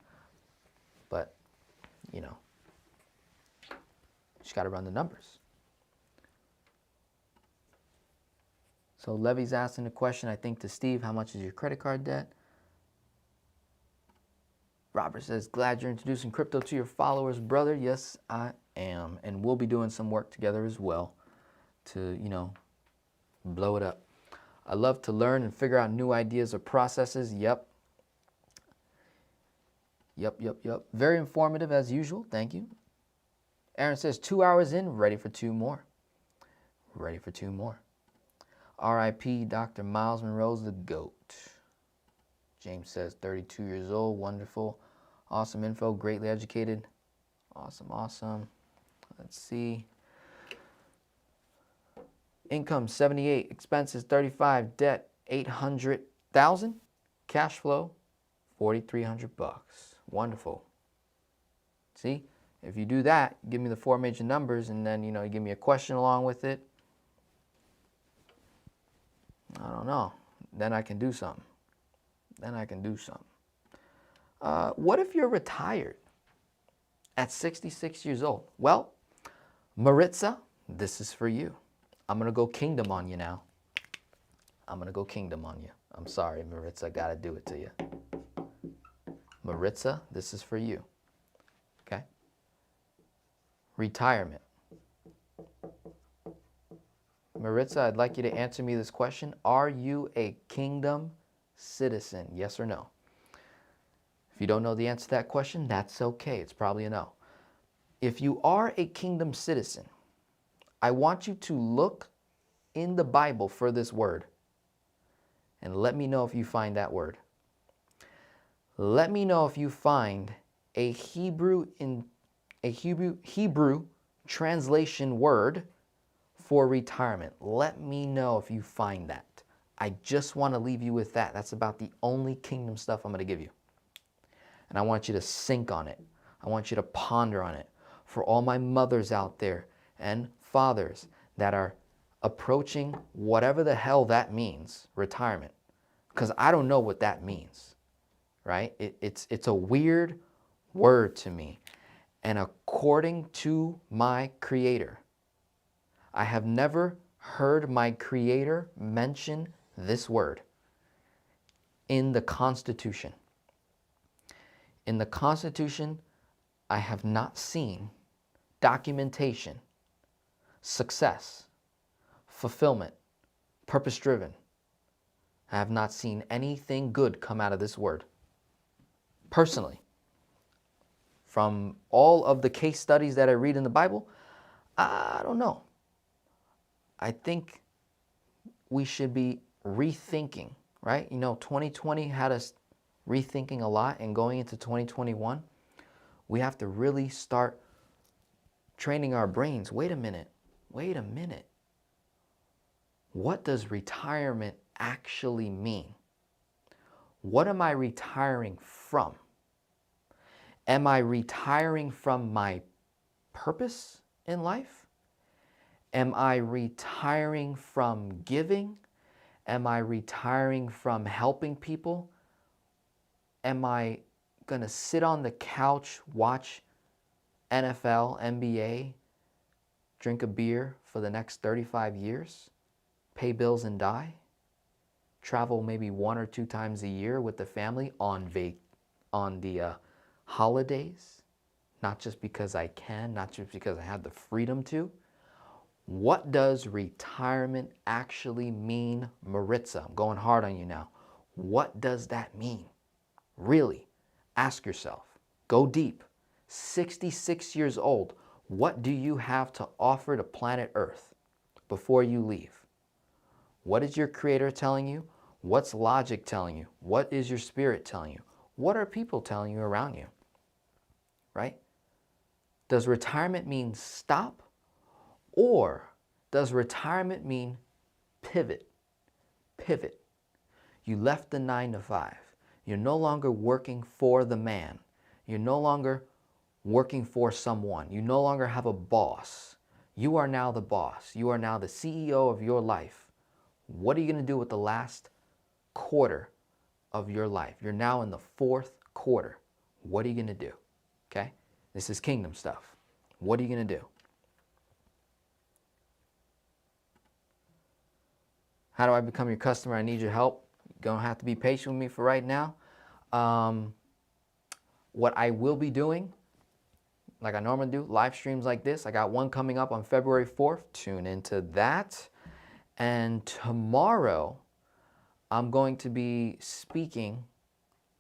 S1: But, you know, you just got to run the numbers. So Levy's asking the question, I think, to Steve, how much is your credit card debt? Robert says, glad you're introducing crypto to your followers, brother. Yes, I am. And we'll be doing some work together as well to, you know, blow it up. I love to learn and figure out new ideas or processes. Yep. Very informative as usual. Thank you. Aaron says 2 hours in, ready for 2 more. Ready for 2 more. R.I.P. Dr. Miles Monroe's the GOAT. James says 32 years old. Wonderful. Awesome info. Greatly educated. Awesome. Let's see. Income 78, expenses 35, debt 800,000, cash flow 4,300 bucks. Wonderful. See, if you do that, give me the 4 major numbers, and then you give me a question along with it. I don't know. Then I can do something. What if you're retired at 66 years old? Well, Maritza, this is for you. I'm going to go kingdom on you now. I'm sorry, Maritza. I got to do it to you. Maritza, this is for you. Okay? Retirement. Maritza, I'd like you to answer me this question. Are you a kingdom citizen? Yes or no? If you don't know the answer to that question, that's okay. It's probably a no. If you are a kingdom citizen, I want you to look in the Bible for this word and let me know if you find that word. Let me know if you find a Hebrew translation word for retirement. Let me know if you find that. I just want to leave you with that. That's about the only kingdom stuff I'm going to give you. And I want you to think on it. I want you to ponder on it. For all my mothers out there and fathers that are approaching whatever the hell that means, retirement, because I don't know what that means, right? It's a weird word to me. And according to my Creator, I have never heard my Creator mention this word in the Constitution. In the Constitution, I have not seen documentation, success, fulfillment, purpose-driven. I have not seen anything good come out of this word. Personally, from all of the case studies that I read in the Bible, I don't know. I think we should be rethinking, right? 2020 had us rethinking a lot, and going into 2021, we have to really start training our brains. Wait a minute. What does retirement actually mean? What am I retiring from? Am I retiring from my purpose in life? Am I retiring from giving? Am I retiring from helping people? Am I going to sit on the couch, watch NFL, NBA, drink a beer for the next 35 years, pay bills and die, travel maybe 1 or 2 times a year with the family on the holidays, not just because I can, not just because I have the freedom to? What does retirement actually mean, Maritza? I'm going hard on you now. What does that mean? Really, ask yourself. Go deep. 66 years old, what do you have to offer to planet Earth before you leave? What is your Creator telling you? What's logic telling you? What is your spirit telling you? What are people telling you around you? Right? Does retirement mean stop? Or does retirement mean pivot? Pivot. You left the 9 to 5. You're no longer working for the man. You're no longer working for someone. You no longer have a boss. You are now the boss. You are now the CEO of your life. What are you going to do with the last quarter of your life? You're now in the 4th quarter. What are you going to do? Okay? This is kingdom stuff. What are you going to do? How do I become your customer? I need your help. You're going to have to be patient with me for right now. What I will be doing, like I normally do, live streams like this. I got one coming up on February 4th. Tune into that. And tomorrow, I'm going to be speaking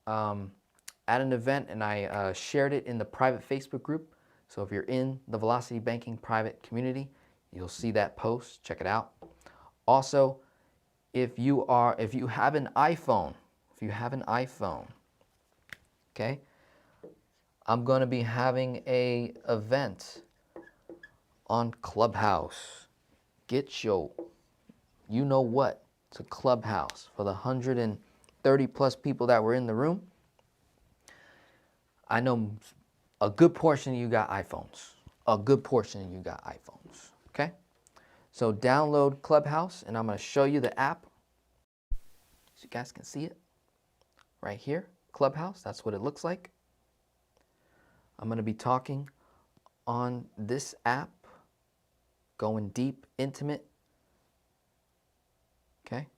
S1: at an event, and I shared it in the private Facebook group. So if you're in the Velocity Banking private community, you'll see that post. Check it out. Also, if you have an iPhone, okay, I'm going to be having a event on Clubhouse. Get your, you know what, to Clubhouse for the 130 plus people that were in the room. I know a good portion of you got iPhones. Okay? So download Clubhouse, and I'm going to show you the app so you guys can see it right here. Clubhouse, that's what it looks like. I'm going to be talking on this app, going deep, intimate. Okay?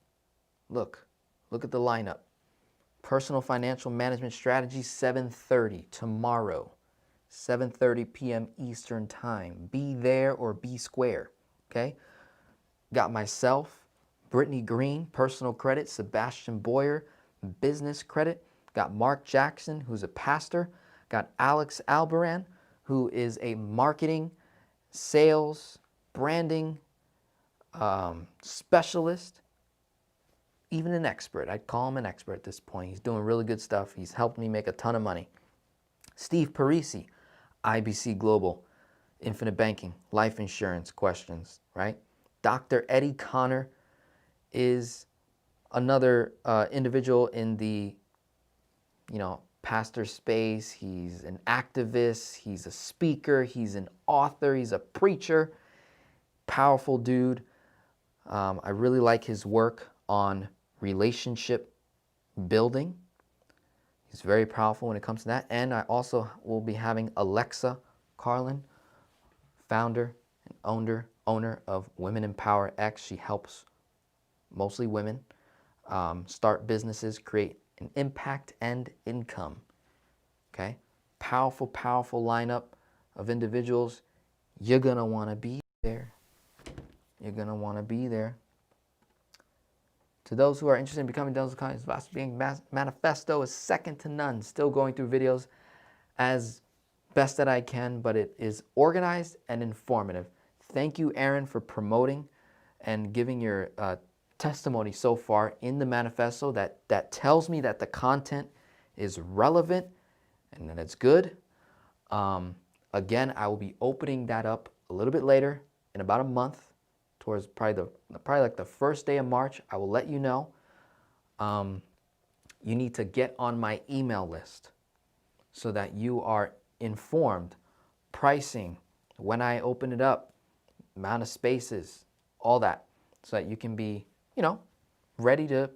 S1: Look at the lineup. Personal Financial Management Strategy, 7:30 tomorrow, 7:30 p.m. Eastern Time. Be there or be square. Okay? Got myself, Brittany Green, Personal Credit, Sebastian Boyer, Business Credit. Got Mark Jackson, who's a pastor. Got Alex Albaran, who is a marketing, sales, branding specialist. Even an expert. I'd call him an expert at this point. He's doing really good stuff. He's helped me make a ton of money. Steve Parisi, IBC Global, Infinite Banking, life insurance questions, right? Dr. Eddie Connor is another individual in the, pastor space. He's an activist. He's a speaker. He's an author. He's a preacher. Powerful dude. I really like his work on relationship building. He's very powerful when it comes to that. And I also will be having Alexa Carlin, founder and owner of Women in Power X. She helps mostly women start businesses, create an impact and income. Okay? Powerful, powerful lineup of individuals. You're going to want to be there. You're going to want to be there. To those who are interested in becoming Denzel Connor's Vast Being Manifesto is second to none. Still going through videos as best that I can, but it is organized and informative. Thank you, Aaron, for promoting and giving your testimony so far in the manifesto. That tells me that the content is relevant and that it's good. Again, I will be opening that up a little bit later in about a month, towards probably like the first day of March. I will let you know. You need to get on my email list so that you are informed, pricing, when I open it up, amount of spaces, all that, so that you can be, ready to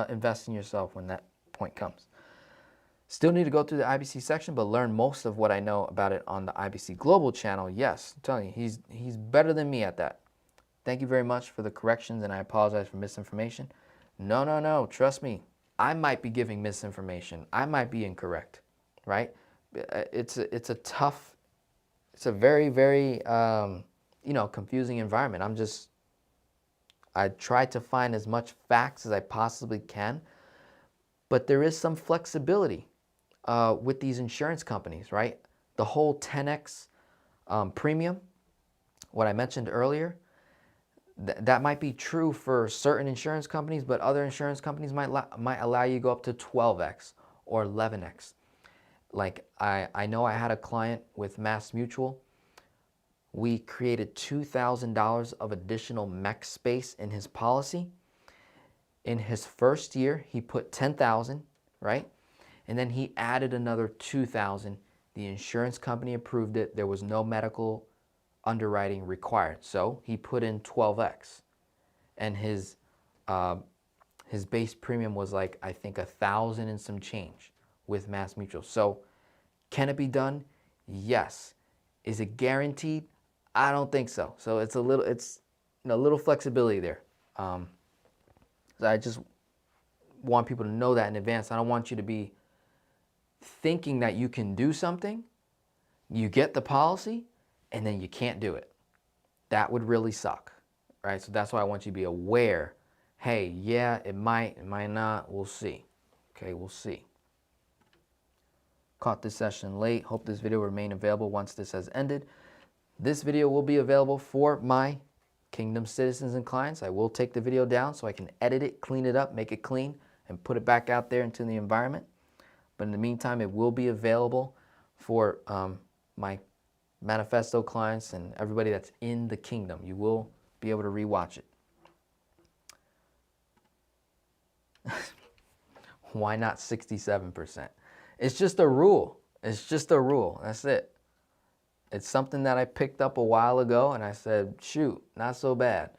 S1: invest in yourself when that point comes. Still need to go through the IBC section, but learn most of what I know about it on the IBC Global channel. Yes, I'm telling you, he's better than me at that. Thank you very much for the corrections, and I apologize for misinformation. No, trust me. I might be giving misinformation. I might be incorrect, right? It's a very, very, confusing environment. I try to find as much facts as I possibly can, but there is some flexibility with these insurance companies, right? The whole 10x premium, what I mentioned earlier, that might be true for certain insurance companies, but other insurance companies might allow you to go up to 12x or 11x. Like I know I had a client with Mass Mutual. We created $2,000 of additional mech space in his policy. In his first year, he put $10,000, right? And then he added another $2,000. The insurance company approved it. There was no medical underwriting required. So he put in 12x. And his base premium was like, I think, $1,000 and some change with Mass Mutual. So can it be done? Yes. Is it guaranteed? I don't think so. So it's a little flexibility there. So I just want people to know that in advance. I don't want you to be thinking that you can do something, you get the policy, and then you can't do it. That would really suck, right? So that's why I want you to be aware. Hey, yeah, it might not. We'll see. Okay, we'll see. Caught this session late. Hope this video will remain available once this has ended. This video will be available for my Kingdom citizens and clients. I will take the video down so I can edit it, clean it up, make it clean, and put it back out there into the environment. But in the meantime, it will be available for my manifesto clients and everybody that's in the kingdom. You will be able to rewatch it. Why not 67%? It's just a rule. It's just a rule. That's it. It's something that I picked up a while ago, and I said, shoot, not so bad.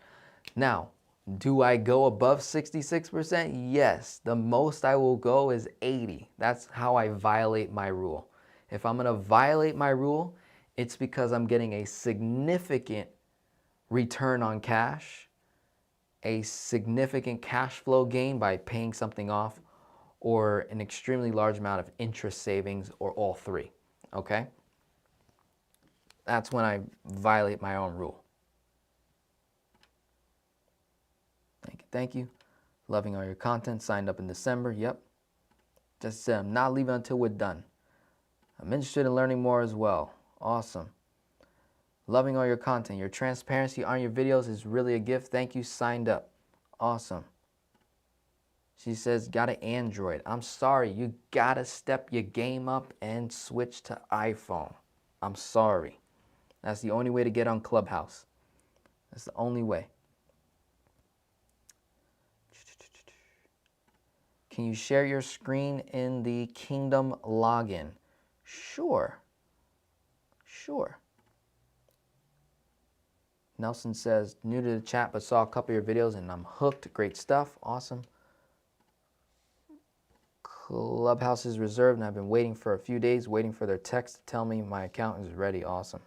S1: Now, do I go above 66%? Yes. The most I will go is 80. That's how I violate my rule. If I'm going to violate my rule, it's because I'm getting a significant return on cash, a significant cash flow gain by paying something off, or an extremely large amount of interest savings, or all three. Okay? That's when I violate my own rule. Thank you. Loving all your content. Signed up in December. Yep. Just said I'm not leaving until we're done. I'm interested in learning more as well. Awesome. Loving all your content. Your transparency on your videos is really a gift. Thank you. Signed up. Awesome. She says, got an Android. I'm sorry. You got to step your game up and switch to iPhone. I'm sorry. That's the only way to get on Clubhouse. That's the only way. Can you share your screen in the Kingdom login? Sure. Sure. Nelson says, new to the chat, but saw a couple of your videos and I'm hooked. Great stuff. Awesome. Clubhouse is reserved and I've been waiting for a few days, waiting for their text to tell me my account is ready. Awesome.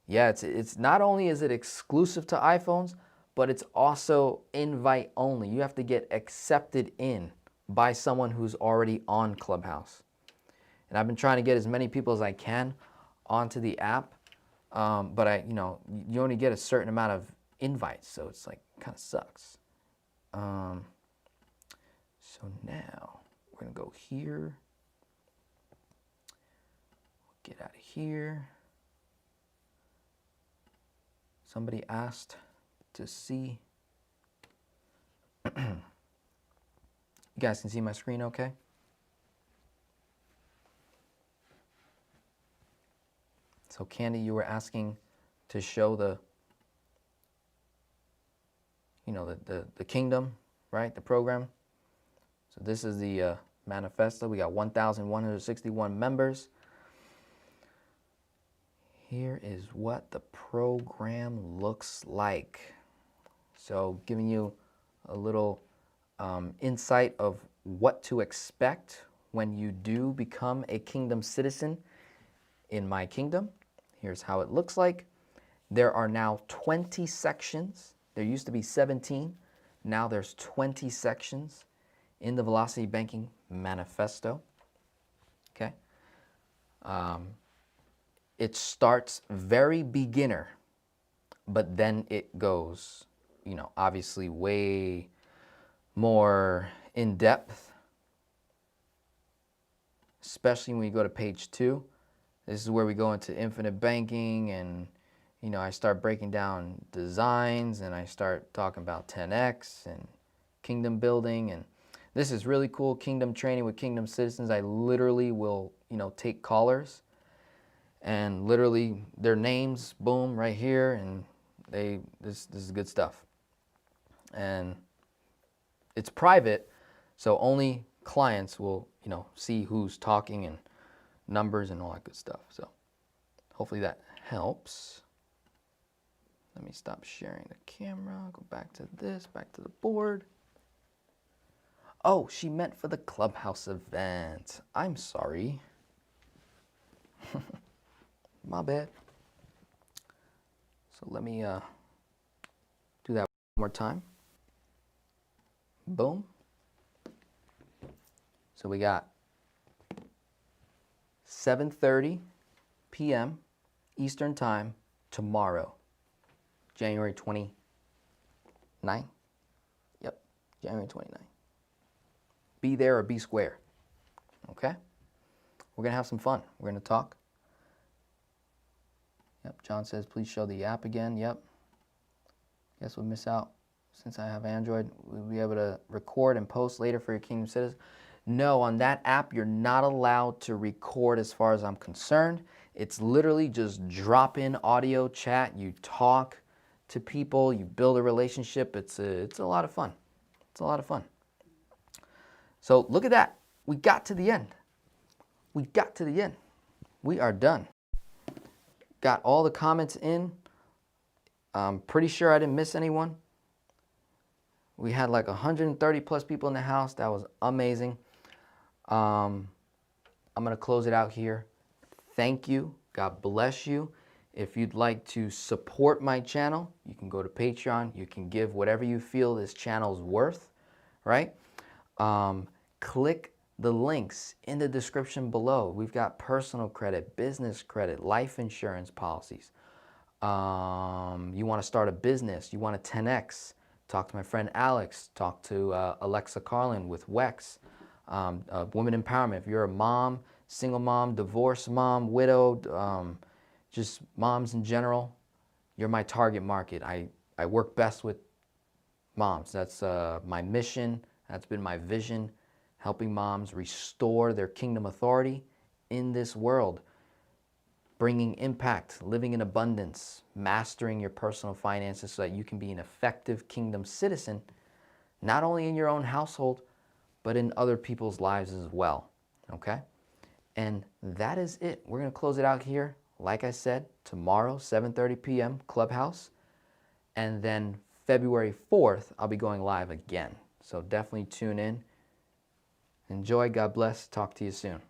S1: Yeah, it's not only is it exclusive to iPhones, but it's also invite only. You have to get accepted in by someone who's already on Clubhouse. And I've been trying to get as many people as I can onto the app. But you only get a certain amount of invites, so it's like kind of sucks. So now we're gonna go here. Get out of here. Somebody asked to see. You guys can see my screen okay? So Candy, you were asking to show the kingdom, right? The program. So this is the manifesto. We got 1,161 members. Here is what the program looks like. So giving you a little insight of what to expect when you do become a kingdom citizen in my kingdom. Here's how it looks like. There are now 20 sections. There used to be 17. Now there's 20 sections in the Velocity Banking Manifesto. Okay. It starts very beginner, but then it goes, obviously way more in depth, especially when you go to page 2. This is where we go into infinite banking and, I start breaking down designs and I start talking about 10X and kingdom building. And this is really cool, kingdom training with kingdom citizens. I literally will, take callers and literally their names, boom, right here. And this is good stuff. And it's private, so only clients will, see who's talking and numbers and all that good stuff. So hopefully that helps. Let me stop sharing the camera, go back to this, back to the board. Oh, she meant for the Clubhouse event. I'm sorry. My bad. So let me do that one more time. Boom. So we got 7:30 p.m. Eastern Time tomorrow, January 29th. Yep, January 29th. Be there or be square. Okay? We're going to have some fun. We're going to talk. Yep, John says, please show the app again. Yep. Guess we'll miss out. Since I have Android, we'll be able to record and post later for your Kingdom citizens. No, on that app, you're not allowed to record as far as I'm concerned. It's literally just drop in audio chat. You talk to people, you build a relationship. It's a lot of fun. It's a lot of fun. So look at that. We got to the end. We got to the end. We are done. Got all the comments in. I'm pretty sure I didn't miss anyone. We had like 130 plus people in the house. That was amazing. I'm going to close it out here. Thank you. God bless you. If you'd like to support my channel, you can go to Patreon. You can give whatever you feel this channel's worth, right? Click the links in the description below. We've got personal credit, business credit, life insurance policies. You want to start a business, you want a 10X, talk to my friend Alex, talk to Alexa Carlin with WEX. Women empowerment, if you're a mom, single mom, divorced mom, widowed, just moms in general, you're my target market. I work best with moms. That's my mission, that's been my vision, helping moms restore their kingdom authority in this world, bringing impact, living in abundance, mastering your personal finances so that you can be an effective kingdom citizen, not only in your own household, but in other people's lives as well, okay? And that is it. We're going to close it out here. Like I said, tomorrow, 7:30 p.m., Clubhouse. And then February 4th, I'll be going live again. So definitely tune in. Enjoy. God bless. Talk to you soon.